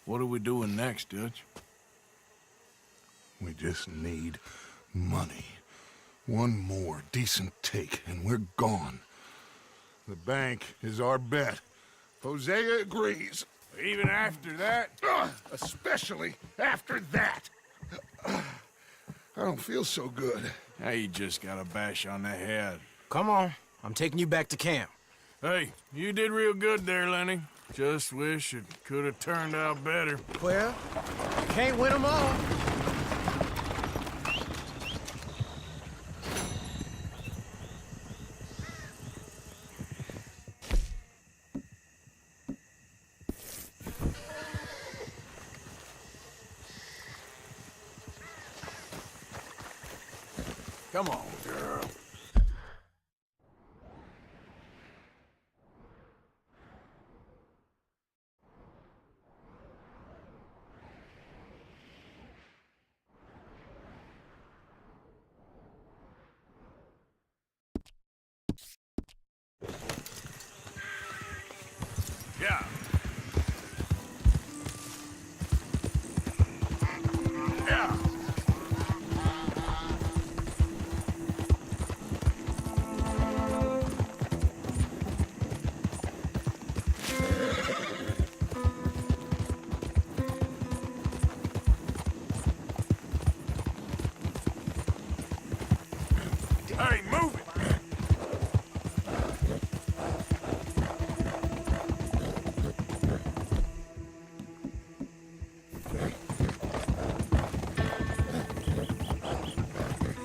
what are we doing next, Dutch? We just need money. One more decent take, and we're gone. The bank is our bet. Hosea agrees. Even after that? Especially after that. I don't feel so good. Now you just got a bash on the head. Come on. I'm taking you back to camp. Hey, you did real good there, Lenny. Just wish it could have turned out better. Well, can't win them all. Come on, girl. Yeah. Yeah. Hey, move it!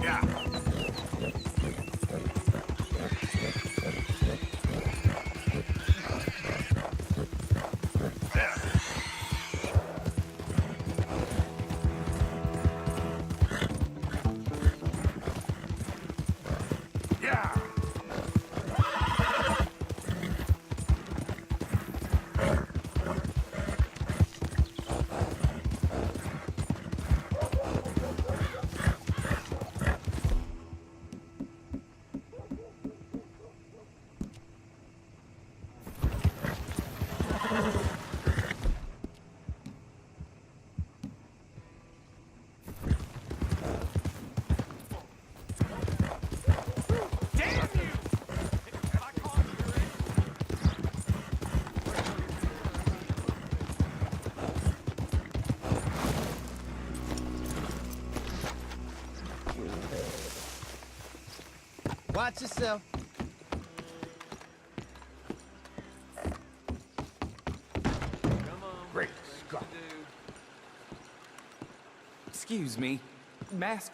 Yeah. Yeah. Watch yourself. Great Scott. Excuse me. Mask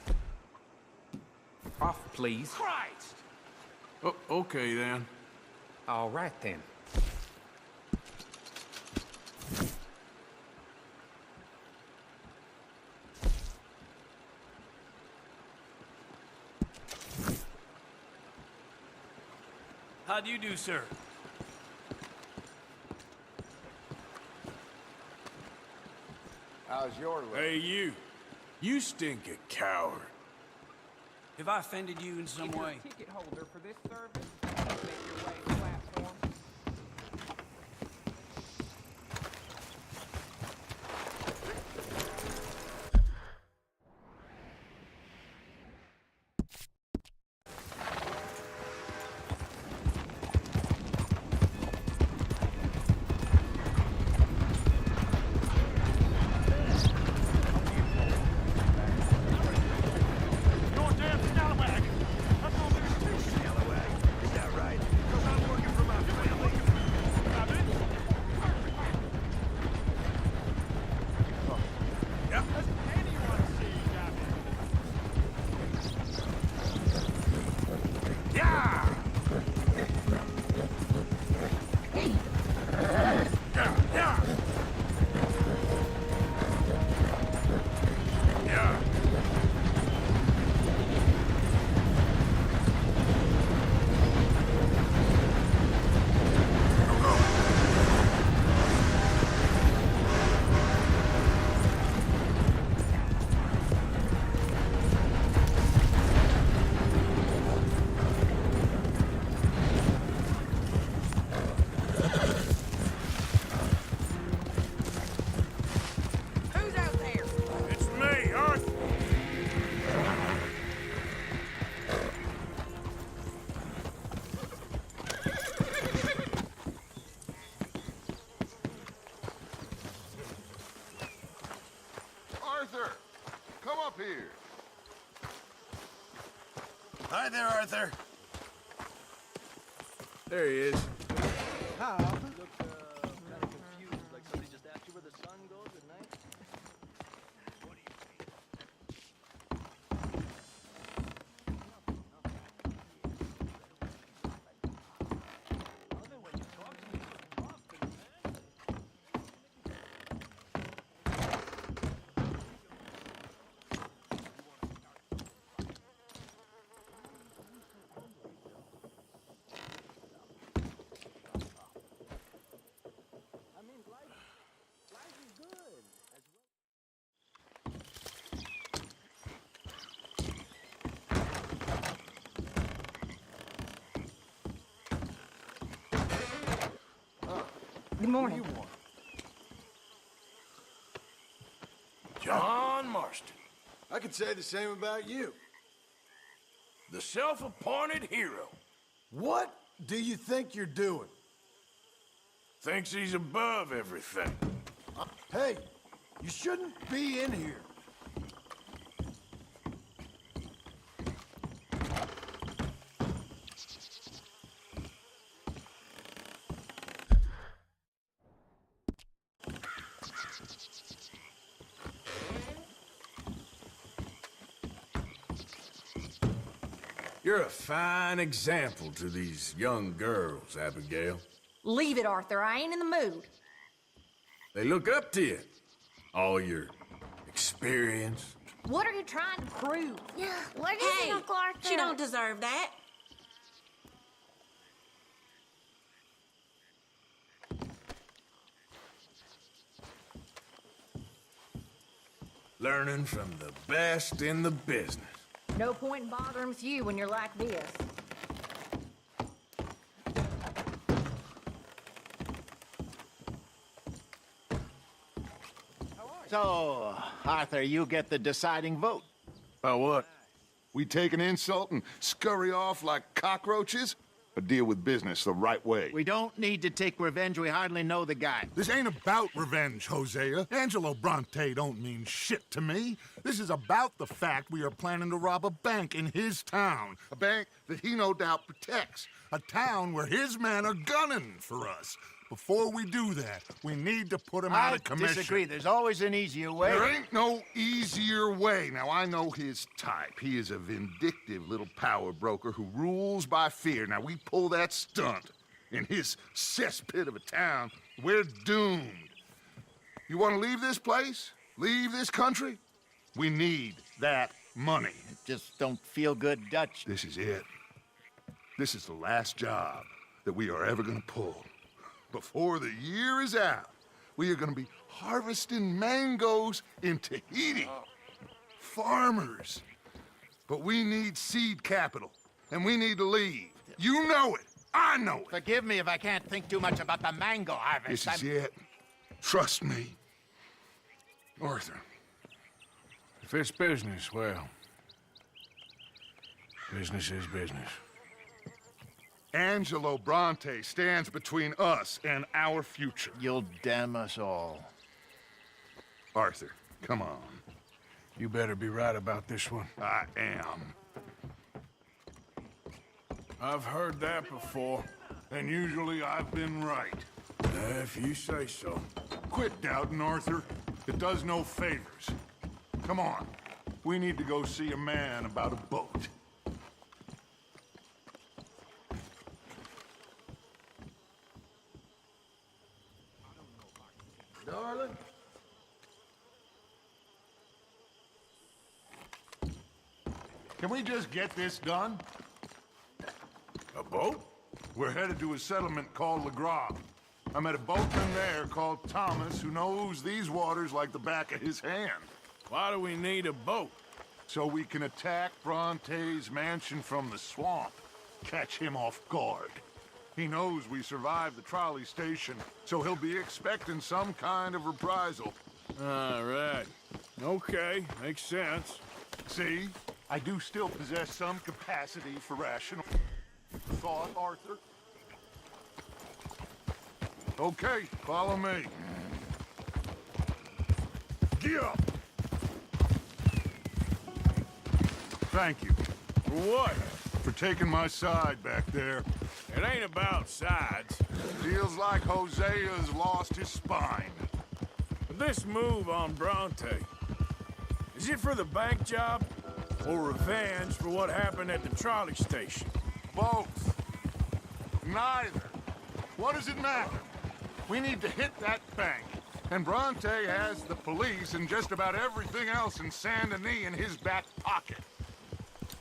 off, please. Christ! Oh, okay, then. All right, then. How do you do, sir? How's your leg? Hey, you. You stink a coward. Have I offended you in some way? Ticket holder for this service, make your way to platform. Arthur! Come up here. Hi there, Arthur. There he is. How? You look, kind of confused, like somebody just asked you where the sun goes at night. What do you Good morning. John Marston. I could say the same about you. The self-appointed hero. What do you think you're doing? Thinks he's above everything. Hey, you shouldn't be in here. You're a fine example to these young girls, Abigail. Leave it, Arthur. I ain't in the mood. They look up to you. All your experience. What are you trying to prove? Yeah, what is Hey, it, Uncle Arthur? she don't deserve that. Learning from the best in the business. No point in bothering with you when you're like this. So, Arthur, you get the deciding vote. About what? We take an insult and scurry off like cockroaches? Or deal with business the right way? We don't need to take revenge. We hardly know the guy. This ain't about revenge, Hosea. Angelo Bronte don't mean shit to me. This is about the fact we are planning to rob a bank in his town. A bank that he no doubt protects. A town where his men are gunning for us. Before we do that, we need to put him out of commission. I disagree. There's always an easier way. There ain't no easier way. Now, I know his type. He is a vindictive little power broker who rules by fear. Now, we pull that stunt in his cesspit of a town, we're doomed. You want to leave this place? Leave this country? We need that money. Just don't feel good, Dutch. This is it. This is the last job that we are ever going to pull. Before the year is out, we are going to be harvesting mangoes in Tahiti. Farmers. But we need seed capital, and we need to leave. You know it. I know it. Forgive me if I can't think too much about the mango harvest. This is it. Trust me. Arthur. If it's business, well, business is business. Angelo Bronte stands between us and our future. You'll damn us all. Arthur, come on. You better be right about this one. I am. I've heard that before. And usually I've been right. If you say so. Quit doubting, Arthur. It does no favors. Come on. We need to go see a man about a boat. Darling? Can we just get this done? A boat? We're headed to a settlement called Le Gras. I met a boatman there called Thomas who knows these waters like the back of his hand. Why do we need a boat? So we can attack Bronte's mansion from the swamp. Catch him off guard. He knows we survived the trolley station, so he'll be expecting some kind of reprisal. All right. Okay, makes sense. See? I do still possess some capacity for rational thought, Arthur. Okay, follow me. Get up! Thank you. For what? For taking my side back there. It ain't about sides. Feels like Hosea's lost his spine. But this move on Bronte, is it for the bank job or revenge for what happened at the trolley station? Both. Neither. What does it matter? We need to hit that bank. And Bronte has the police and just about everything else in Saint Denis in his back pocket.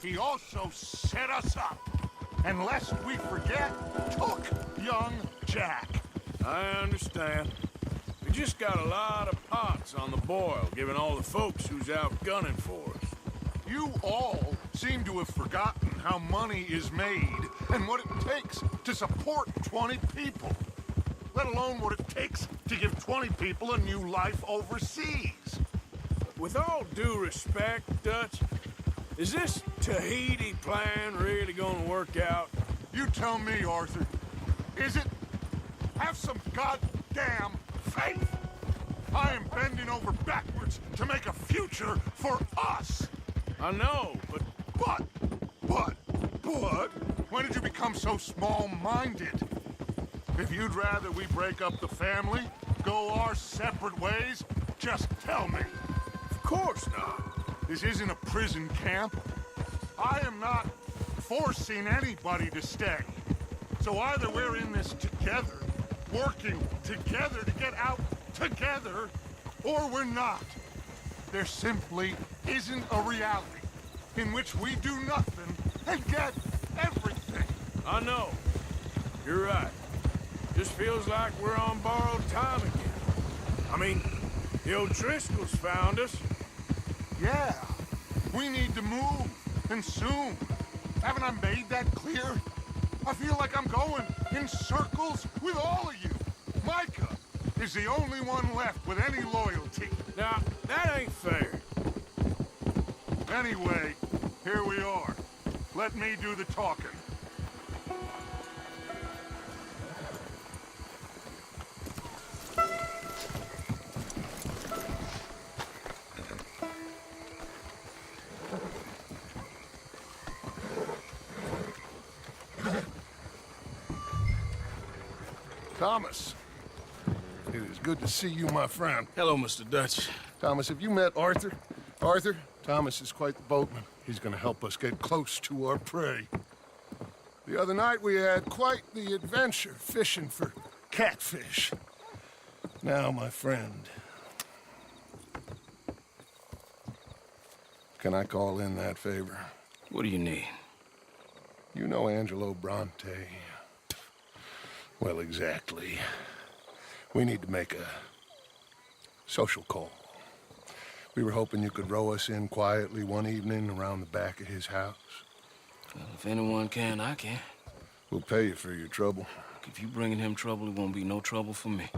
He also set us up. And lest we forget, took young Jack. I understand. We just got a lot of pots on the boil, given all the folks who's out gunning for us. You all seem to have forgotten how money is made and what it takes to support 20 people. Let alone what it takes to give 20 people a new life overseas. With all due respect, Dutch, is this Tahiti plan really gonna work out? You tell me, Arthur. Is it? Have some goddamn faith. I am bending over backwards to make a future for us. I know, but... When did you become so small-minded? If you'd rather we break up the family, go our separate ways, just tell me. Of course not. This isn't a prison camp. I am not forcing anybody to stay. So either we're in this together, working together to get out together, or we're not. There simply isn't a reality in which we do nothing and get everything. I know. You're right. Just feels like we're on borrowed time again. I mean, the O'Driscolls found us. Yeah. We need to move, and soon. Haven't I made that clear? I feel like I'm going in circles with all of you. Micah is the only one left with any loyalty. Now, that ain't fair. Anyway, here we are. Let me do the talking. Thomas, it is good to see you, my friend. Hello, Mr. Dutch. Thomas, have you met Arthur? Arthur, Thomas is quite the boatman. He's gonna help us get close to our prey. The other night we had quite the adventure fishing for catfish. Now, my friend, can I call in that favor? What do you need? You know Angelo Bronte. Well, exactly. We need to make a social call. We were hoping you could row us in quietly one evening around the back of his house. Well, if anyone can, I can. We'll pay you for your trouble. If you bringing him trouble, it won't be no trouble for me.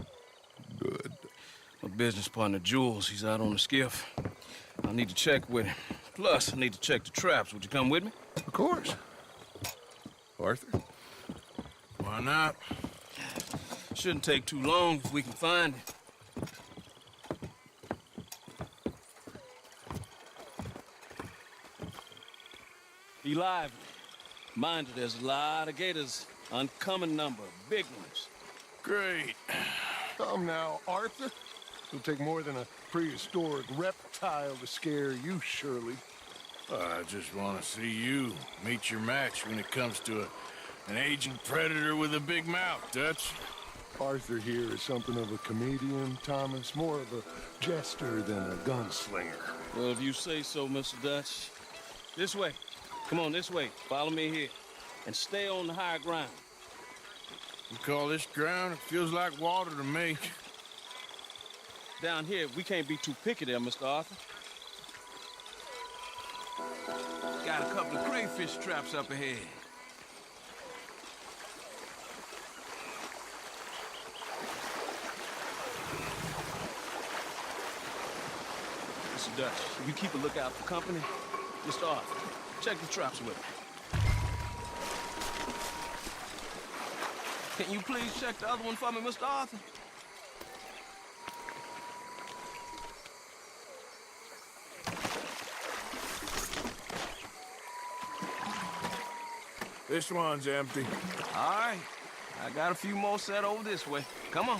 Good. My business partner, Jules, he's out on the skiff. I need to check with him. Plus, I need to check the traps. Would you come with me? Of course. Arthur? Why not? Shouldn't take too long if we can find it. Be lively. Mind you, there's a lot of gators. Uncommon number. Big ones. Great. Come now, Arthur. It'll take more than a prehistoric reptile to scare you, surely. I just want to see you meet your match when it comes to an aging predator with a big mouth, Dutch. Arthur here is something of a comedian, Thomas. More of a jester than a gunslinger. Well, if you say so, Mr. Dutch. This way. Come on, this way. Follow me here. And stay on the higher ground. You call this ground? It feels like water to me. Down here, we can't be too picky there, Mr. Arthur. Got a couple of crayfish traps up ahead. Mr. Dutch, if you keep a lookout for company, Mr. Arthur, check the traps with me. Can you please check the other one for me, Mr. Arthur? This one's empty. All right. I got a few more set over this way. Come on.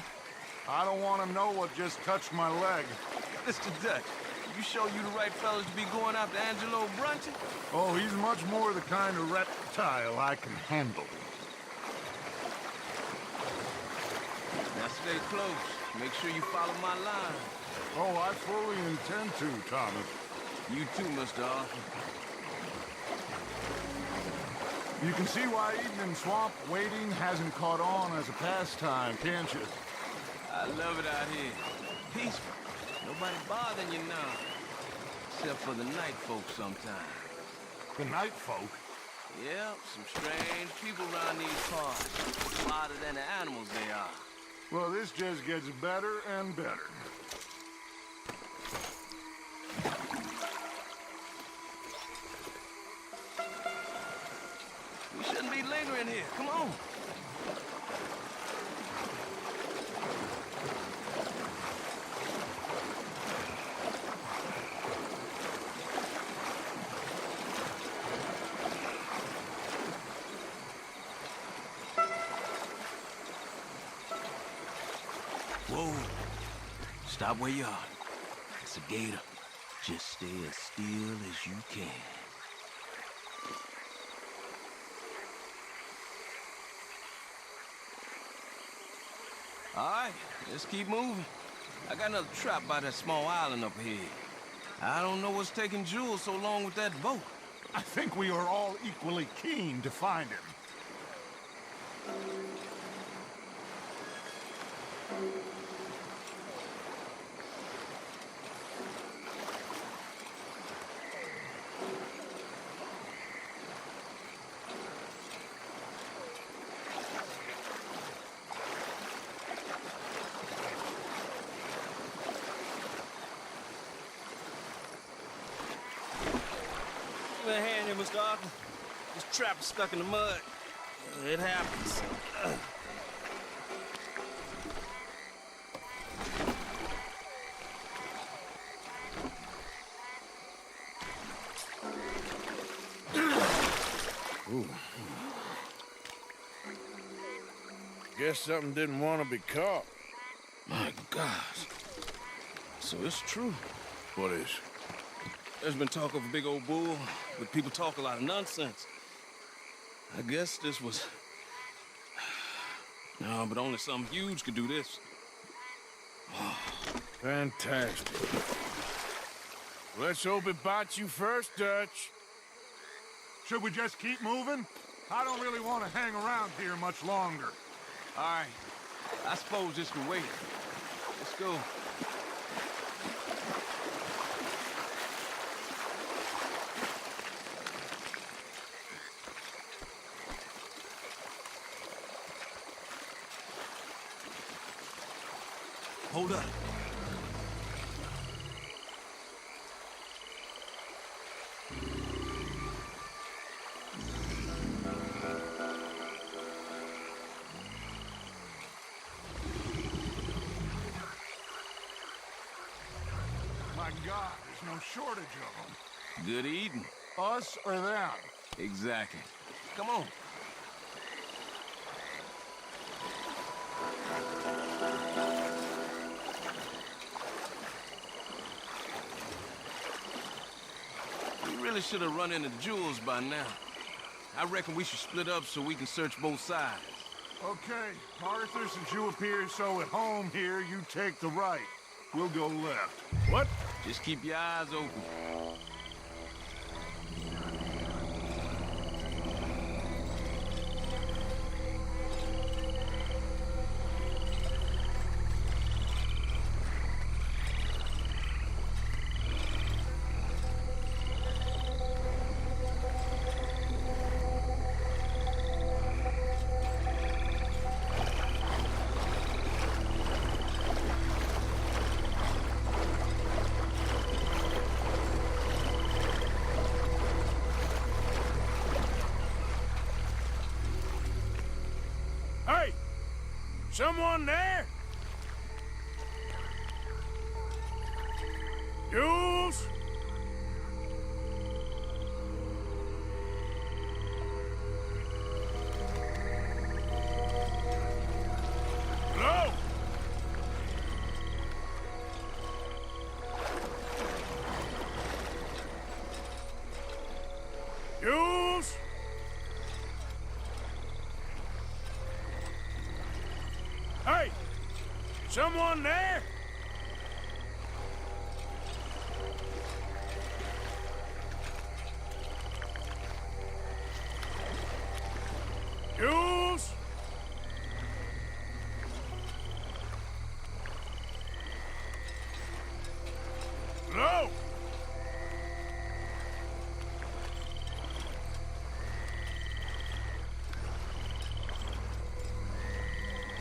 I don't want to know what just touched my leg. Mr. Dutch, you sure you the right fellas to be going after Angelo Bronte? Oh, he's much more the kind of reptile I can handle. Now stay close. Make sure you follow my line. Oh, I fully intend to, Thomas. You too, Mr. Arthur. You can see why eating in swamp waiting hasn't caught on as a pastime, can't you? I love it out here. Peaceful. Nobody bothering you now. Except for the night folk sometimes. The night folk? Yep, some strange people around these parts. Smarter than the animals they are. Well, this just gets better and better. We shouldn't be lingering here. Come on. Whoa. Stop where you are. It's a gator. Just stay as still as you can. All right, let's keep moving. I got another trap by that small island up here. I don't know what's taking Jules so long with that boat. I think we are all equally keen to find him. Give me a hand here, Mr. Arthur. This trap is stuck in the mud. It happens. Ooh. Guess something didn't want to be caught. My gosh. So it's true. What is? There's been talk of a big old bull, but people talk a lot of nonsense. I guess this was... No, but only something huge could do this. Fantastic. Let's hope it bites you first, Dutch. Should we just keep moving? I don't really want to hang around here much longer. All right. I suppose this can wait. Let's go. Hold up. My God, there's no shortage of them. Good eating. Us or them? Exactly. Come on. We really should have run into Jules by now. I reckon we should split up so we can search both sides. Okay, Arthur, since you appear so at home here, you take the right. We'll go left. What? Just keep your eyes open. Hey! Someone there? Jules? Someone there? Jules? Hello?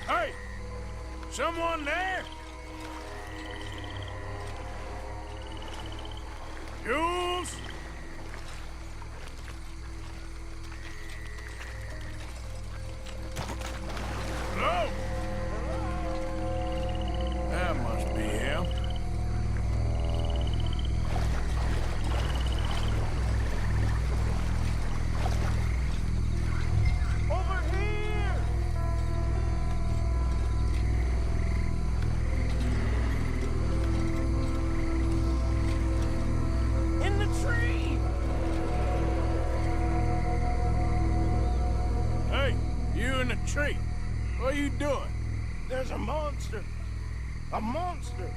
Hey! Someone there? Jules? Hello? That must be him. Over here! In the tree! Hey, you in the tree. What are you doing? There's a monster. A monster.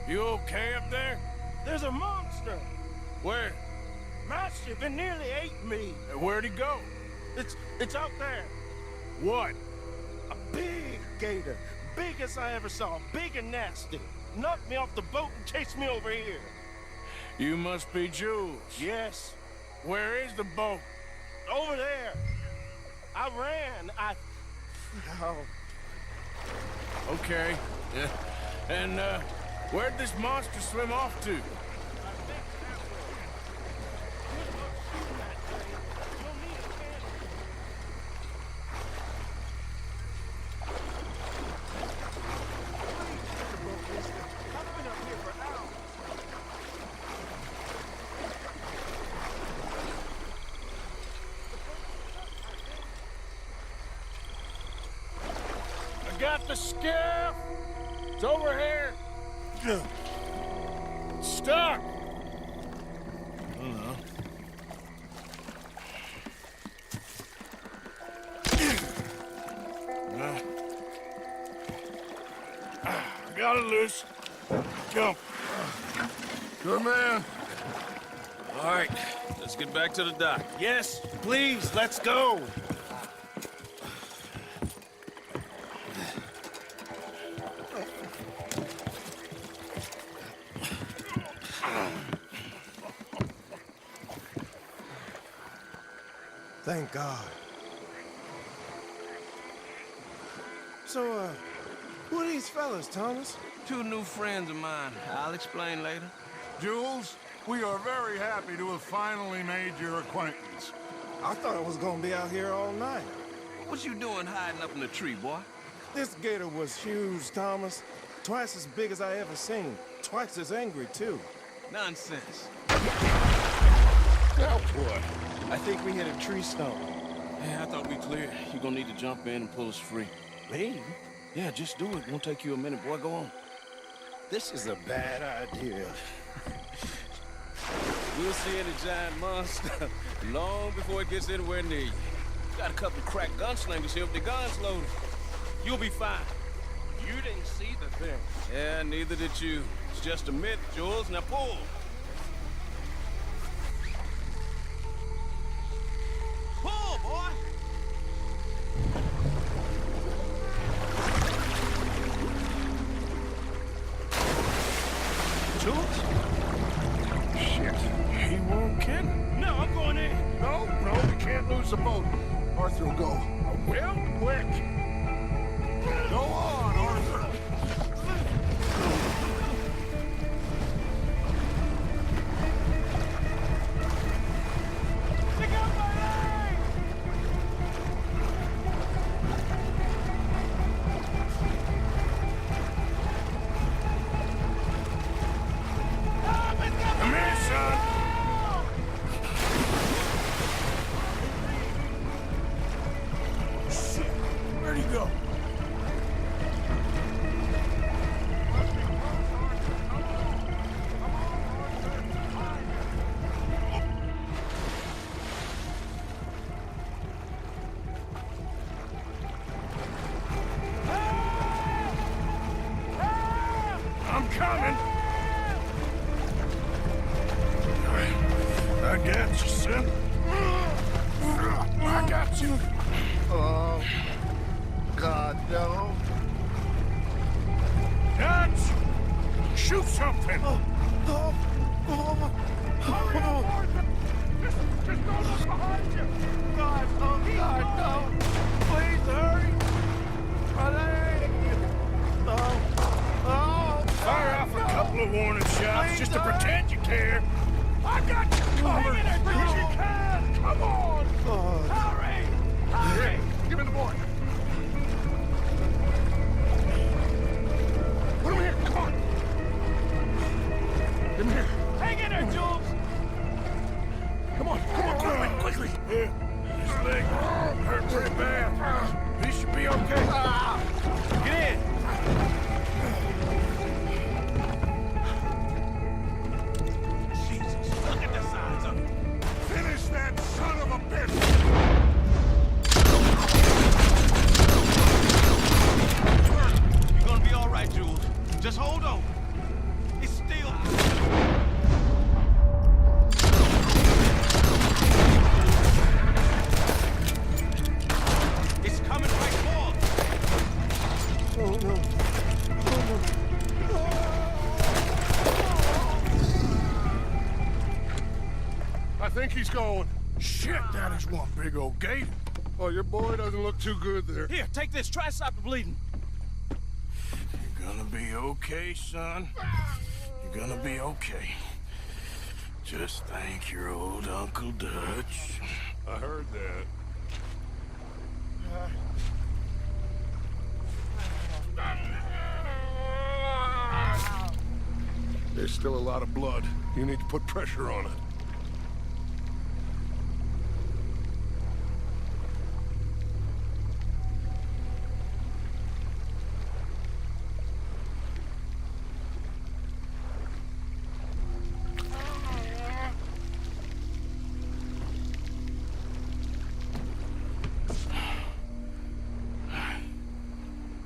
You okay up there? There's a monster. Where? Massive and nearly ate me. Where'd he go? It's out there. What? A big gator. Biggest I ever saw. Big and nasty. Knocked me off the boat and chased me over here. You must be Jules. Yes. Where is the boat? Over there. I ran. Oh. Okay. Yeah. And, where'd this monster swim off to? Got the skiff! It's over here! It's stuck! Got it loose. Jump. Good man. All right, let's get back to the dock. Yes, please, let's go. Thank God. So, who are these fellas, Thomas? Two new friends of mine. I'll explain later. Jules, we are very happy to have finally made your acquaintance. I thought I was gonna be out here all night. What you doing hiding up in the tree, boy? This gator was huge, Thomas. Twice as big as I ever seen. Twice as angry, too. Nonsense. Oh, boy. I think we hit a tree stump. Yeah, I thought we cleared. You're gonna need to jump in and pull us free. Me? Yeah, just do it. Won't take you a minute, boy. Go on. This is a bad idea. We'll see any giant monster long before it gets anywhere near you. Got a couple crack gunslingers here with their guns loaded. You'll be fine. You didn't see the thing. Yeah, neither did you. It's just a myth, Jules. Now pull. Pull, boy! Jules? Shit, he won't kidding. No, I'm going in. No, we can't lose the boat. Arthur will go. Well, quick. Go on, Arthur. Pick up my leg! Come here, son. Shit, where'd he go? I got you, son. I got you. Oh, God, no. Dutch! Shoot something! Hurry up, Arthur! Just don't look behind you! God, oh God, no! Please hurry! My leg! Fire off a couple of warning shots Please just to hurry. pretend you care. I got you covered as best you can! Come on! Hurry! Hurry! Give me the boy! Put him here! Come on! Get him here! Hang in there, Jules! Come on, quickly! Here, his leg hurt pretty bad. He should be okay. Get in! Jesus, look at the size of it. Finish that son of a bitch! You're gonna be all right, Jules. Just hold on. It's still... It's coming right for us. Oh, no. I think he's going. Shit, that is one big old gate. Oh, your boy doesn't look too good there. Here, take this. Try to stop the bleeding. You're gonna be okay, son. You're gonna be okay. Just thank your old Uncle Dutch. I heard that. There's still a lot of blood. You need to put pressure on it.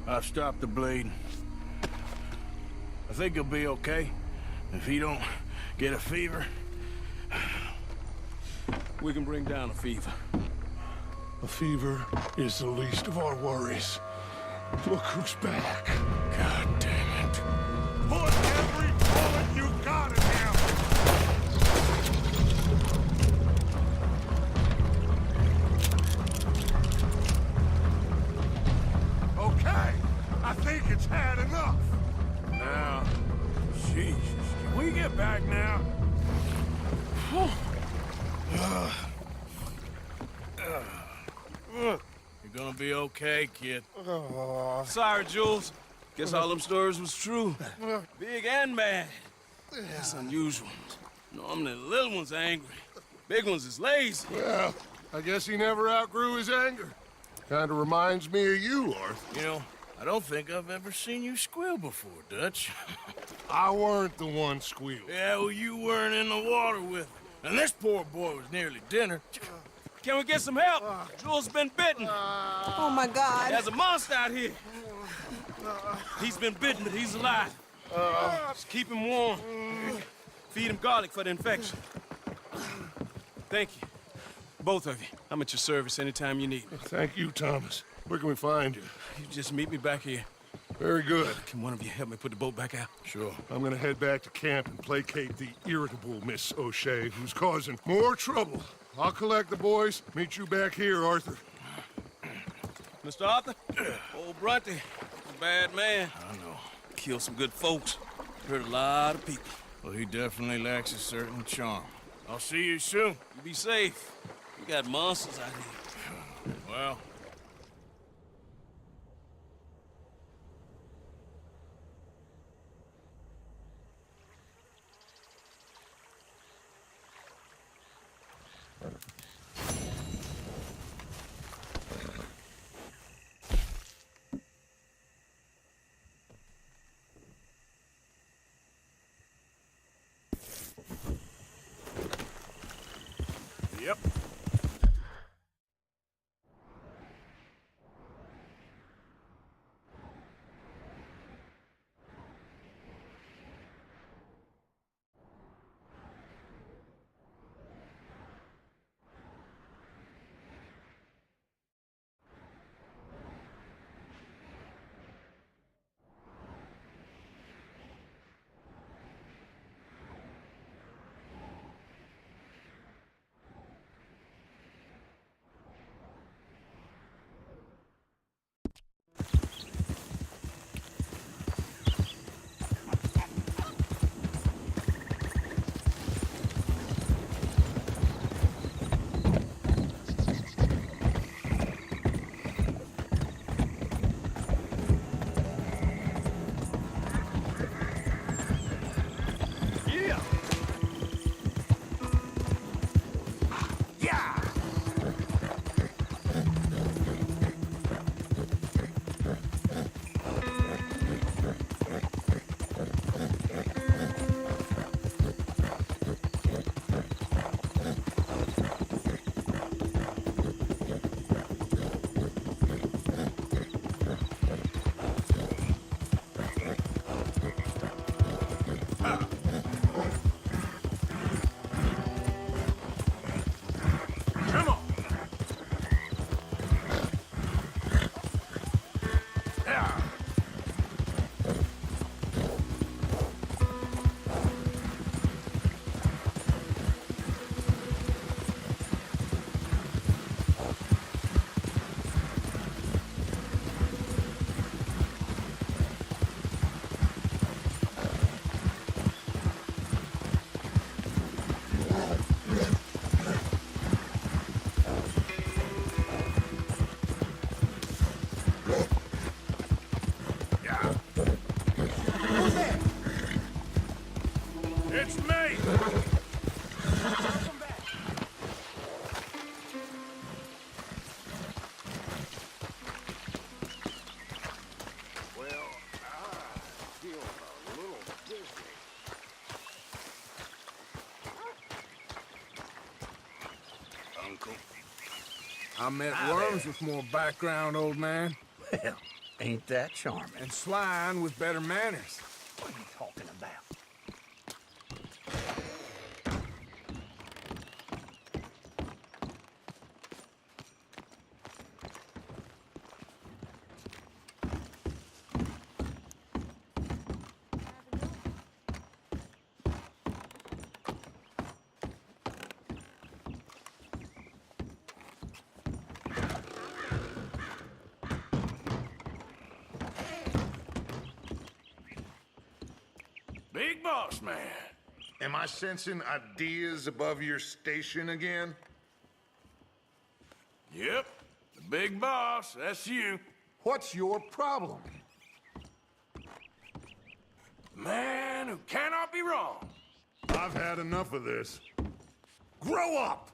I've stopped the bleeding. I think he'll be okay. If he don't get a fever. We can bring down a fever. A fever is the least of our worries. Look who's back. God damn it. Put every bullet you got in him! Okay, I think it's had enough. Now, Jesus, can we get back now? You're gonna be okay, kid. Sorry, Jules. Guess all them stories was true. Big and bad. That's unusual. Normally the little ones are angry. Big ones is lazy. Well, I guess he never outgrew his anger. Kinda reminds me of you, Arthur. You know, I don't think I've ever seen you squeal before, Dutch. I weren't the one squealing. Yeah, well, you weren't in the water with him. And this poor boy was nearly dinner. Can we get some help? Jules been bitten. Oh my God. There's a monster out here. He's been bitten, but he's alive. Just keep him warm. Feed him garlic for the infection. Thank you. Both of you. I'm at your service anytime you need me. Thank you, Thomas. Where can we find you? You just meet me back here. Very good. Can one of you help me put the boat back out? Sure. I'm gonna head back to camp and placate the irritable Miss O'Shea, who's causing more trouble. I'll collect the boys. Meet you back here, Arthur. Mr. Arthur, old Bronte, a bad man. I know. Killed some good folks. Hurt a lot of people. Well, he definitely lacks a certain charm. I'll see you soon. You be safe. We got monsters out here. Well... Yep. It's me! Well, I feel a little dizzy. Uncle. I met worms with more background, old man. Well, ain't that charming? And swine with better manners. What are you talking about? Big boss man. Am I sensing ideas above your station again? Yep. The big boss, that's you. What's your problem? Man who cannot be wrong. I've had enough of this. Grow up!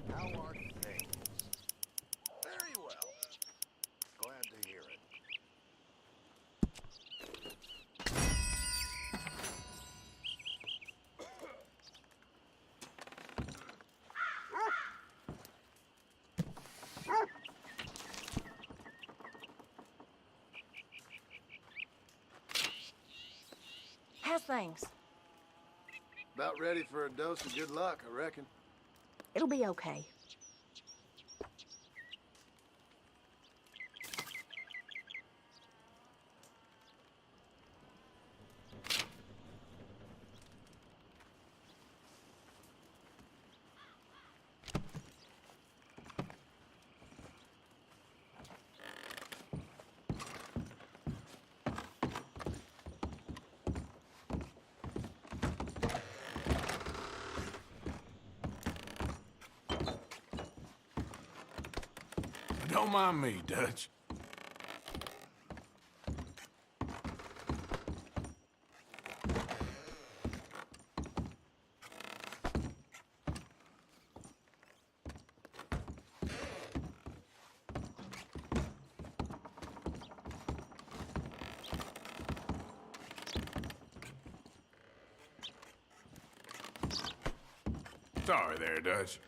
How are things? Very well. Glad to hear it. How's things? About ready for a dose of good luck, I reckon. It'll be okay. Don't mind me, Dutch. Sorry there, Dutch.